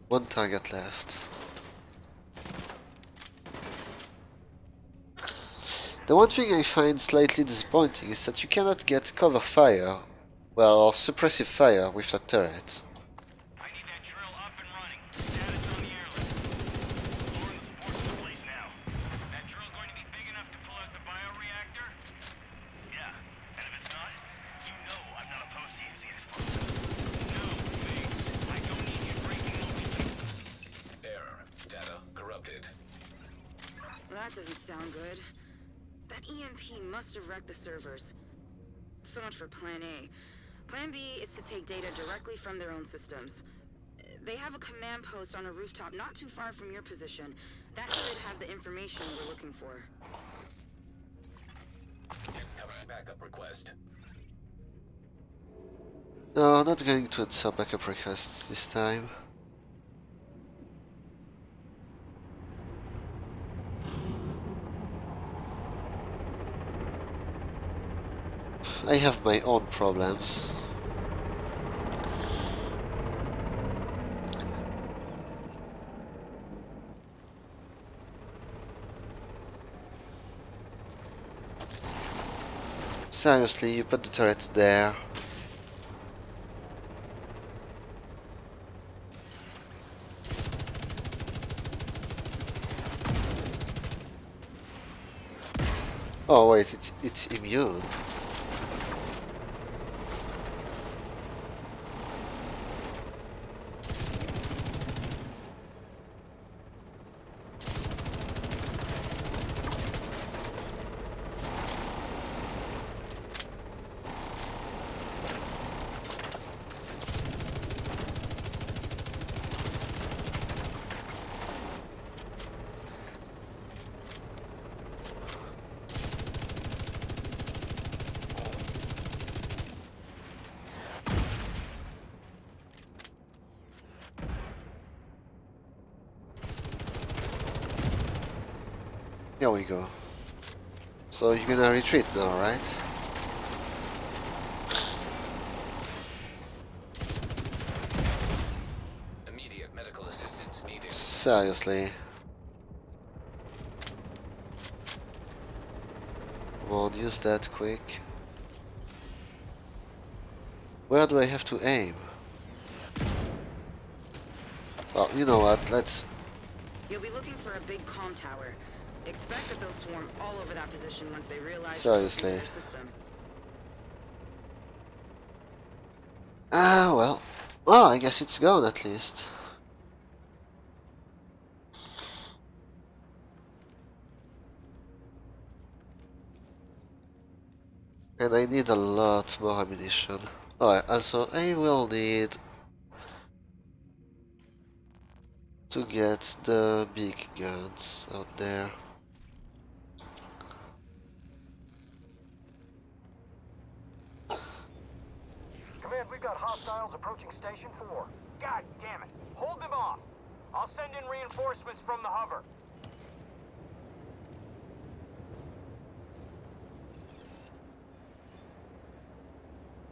One target left. The one thing I find slightly disappointing is that you cannot get cover fire, well, or suppressive fire with that turret. I need that drill up and running. Status on the airlift. Lowering the support to the place now. That drill going to be big enough to pull out the bioreactor? Yeah. And if it's not, you know I'm not opposed to using explosives. No, Biggs. I don't need you breaking open. Error. Data corrupted. Well, that doesn't sound good. That EMP must have wrecked the servers. So much for Plan A. Plan B is to take data directly from their own systems. They have a command post on a rooftop not too far from your position. That should have the information we're looking for. Incoming backup request. No, not going to answer backup requests this time. I have my own problems. Seriously, you put the turret there. Oh wait, it's immune. There we go. So you're gonna retreat now, right? Immediate medical assistance needed. Seriously. Come on, use that quick. Where do I have to aim? Well, you know what, let's... You'll be looking for a big comm tower. Expect that they'll swarm all over that position once they realize Seriously. their system. Ah, well. Well, I guess it's gone at least. And I need a lot more ammunition. Alright, also I will need to get the big guns out there. Command, we've got hostiles approaching Station 4. God damn it. Hold them off. I'll send in reinforcements from the hover.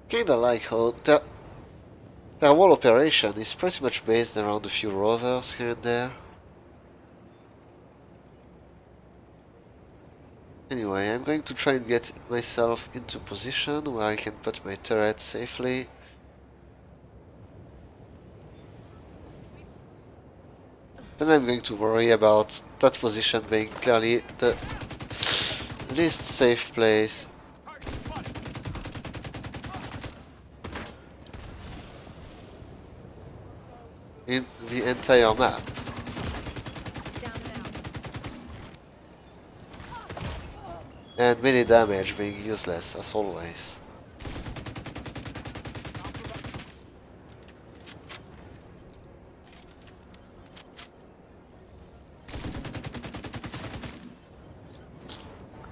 Kinda like how their whole operation is pretty much based around a few rovers here and there. Anyway, I'm going to try and get myself into position where I can put my turret safely. Then I'm going to worry about that position being clearly the least safe place in the entire map. And melee damage being useless as always.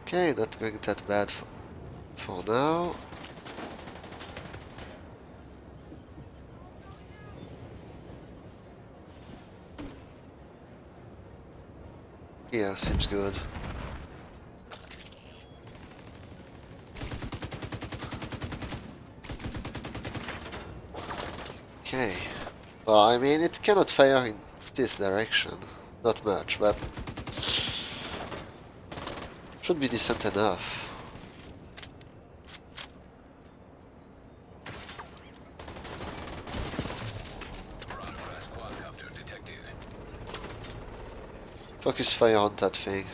Okay, not going that bad for now. Here seems good. Okay. Well, I mean, it cannot fire in this direction. Not much, but should be decent enough. Class quadcopter detected. Focus fire on that thing.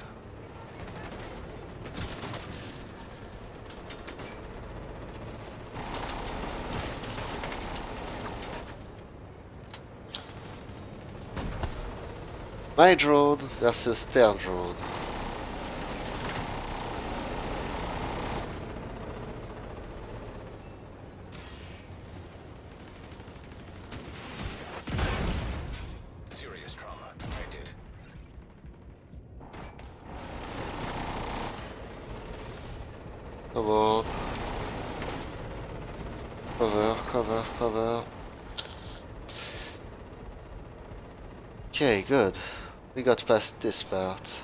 My drone versus their drone. Serious trauma detected. Come on. Cover, cover, cover. Okay, good. We got past this part.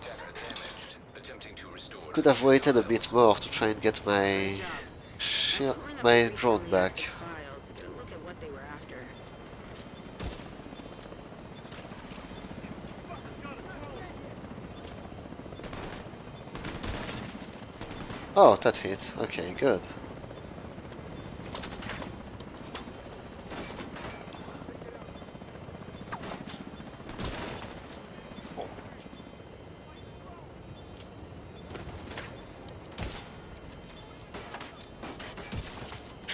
Data damaged. Attempting to restore. Could have waited a bit more to try and get my my drone back. Files to get a look at what they were after. Oh, that hit. Okay, good.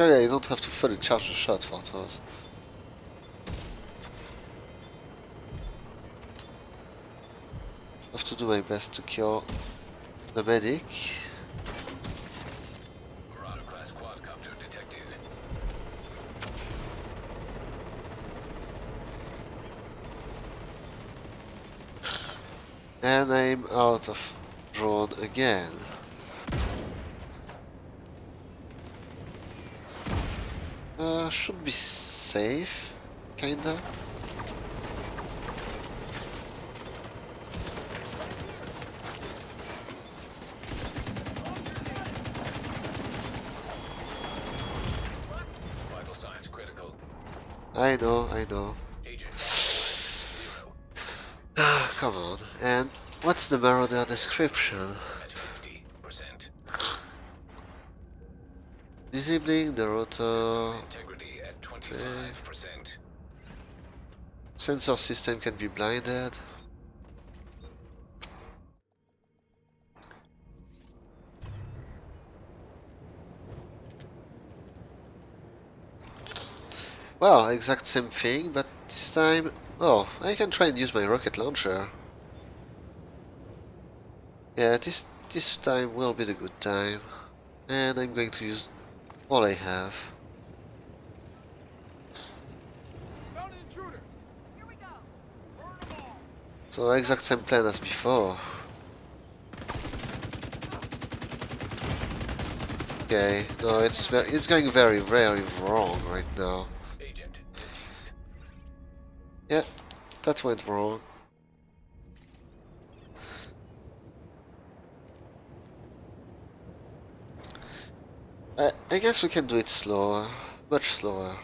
Actually, I don't have to fully charge the shot for those. I have to do my best to kill the medic. Marauder-class quadcopter detected. And I'm out of drone again. Should be safe, kinda. Vital signs critical. I know, I know. Agent zero Come on. And what's the Marauder description? at 50%. Disabling the rotor. Integrity at 25%. Sensor system can be blinded. Well, exact same thing, but this time... Oh, I can try and use my rocket launcher. Yeah, this time will be the good time. And I'm going to use all I have. Found an intruder. Here we go. Burn them all. So exact same plan as before. Okay, no, it's going very, very wrong right now. Agent deceased. Yeah, that went wrong. I guess we can do it slower, much slower.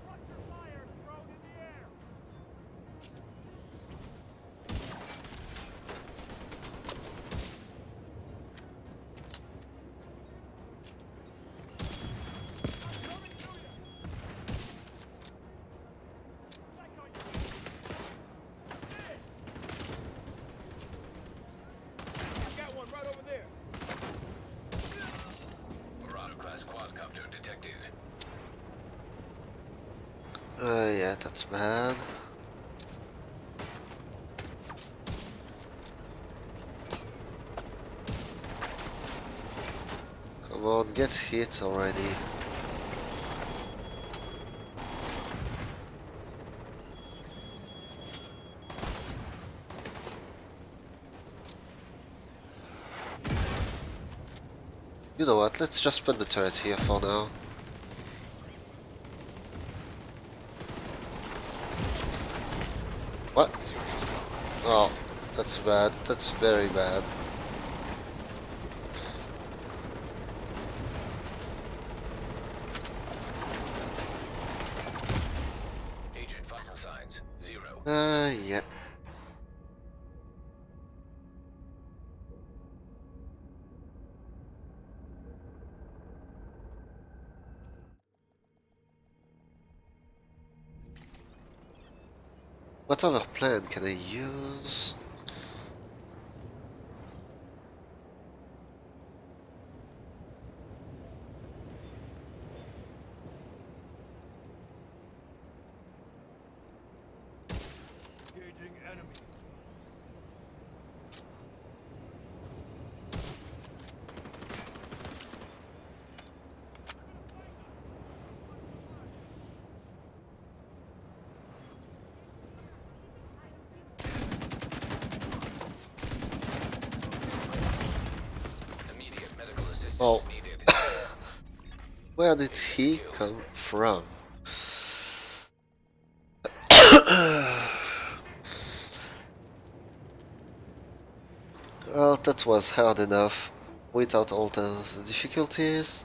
Cluster fire thrown in the air. Got one right over there. Marauder-class quadcopter detected. Yeah, that's bad. Come on, get hit already. You know what, let's just put the turret here for now. What? Oh, that's bad. That's very bad. Agent vital signs 0. Yeah. What other plan can I use? Engaging enemy. Immediate medical assistance Oh. needed. Where did he come from? Well, that was hard enough without all those difficulties.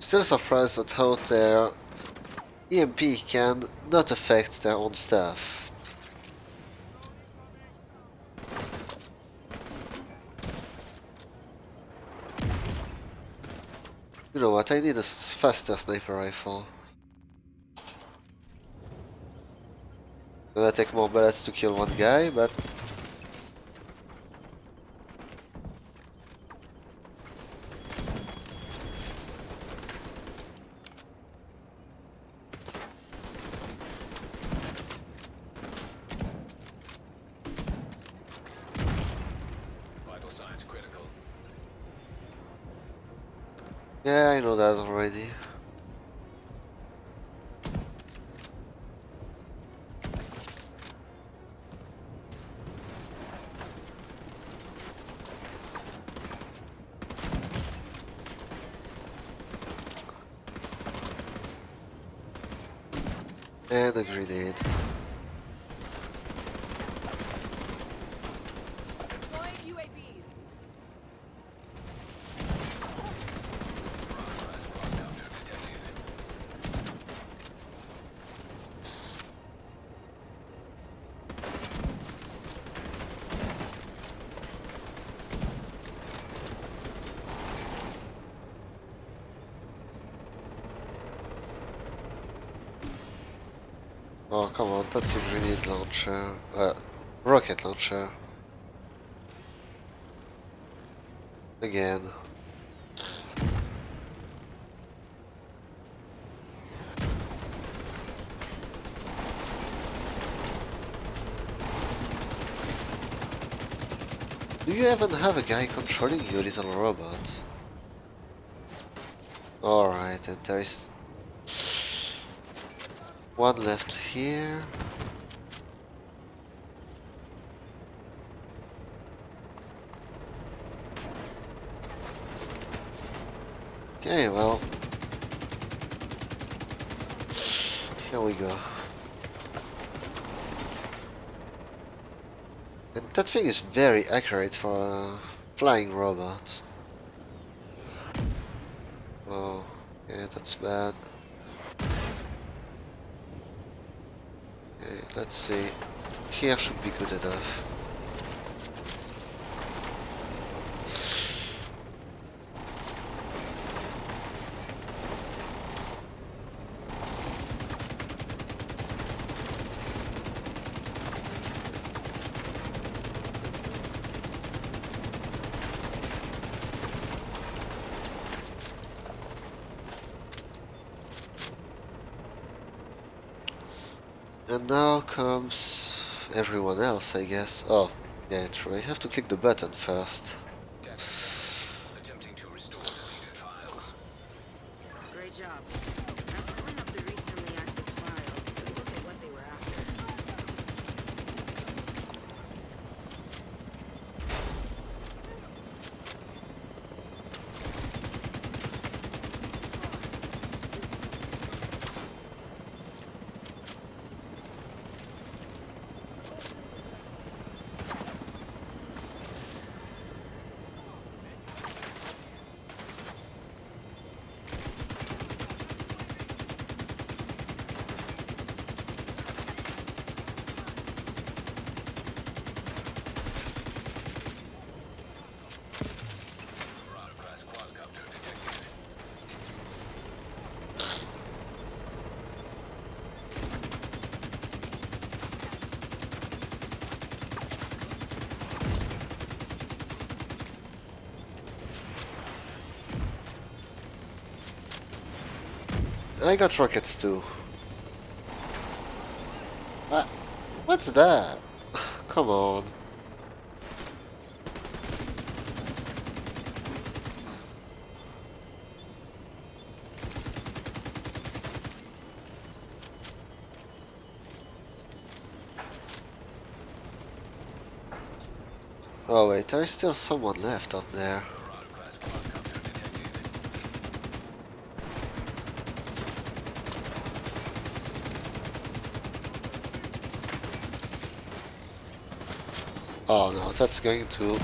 Still surprised at how their EMP can not affect their own stuff. You know what, I need a faster sniper rifle. Gonna take more bullets to kill one guy, but... Vital signs critical. Yeah, I know that already. And a grenade. Deploying UAVs. Oh, come on, that's a grenade launcher. Rocket launcher. Again. Do you even have a guy controlling you, little robot? Alright, and there is one left here. Okay, well. Here we go. And that thing is very accurate for a flying robot. Oh, yeah, that's bad. Okay, let's see. Here should be good enough. And now comes everyone else, I guess. Oh, yeah, true. I have to click the button first. Attempting to restore deleted files. Great job. I'm pulling up the recently accessed files to look at what they were after. Class quadcopter detected. I got rockets too. What? What's that? Come on. Oh wait, there is still someone left out there. Class quadcopter detected. Oh no, that's going to...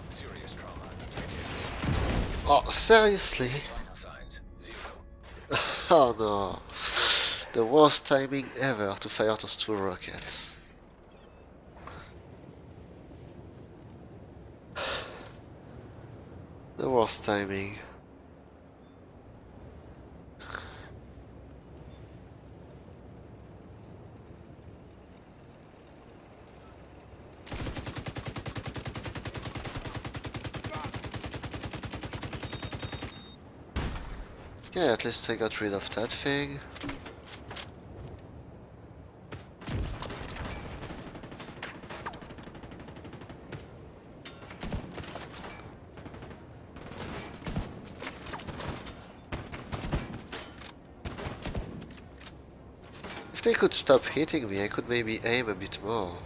Serious trauma detected. Oh, seriously? Vital signs Oh no. The worst timing ever to fire those two rockets. The worst timing. Okay, at least I got rid of that thing. If they could stop hitting me, I could maybe aim a bit more.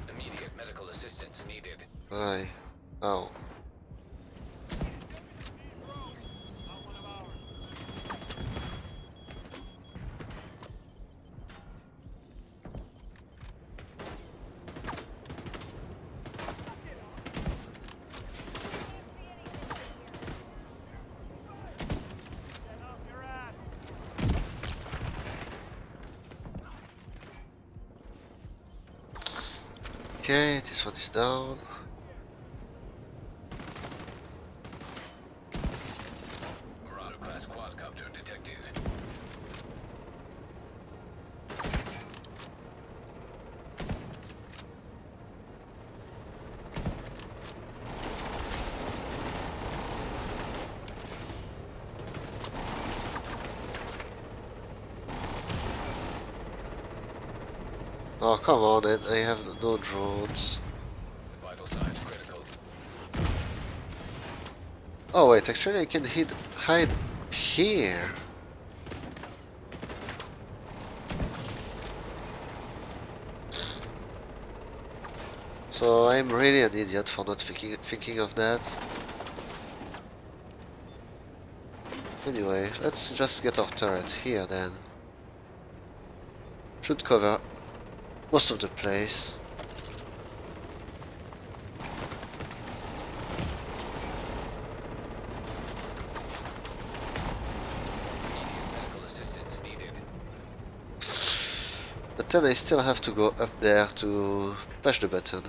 Immediate medical assistance needed. Aye. Oh. Okay, this one is down. Marauder class quadcopter detected. Oh, come on, I have no drones. Vital signs critical. Oh wait, actually I can hide here. So I'm really an idiot for not thinking of that. Anyway, let's just get our turret here then. Should cover most of the place. Medical assistance needed. But then I still have to go up there to push the button.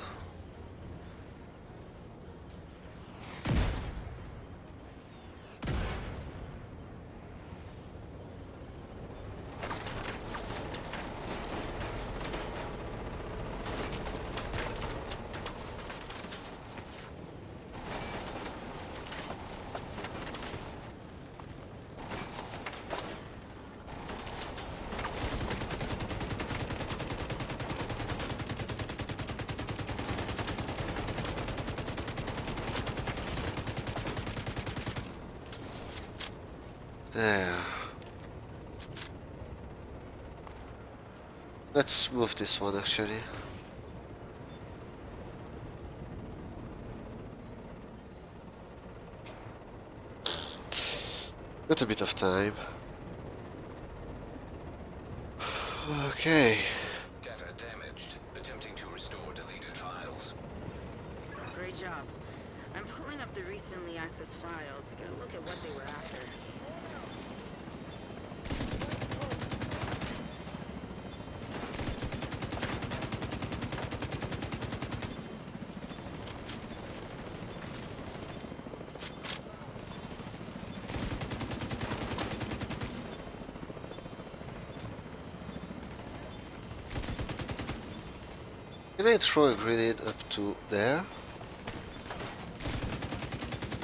There. Let's move this one actually. Got a bit of time. Okay. Data damaged. Attempting to restore deleted files. Great job. I'm pulling up the recently accessed files to get a look at what they were after. Can I throw a grenade up to there?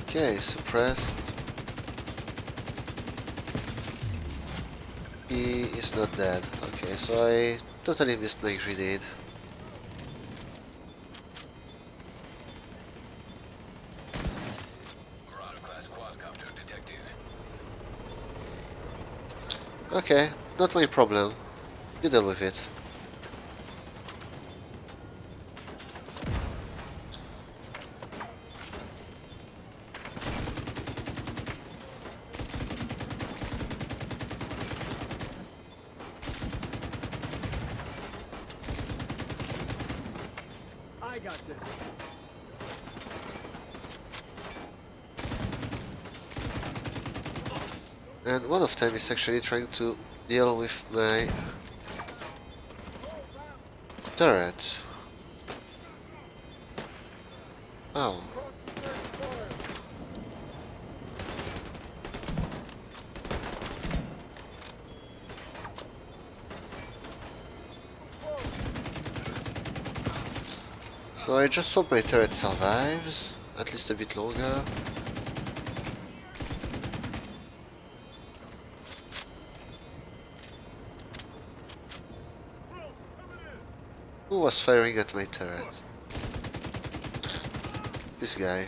Okay, suppressed. He is not dead. Okay, so I totally missed my grenade. Marauder class quadcopter Okay, not my problem. You deal with it. I got this. And one of them is actually trying to deal with my turret. Oh. So I just hope my turret survives, at least a bit longer. Who was firing at my turret? This guy.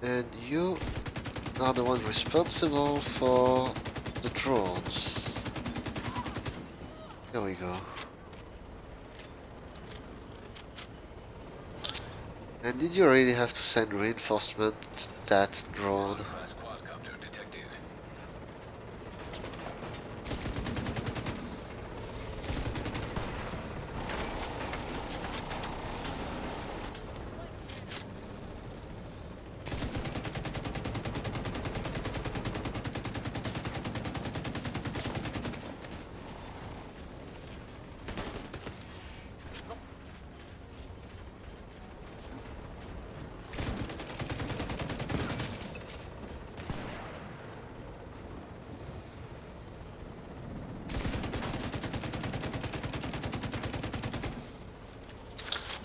And you are the one responsible for the drones. There we go. And did you really have to send reinforcement to that drone? Class quadcopter detected.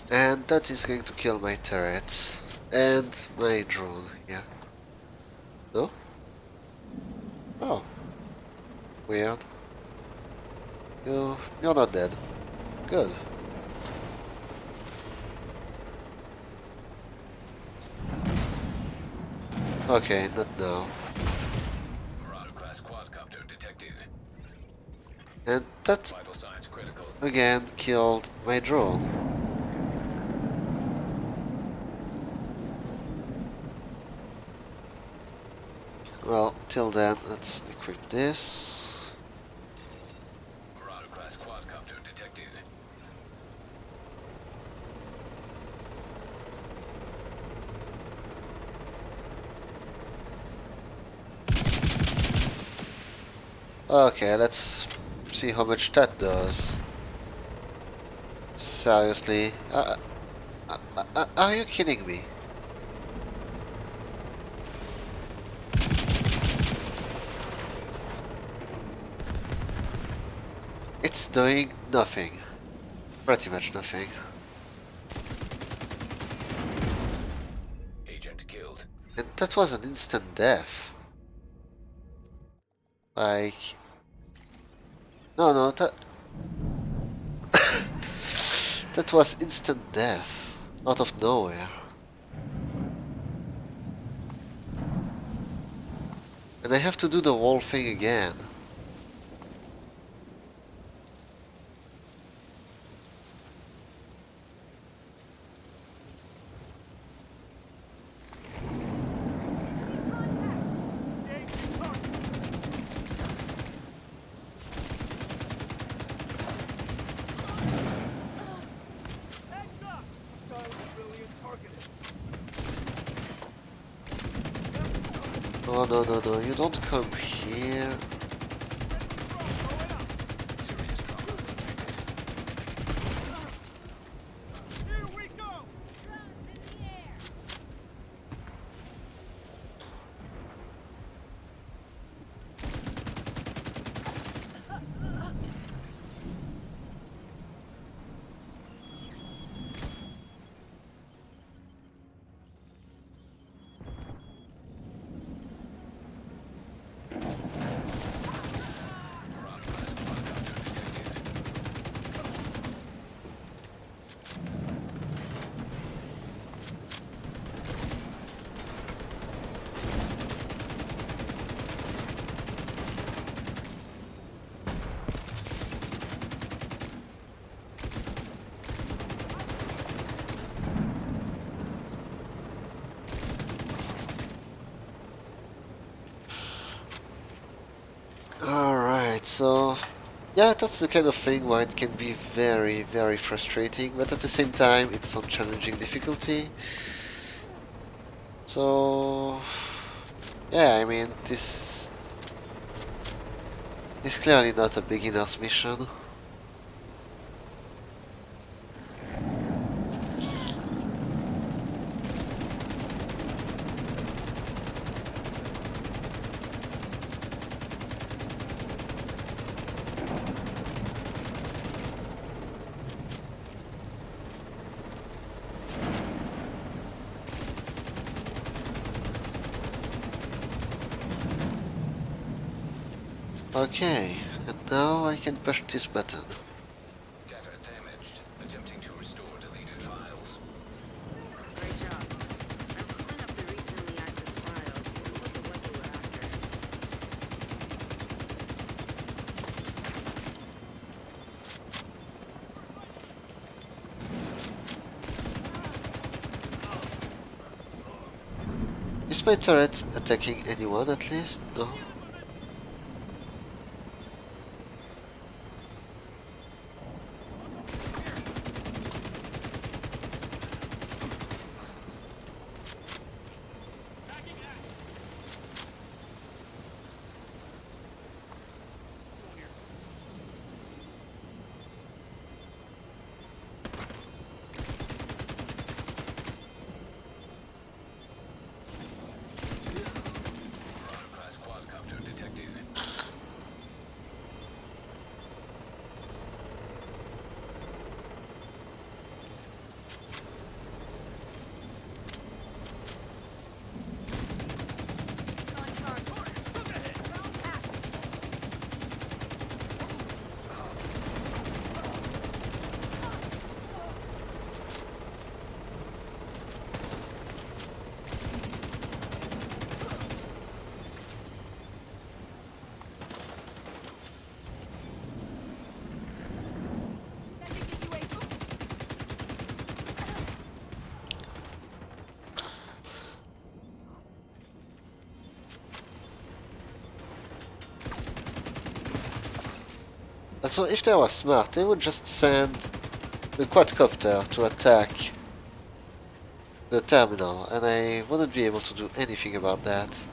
And that is going to kill my turret. And my drone, yeah. No? Oh. Weird. You're not dead. Good. Okay, not now. Marauder class quadcopter detected. And that Vital signs critical. again killed my drone. Well, till then, let's equip this. Marauder class quadcopter detected. Okay, let's see how much that does. Seriously? Are you kidding me? It's doing nothing. Pretty much nothing. Agent killed. And that was an instant death. Like... No, that... that was instant death. Out of nowhere. And I have to do the whole thing again. Oh, no, you don't come here. Alright, so yeah, that's the kind of thing where it can be very, very frustrating, but at the same time it's on challenging difficulty. So yeah, I mean, this is clearly not a beginner's mission. Okay, and now I can push this button. Data damaged. Attempting to restore deleted files. Great job. I'm pulling up the recently accessed files. We'll look at what they were after. Is my turret attacking anyone at least? No? Class quadcopter detected. Sending the UAV. And so if they were smart, they would just send the quadcopter to attack the terminal, and I wouldn't be able to do anything about that.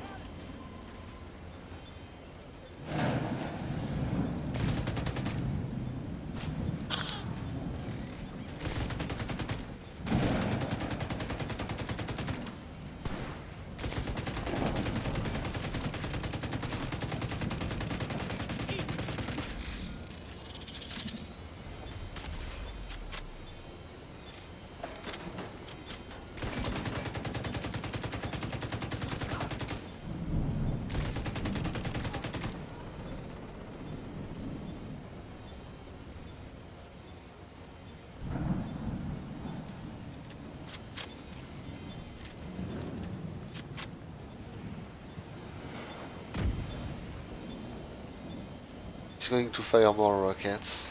He's going to fire more rockets.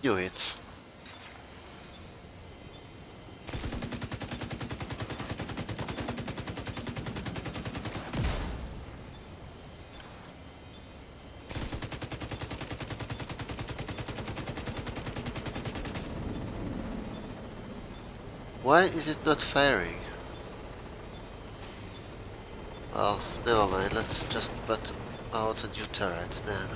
Knew it. Why is it not firing? Oh, never mind, let's just put out a new turret then.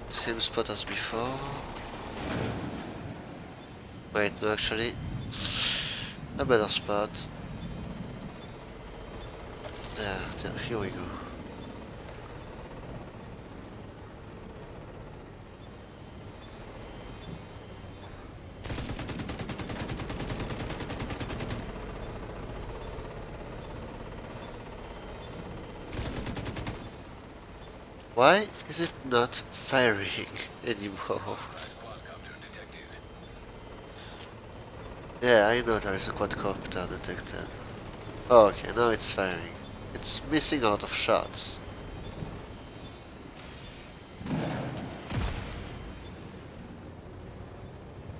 Same spot as before. Wait, no, actually, a better spot. There, here we go. Why is it not firing anymore? Class quadcopter detected. Yeah, I know there is a quadcopter detected. Oh, okay, now it's firing. It's missing a lot of shots.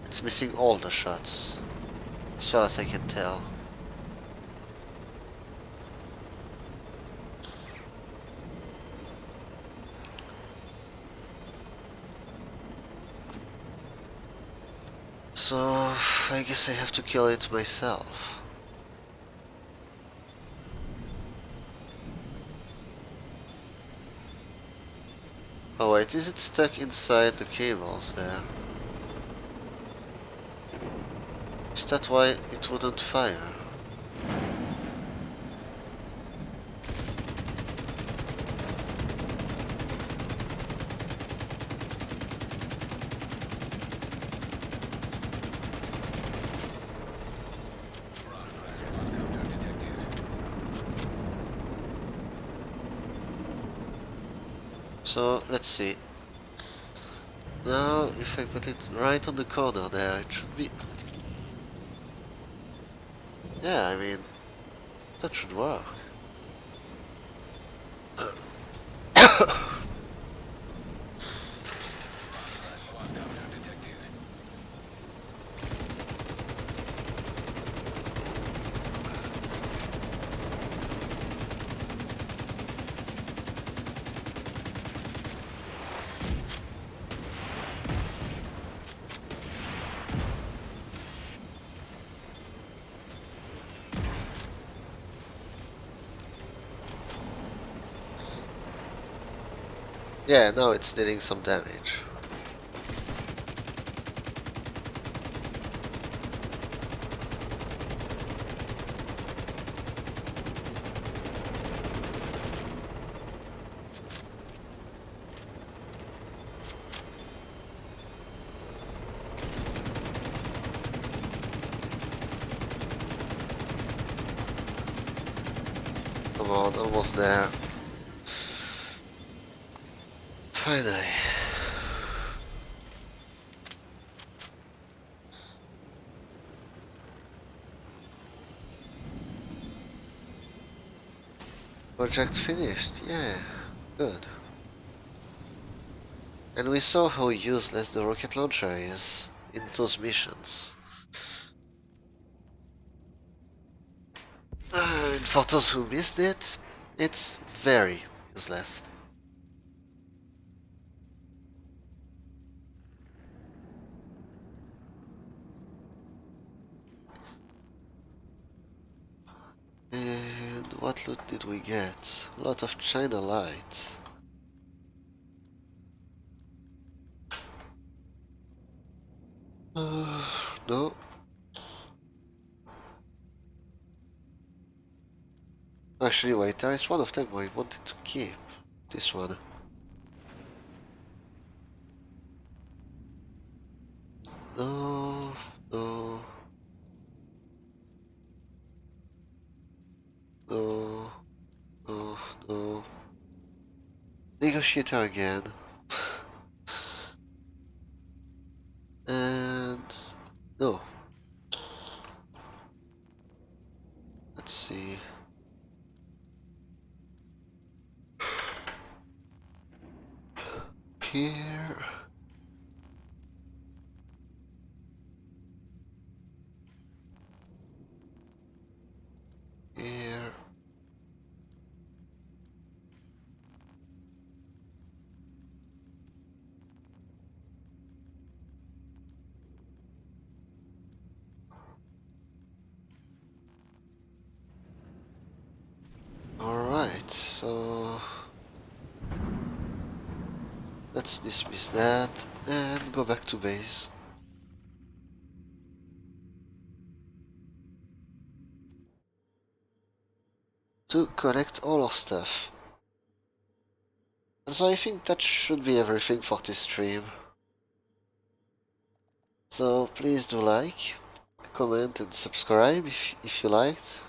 It's missing all the shots, as far as I can tell. So, I guess I have to kill it myself. Oh wait, is it stuck inside the cables there? Is that why it wouldn't fire? So, let's see. Now, if I put it right on the corner there, it should be... Yeah, I mean, that should work. Yeah, now it's dealing some damage. Come on, almost there. Finally. Project finished, yeah, good. And we saw how useless the rocket launcher is in those missions. And for those who missed it, it's very useless. And what loot did we get? A lot of China light. No. Actually, wait, there is one of them I wanted to keep. This one. No, no. No, no, no. Negotiator again. And no. Let's see. Here. Here. Alright, so let's dismiss that and go back to base. To collect all our stuff. And so I think that should be everything for this stream. So please do like, comment and subscribe if you liked.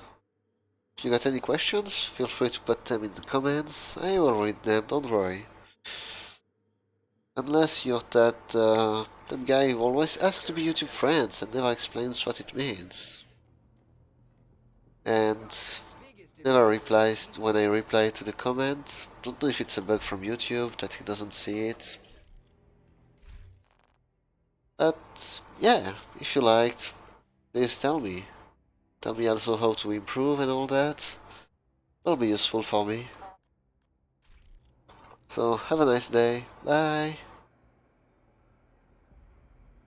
If you got any questions, feel free to put them in the comments, I will read them, don't worry. Unless you're that guy who always asks to be YouTube friends and never explains what it means. And never replies when I reply to the comment. Don't know if it's a bug from YouTube that he doesn't see it. But yeah, if you liked, please tell me. Tell me also how to improve and all that. That'll be useful for me. So have a nice day. Bye.